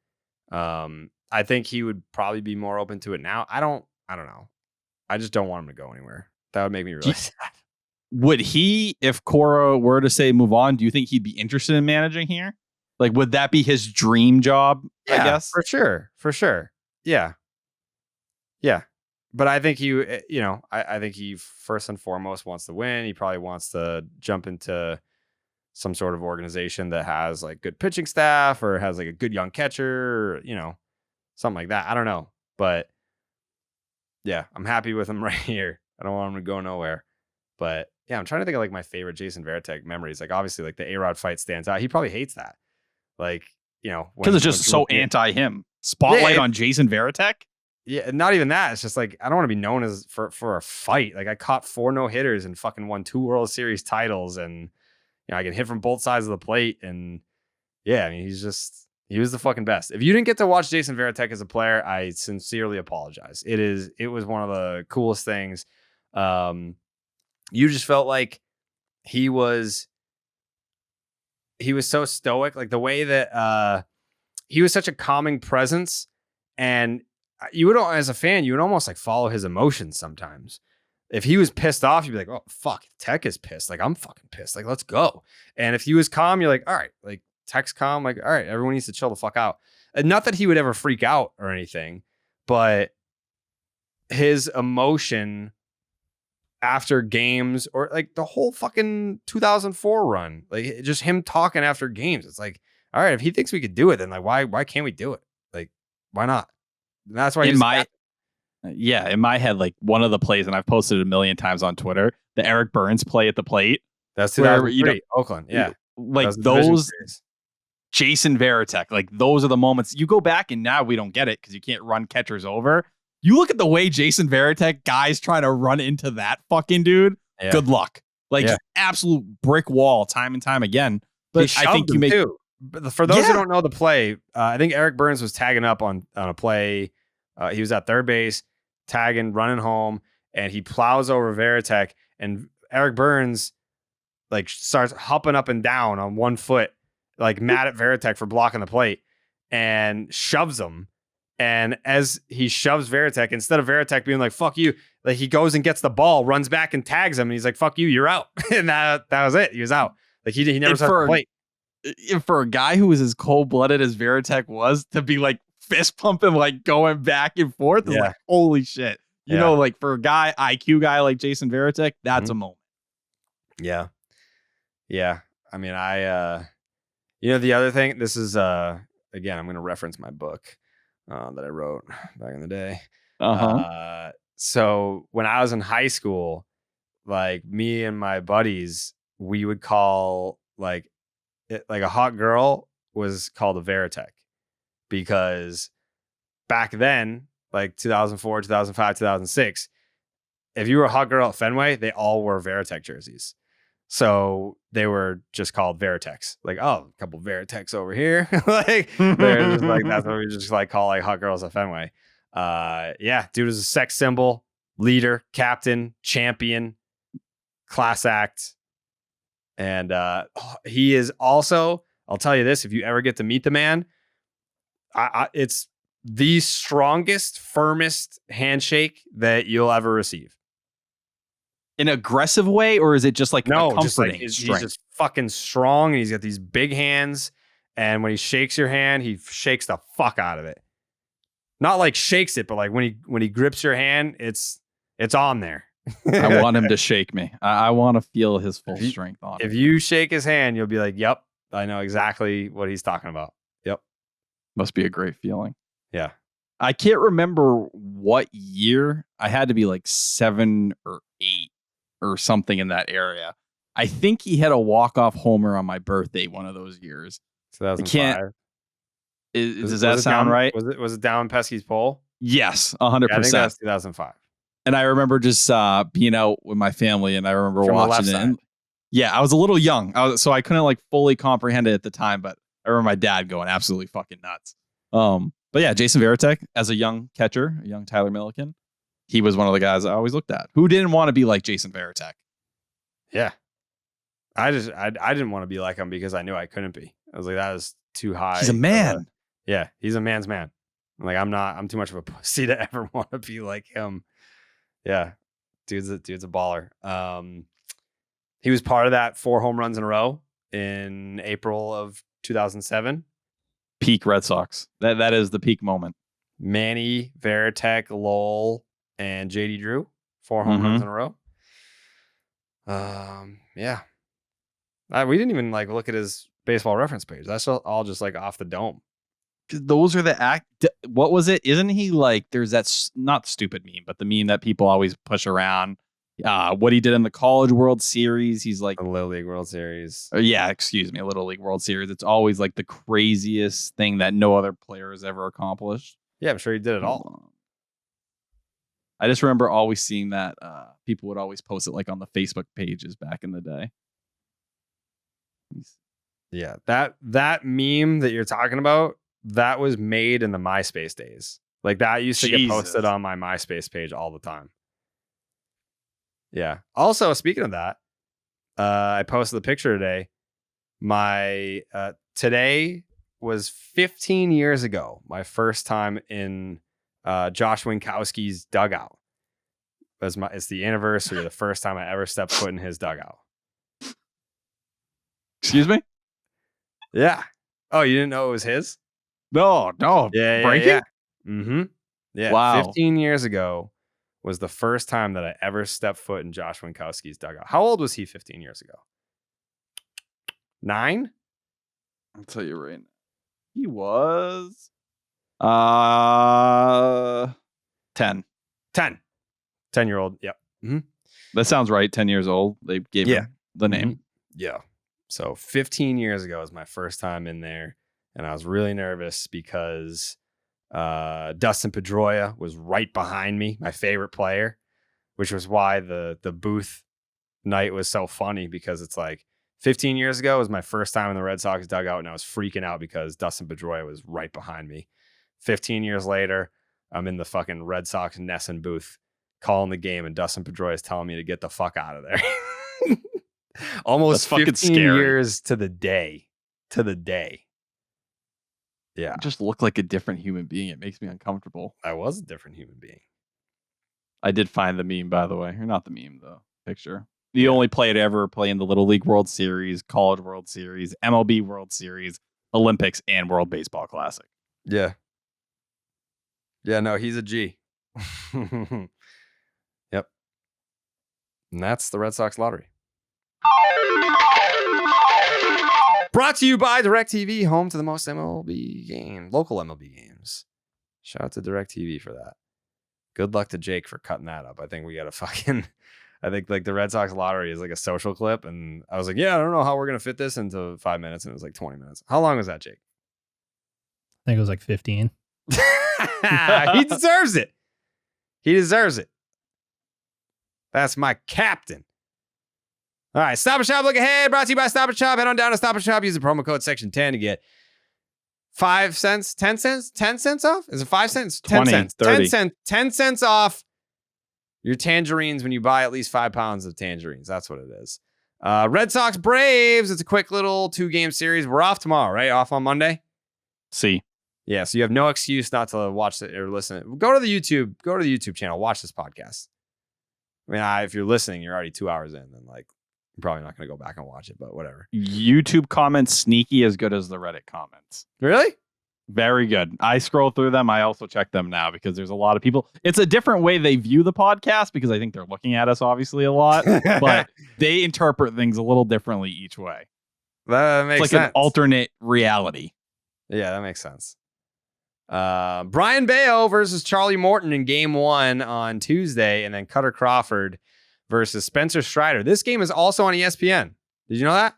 I think he would probably be more open to it now. I don't know. I just don't want him to go anywhere. That would make me really sad. Would he, if Cora were to say move on, do you think he'd be interested in managing here? Like, would that be his dream job? Yeah, I guess for sure. Yeah. But I think I think he first and foremost wants to win. He probably wants to jump into some sort of organization that has like good pitching staff or has like a good young catcher, or, something like that. I don't know. But yeah, I'm happy with him right here. I don't want him to go nowhere. But yeah, I'm trying to think of like my favorite Jason Varitek memories. Like obviously like the A-Rod fight stands out. He probably hates that. Like, because it's just so anti him. Spotlight on Jason Varitek. Yeah, not even that. It's just like I don't want to be known as for a fight. Like I caught 4 no-hitters and fucking won 2 World Series titles, and I can hit from both sides of the plate. And yeah, I mean he was the fucking best. If you didn't get to watch Jason Varitek as a player, I sincerely apologize. It was one of the coolest things. You just felt like he was so stoic, like the way that he was such a calming presence, and you would, as a fan, you would almost like follow his emotions sometimes. If he was pissed off, you'd be like, oh, fuck, Tech is pissed. Like, I'm fucking pissed. Like, let's go. And if he was calm, you're like, all right, like Tech's calm. Like, all right, everyone needs to chill the fuck out. And not that he would ever freak out or anything, but his emotion after games or like the whole fucking 2004 run, like just him talking after games. It's like, all right, if he thinks we could do it, then like, why can't we do it? Like, why not? And that's why in my head, like one of the plays, and I've posted it a million times on Twitter, the Eric Burns play at the plate. That's 2003, Oakland. Yeah. Like those Jason Varitek, like those are the moments you go back and now we don't get it because you can't run catchers over. You look at the way Jason Varitek guys trying to run into that fucking dude. Yeah. Good luck. Like absolute brick wall time and time again. But I think you make too. But for those who don't know the play, I think Eric Burns was tagging up on a play. He was at third base, tagging, running home, and he plows over Varitek, and Eric Burns like starts hopping up and down on one foot, like mad at Varitek for blocking the plate, and shoves him. And as he shoves Varitek, instead of Varitek being like, fuck you, like he goes and gets the ball, runs back and tags him, and he's like, fuck you, you're out. And that was it. He was out. Like he never saw the plate. For a guy who was as cold-blooded as Varitek was, to be like fist pumping, like going back and forth, is like, holy shit. You know, like for a guy, IQ guy like Jason Varitek, that's a moment. Yeah. Yeah. I mean, the other thing, this is, again, I'm going to reference my book that I wrote back in the day. So when I was in high school, like me and my buddies, we would call like a hot girl was called a Varitek, because back then, like 2004, 2005, 2006, if you were a hot girl at Fenway, they all wore Varitek jerseys. So they were just called Variteks. Like, oh, a couple Variteks over here. Like, they're just like, that's what we just like call like hot girls at Fenway. Yeah, dude is a sex symbol, leader, captain, champion, class act. And he is also, I'll tell you this, if you ever get to meet the man, it's the strongest, firmest handshake that you'll ever receive. In an aggressive way, or is it just like no, a comforting just like he's just fucking strong, and he's got these big hands, and when he shakes your hand, he shakes the fuck out of it. Not like shakes it, but like when he grips your hand, it's on there. I want him to shake me. I want to feel his full strength on If me. you shake his hand, you'll be like, yep, I know exactly what he's talking about. Yep. Must be a great feeling. Yeah. I can't remember what year. I had to be like 7 or 8 or something in that area. I think he had a walk-off homer on my birthday one of those years. 2005. Does that sound right? Was it down Pesky's pole? Yes, 100%. Yeah, I think that's 2005. And I remember just being out with my family, and I remember From watching it. And, yeah, I was a little young, so I couldn't like fully comprehend it at the time. But I remember my dad going absolutely fucking nuts. But yeah, Jason Varitek as a young catcher, a young Tyler Milliken, he was one of the guys I always looked at. Who didn't want to be like Jason Varitek? Yeah, I didn't want to be like him because I knew I couldn't be. I was like, that is too high. He's a man. Yeah, he's a man's man. Like I'm too much of a pussy to ever want to be like him. Yeah, dude's a baller. He was part of that 4 home runs in a row in April of 2007. Peak Red Sox. That is the peak moment. Manny, Varitek, Lowell, and JD Drew, 4 home runs in a row. Yeah. We didn't even like look at his baseball reference page. That's all just like off the dome. Those are the what was it? Isn't he like, there's that not stupid meme, but the meme that people always push around. What he did in the College World Series. He's like the Little League World Series. Yeah, excuse me, Little League World Series. It's always like the craziest thing that no other player has ever accomplished. Yeah, I'm sure he did it all. I just remember always seeing that people would always post it like on the Facebook pages back in the day. Yeah, that meme that you're talking about, that was made in the MySpace days. Like that used to get posted on my MySpace page all the time. Yeah. Also, speaking of that, I posted the picture today. My today was 15 years ago. My first time in Josh Winkowski's dugout. It's the anniversary of the first time I ever stepped foot in his dugout. Excuse me? Yeah. Oh, you didn't know it was his? No. Yeah. Breaking? Yeah. Mm-hmm. Yeah. Wow. 15 years ago was the first time that I ever stepped foot in Josh Winkowski's dugout. How old was he 15 years ago? 9? I'll tell you right now. He was 10. 10-year-old. Yep. Mm-hmm. That sounds right. 10 years old. They gave him the name. Mm-hmm. Yeah. So 15 years ago was my first time in there. And I was really nervous because Dustin Pedroia was right behind me, my favorite player, which was why the booth night was so funny, because it's like 15 years ago was my first time in the Red Sox dugout, and I was freaking out because Dustin Pedroia was right behind me. 15 years later, I'm in the fucking Red Sox Nesson booth calling the game, and Dustin Pedroia is telling me to get the fuck out of there. Almost 15 years to the day. Yeah. You just look like a different human being. It makes me uncomfortable. I was a different human being. I did find the meme, by the way. Or not the meme, the picture. The only player to ever play in the Little League World Series, College World Series, MLB World Series, Olympics, and World Baseball Classic. Yeah. Yeah, no, he's a G. Yep. And that's the Red Sox Lottery. Brought to you by DirecTV, home to the most MLB games, local MLB games. Shout out to DirecTV for that. Good luck to Jake for cutting that up. I think we got I think like the Red Sox lottery is like a social clip. And I was like, yeah, I don't know how we're going to fit this into 5 minutes. And it was like 20 minutes. How long was that, Jake? I think it was like 15. He deserves it. He deserves it. That's my captain. All right, Stop and Shop, look ahead. Brought to you by Stop and Shop. Head on down to Stop and Shop. Use the promo code section 10 to get 5 cents, 10 cents, 10 cents off? Is it 5 cents? 10 20, cents. 30. 10 cents. 10 cents off your tangerines when you buy at least 5 pounds of tangerines. That's what it is. Red Sox Braves. It's a quick little 2-game series. We're off tomorrow, right? Off on Monday? See. Yeah, so you have no excuse not to watch it or listen. Go to the YouTube channel. Watch this podcast. I mean, if you're listening, you're already 2 hours in. Then like, you're probably not going to go back and watch it, but whatever. YouTube comments sneaky as good as the Reddit comments. Really? Very good. I scroll through them. I also check them now because there's a lot of people. It's a different way they view the podcast because I think they're looking at us obviously a lot, but they interpret things a little differently each way. That makes sense. It's like an alternate reality. Yeah, that makes sense. Brian Bayo versus Charlie Morton in game 1 on Tuesday, and then Cutter Crawford versus Spencer Strider. This game is also on ESPN. Did you know that?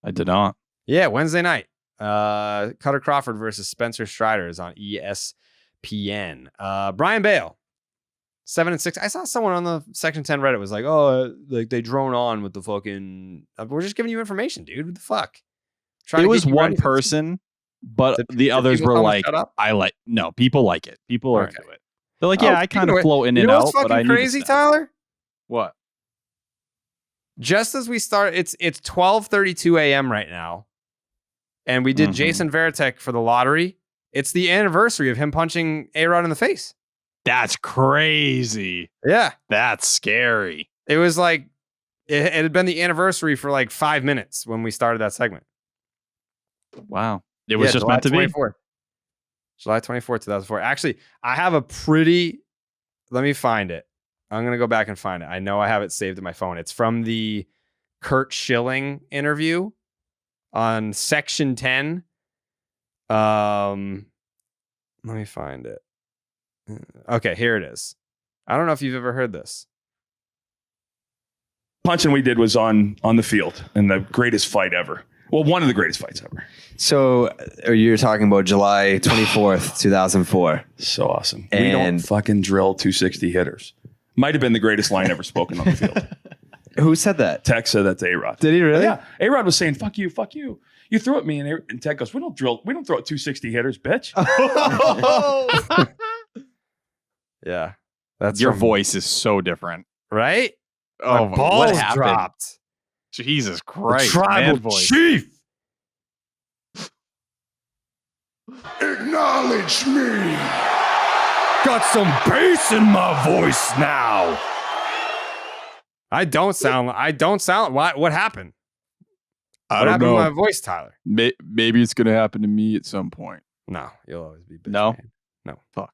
I did not. Yeah, Wednesday night. Cutter Crawford versus Spencer Strider is on ESPN. Brian Bayo, 7-6. I saw someone on the Section 10 Reddit was like, "Oh, like they drone on with the fucking." We're just giving you information, dude. What the fuck? It was one person, but the others were like, "No, people like it. People are into it." They're like, "Yeah, I kind of float in and out." What's fucking crazy, Tyler? What? Just as we start, it's 12:32 a.m. right now. And we did Jason Varitek for the lottery. It's the anniversary of him punching A-Rod in the face. That's crazy. Yeah. That's scary. It was like, it had been the anniversary for like 5 minutes when we started that segment. Wow. It was just meant to be. July 24th, 2004. Actually, I have a pretty, let me find it. I'm going to go back and find it. I know I have it saved in my phone. It's from the Kurt Schilling interview on Section 10. Let me find it. Okay, here it is. I don't know if you've ever heard this. Punching we did was on the field in the greatest fight ever. Well, one of the greatest fights ever. So you're talking about July 24th, 2004. So awesome. And we don't fucking drill 260 hitters. Might have been the greatest line ever spoken on the field. Who said that? Tech said that to A-Rod. Did he really? Yeah. A-Rod was saying, fuck you, fuck you. You threw at me. And Tech goes, we don't throw at 260 hitters, bitch. Yeah. That's your voice is so different. Right? Oh, my balls what happened? Dropped. Jesus Christ. The tribal chief. Acknowledge me. Got some bass in my voice now. I don't sound. What happened? I what don't happened know. to my voice, Tyler? Maybe it's gonna happen to me at some point. No, you'll always be bitch. No, man. No. Fuck.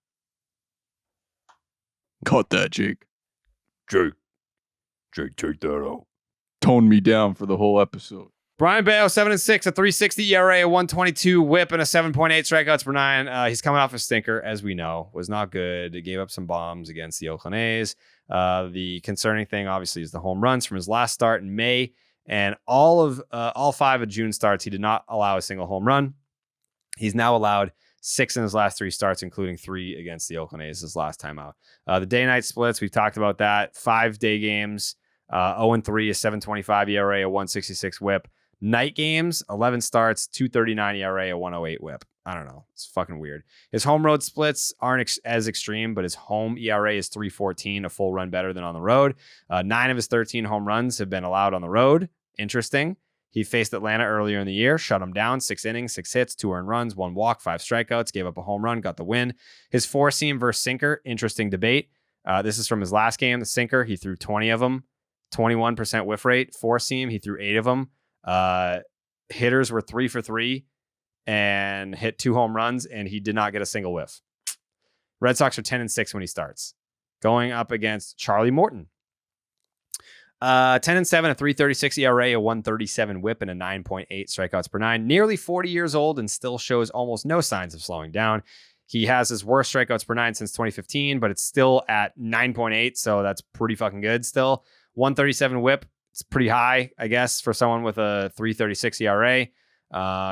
Cut that, Jake. Jake, take that out. Tone me down for the whole episode. Brian Bayo, 7-6, a 3.60 ERA, a 1.22 WHIP, and a 7.8 strikeouts per 9. He's coming off a stinker, as we know. Was not good. He gave up some bombs against the Oakland A's. The concerning thing, obviously, is the home runs from his last start in May, and all 5 of June starts. He did not allow a single home run. He's now allowed 6 in his last 3 starts, including 3 against the Oakland A's his last time out. The day-night splits, we've talked about that. 5 day games, 0-3, a 7.25 ERA, a 1.66 WHIP. Night games, 11 starts, 2.39 ERA, a 1.08 WHIP. I don't know. It's fucking weird. His home road splits aren't as extreme, but his home ERA is 3.14, a full run better than on the road. 9 of his 13 home runs have been allowed on the road. Interesting. He faced Atlanta earlier in the year, shut him down, 6 innings, 6 hits, 2 earned runs, 1 walk, 5 strikeouts, gave up a home run, got the win. His 4-seam versus sinker, interesting debate. This is from his last game. The sinker, he threw 20 of them, 21% whiff rate. 4-seam, he threw 8 of them. Hitters were 3 for 3 and hit 2 home runs, and he did not get a single whiff. Red Sox are 10-6 when he starts. Going up against Charlie Morton. 10-7, a 3.36 ERA, a 1.37 WHIP, and a 9.8 strikeouts per 9. Nearly 40 years old and still shows almost no signs of slowing down. He has his worst strikeouts per 9 since 2015, but it's still at 9.8, so that's pretty fucking good still. 137 whip. It's pretty high, I guess, for someone with a 3.36 ERA.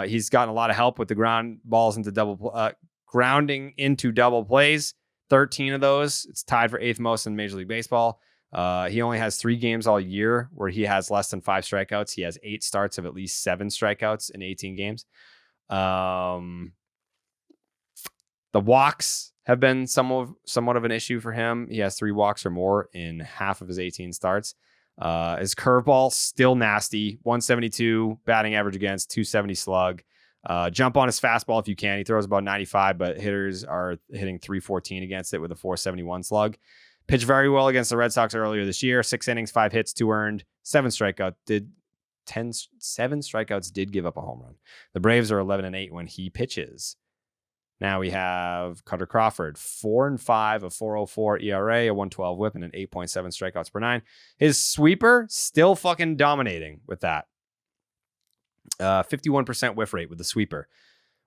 He's gotten a lot of help with the grounding into double plays. 13 of those. It's tied for 8th most in Major League Baseball. He only has 3 games all year where he has less than 5 strikeouts. He has 8 starts of at least 7 strikeouts in 18 games. The walks have been somewhat of an issue for him. He has 3 walks or more in half of his 18 starts. His curveball still nasty. 172 batting average against, 270 slug. Jump on his fastball if you can. He throws about 95, but hitters are hitting 314 against it with a 471 slug. Pitched very well against the Red Sox earlier this year. 6 innings, 5 hits, 2 earned, 7 strikeouts. 7 strikeouts did give up a home run. The Braves are 11-8 when he pitches. Now we have Cutter Crawford, 4-5, a 4.04 ERA, a 1.12 whip, and an 8.7 strikeouts per 9. His sweeper still fucking dominating with that. 51% whiff rate with the sweeper.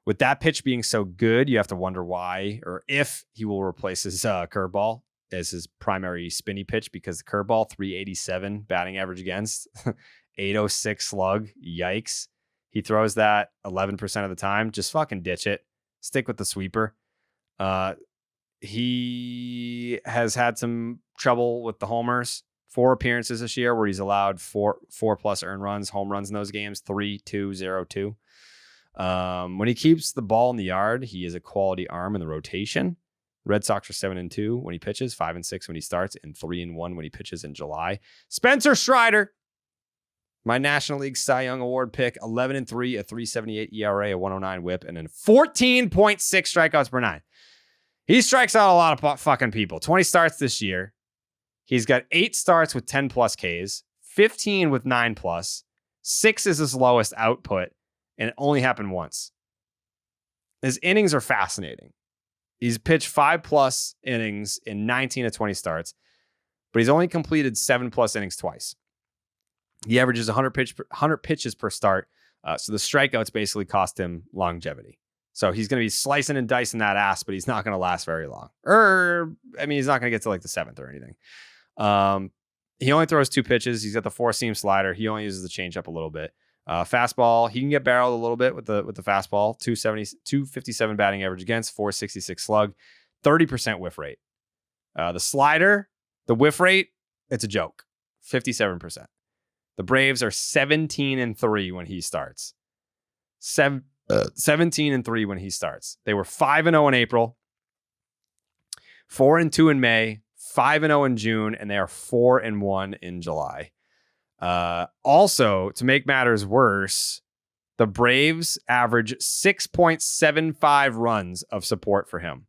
With that pitch being so good, you have to wonder why or if he will replace his curveball as his primary spinny pitch, because the curveball, 387 batting average against, 806 slug. Yikes. He throws that 11% of the time. Just fucking ditch it. Stick with the sweeper. He has had some trouble with the homers. 4 appearances this year where he's allowed 4 plus earned runs, home runs in those games, 3-2-0-2. When he keeps the ball in the yard, he is a quality arm in the rotation. Red Sox are 7-2 when he pitches, 5-6 when he starts, and 3-1 when he pitches in July. Spencer Strider, my National League Cy Young Award pick, 11-3, a 3.78 ERA, a 1.09 whip, and then 14.6 strikeouts per 9. He strikes out a lot of fucking people. 20 starts this year. He's got 8 starts with 10 plus Ks, 15 with 9 plus, 6 is his lowest output, and it only happened once. His innings are fascinating. He's pitched 5 plus innings in 19 of 20 starts, but he's only completed 7 plus innings twice. He averages 100 pitches per start. So the strikeouts basically cost him longevity. So he's going to be slicing and dicing that ass, but he's not going to last very long. He's not going to get to like the 7th or anything. He only throws 2 pitches. He's got the 4-seam slider. He only uses the changeup a little bit. Fastball, he can get barreled a little bit with the fastball. 257 batting average against, 466 slug, 30% whiff rate. The slider, the whiff rate, it's a joke. 57%. The Braves are 17-3 when he starts. 17-3 when he starts. They were 5-0 in April, 4-2 in May, 5-0 in June, and they are 4-1 in July. Also, to make matters worse, the Braves average 6.75 runs of support for him.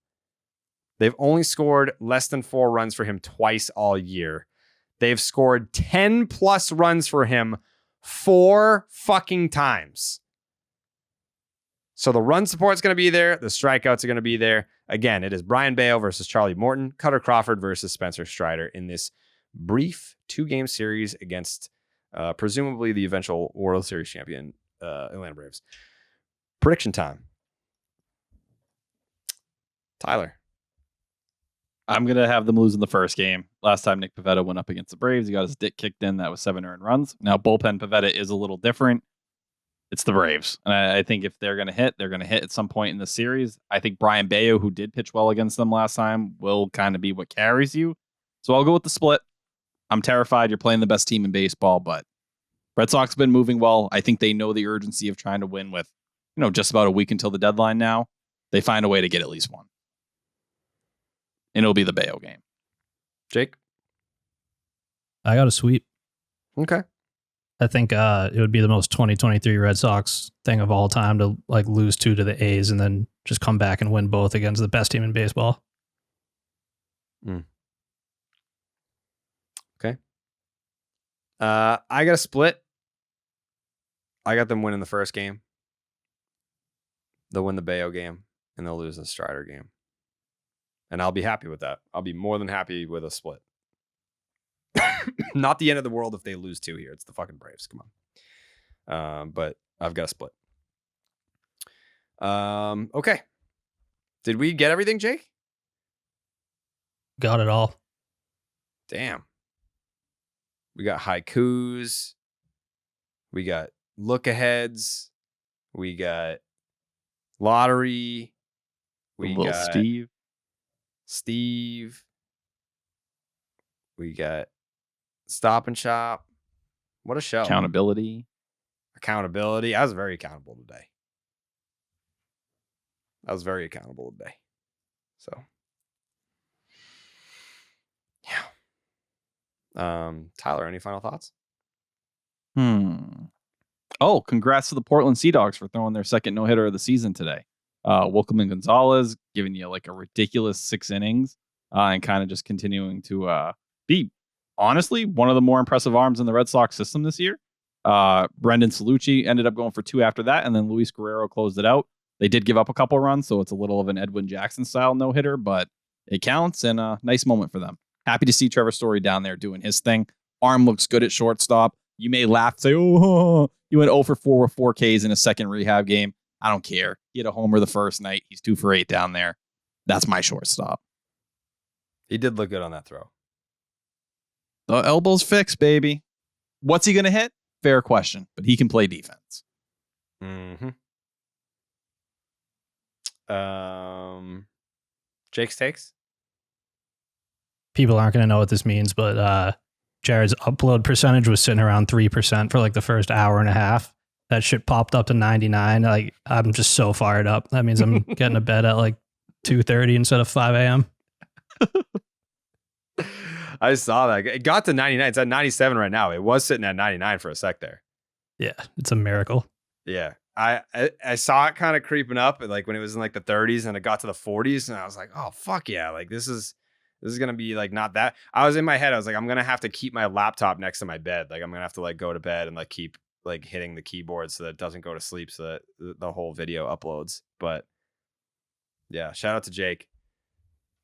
They've only scored less than 4 runs for him twice all year. They've scored 10 plus runs for him 4 fucking times. So the run support is going to be there. The strikeouts are going to be there. Again, it is Brian Bayo versus Charlie Morton, Cutter Crawford versus Spencer Strider in this brief 2-game series against presumably the eventual World Series champion Atlanta Braves. Prediction time. Tyler. I'm going to have them lose in the first game. Last time Nick Pivetta went up against the Braves, he got his dick kicked in. That was 7 earned runs. Now, bullpen Pivetta is a little different. It's the Braves. And I think if they're going to hit, they're going to hit at some point in the series. I think Brian Bayo, who did pitch well against them last time, will kind of be what carries you. So I'll go with the split. I'm terrified. You're playing the best team in baseball, but Red Sox have been moving well. I think they know the urgency of trying to win with, just about a week until the deadline now. They find a way to get at least one. And it'll be the Bayo game. Jake? I got a sweep. Okay. I think it would be the most 2023 Red Sox thing of all time to lose 2 to the A's and then just come back and win both against the best team in baseball. Okay. I got a split. I got them winning the first game. They'll win the Bayo game and they'll lose the Strider game. And I'll be happy with that. I'll be more than happy with a split. Not the end of the world if they lose 2 here. It's the fucking Braves. Come on. But I've got a split. Okay. Did we get everything, Jake? Got it all. Damn. We got haikus. We got look aheads. We got lottery. We got Steve. We got Stop and Shop. What a show. Accountability. I was very accountable today. So, yeah. Tyler, any final thoughts? Oh, congrats to the Portland Sea Dogs for throwing their second no-hitter of the season today. Wilkerman Gonzalez giving you like a ridiculous 6 innings and kind of just continuing to be, honestly, one of the more impressive arms in the Red Sox system this year. Brendan Salucci ended up going for 2 after that, and then Luis Guerrero closed it out. They did give up a couple runs, so it's a little of an Edwin Jackson style no-hitter, but it counts, and a nice moment for them. Happy to see Trevor Story down there doing his thing. Arm looks good at shortstop. You may laugh, say, oh, he went 0 for 4 with 4 Ks in a second rehab game. I don't care. He had a homer the first night. He's 2 for 8 down there. That's my shortstop. He did look good on that throw. The elbow's fixed, baby. What's he going to hit? Fair question, but he can play defense. Jake's takes? People aren't going to know what this means, but Jared's upload percentage was sitting around 3% for like the first hour and a half. That shit popped up to 99. Like, I'm just so fired up. That means I'm getting to bed at like 2:30 instead of 5 a.m. I saw that. It got to 99. It's at 97 right now. It was sitting at 99 for a sec there. Yeah, it's a miracle. Yeah. I saw it kind of creeping up, like when it was in like the 30s and it got to the 40s, and I was like, oh, fuck yeah. Like this is going to be like not that. I was in my head. I was like, I'm going to have to keep my laptop next to my bed. Like I'm going to have to like go to bed and like keep like hitting the keyboard so that it doesn't go to sleep, so that the whole video uploads. But yeah, shout out to Jake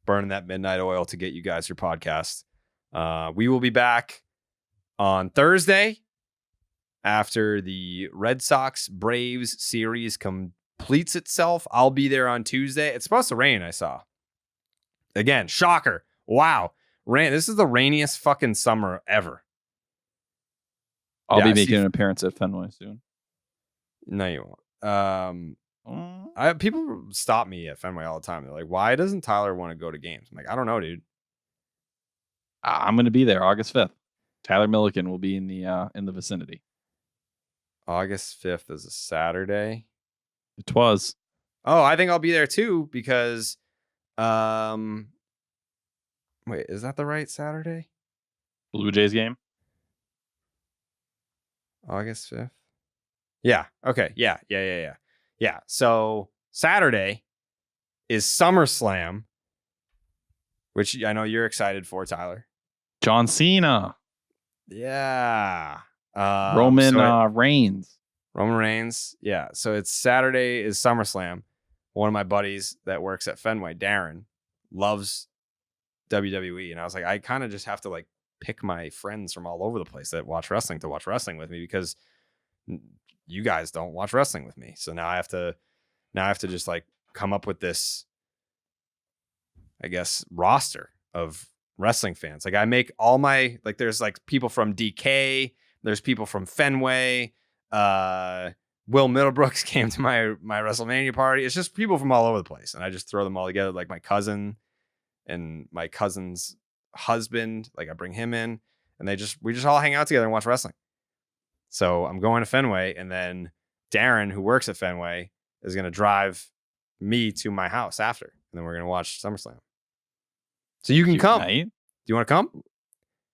burning that midnight oil to get you guys your podcast. We will be back on Thursday after the Red Sox Braves series completes itself. I'll be there on Tuesday. It's supposed to rain, I saw. Again, shocker. Wow. Rain. This is the rainiest fucking summer ever. I'll be making an appearance at Fenway soon. No, you won't. People stop me at Fenway all the time. They're like, why doesn't Tyler want to go to games? I'm like, I don't know, dude. I'm going to be there August 5th. Tyler Milliken will be in the vicinity. August 5th is a Saturday. It was. Oh, I think I'll be there too because, wait, is that the right Saturday? Blue Jays game? August 5th? Yeah. Okay. Yeah. So Saturday is SummerSlam, which I know you're excited for, Tyler. John Cena. Yeah. Roman Reigns. Roman Reigns. Yeah. So it's Saturday is SummerSlam. One of my buddies that works at Fenway, Darren, loves WWE. And I was like, I kind of just have to like pick my friends from all over the place that watch wrestling to watch wrestling with me, because you guys don't watch wrestling with me. So now I have to just like come up with this, I guess, roster of wrestling fans. Like I make all my, like, there's like people from DK, there's people from Fenway, Will Middlebrooks came to my WrestleMania party. It's just people from all over the place. And I just throw them all together. Like my cousin and my cousin's husband, like I bring him in, and we just all hang out together and watch wrestling. So I'm going to Fenway, and then Darren, who works at Fenway, is going to drive me to my house after, and then we're going to watch SummerSlam. So you can come. Do you want to come?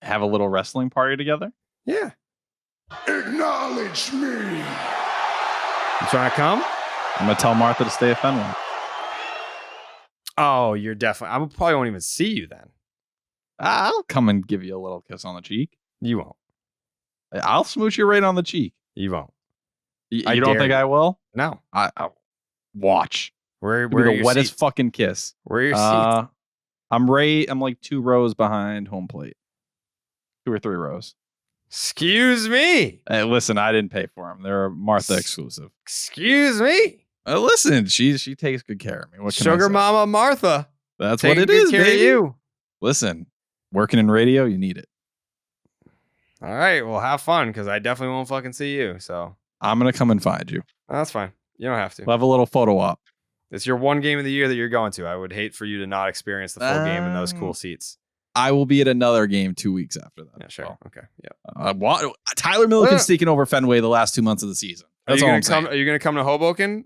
Have a little wrestling party together? Yeah. Acknowledge me. You trying to come? I'm going to tell Martha to stay at Fenway. Oh, you're definitely. I probably won't even see you then. I'll come and give you a little kiss on the cheek. You won't. I'll smooch you right on the cheek. You won't. You don't think I will? No. I'll watch. Where the wettest seats? Fucking kiss. Where are your seats? I'm like 2 rows behind home plate. 2 or 3 rows. Excuse me. Hey, listen, I didn't pay for them. They're Martha exclusive. Excuse me. Listen, she takes good care of me. What can Sugar Mama Martha. That's what it is, baby. Care of you. Listen, working in radio, you need it. All right. Well, have fun because I definitely won't fucking see you. So I'm going to come and find you. That's fine. You don't have to. We'll have a little photo op. It's your one game of the year that you're going to. I would hate for you to not experience the full game in those cool seats. I will be at another game 2 weeks after that. Yeah, sure. So. Okay. Yeah. Tyler Milliken's sneaking over Fenway the last 2 months of the season. That's all I'm saying. Are you going to come to Hoboken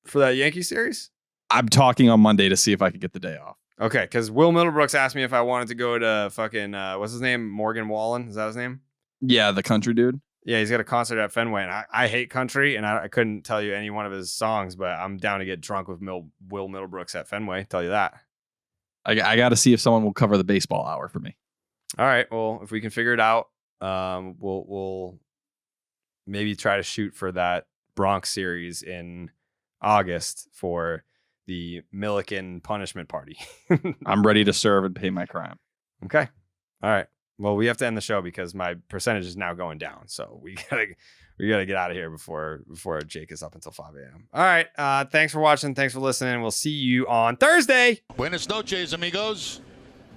for that Yankee series? I'm talking on Monday to see if I could get the day off. Okay, because Will Middlebrooks asked me if I wanted to go to fucking, what's his name? Morgan Wallen? Is that his name? Yeah, the country dude. Yeah, he's got a concert at Fenway, and I hate country, and I couldn't tell you any one of his songs, but I'm down to get drunk with Will Middlebrooks at Fenway, tell you that. I got to see if someone will cover the baseball hour for me. All right, well, if we can figure it out, we'll maybe try to shoot for that Bronx series in August for the Milliken punishment party. I'm ready to serve and pay my crime. Okay. All right. Well, we have to end the show because my percentage is now going down. So we gotta get out of here before Jake is up until 5 a.m. All right. Thanks for watching. Thanks for listening. We'll see you on Thursday. Buenas noches, amigos.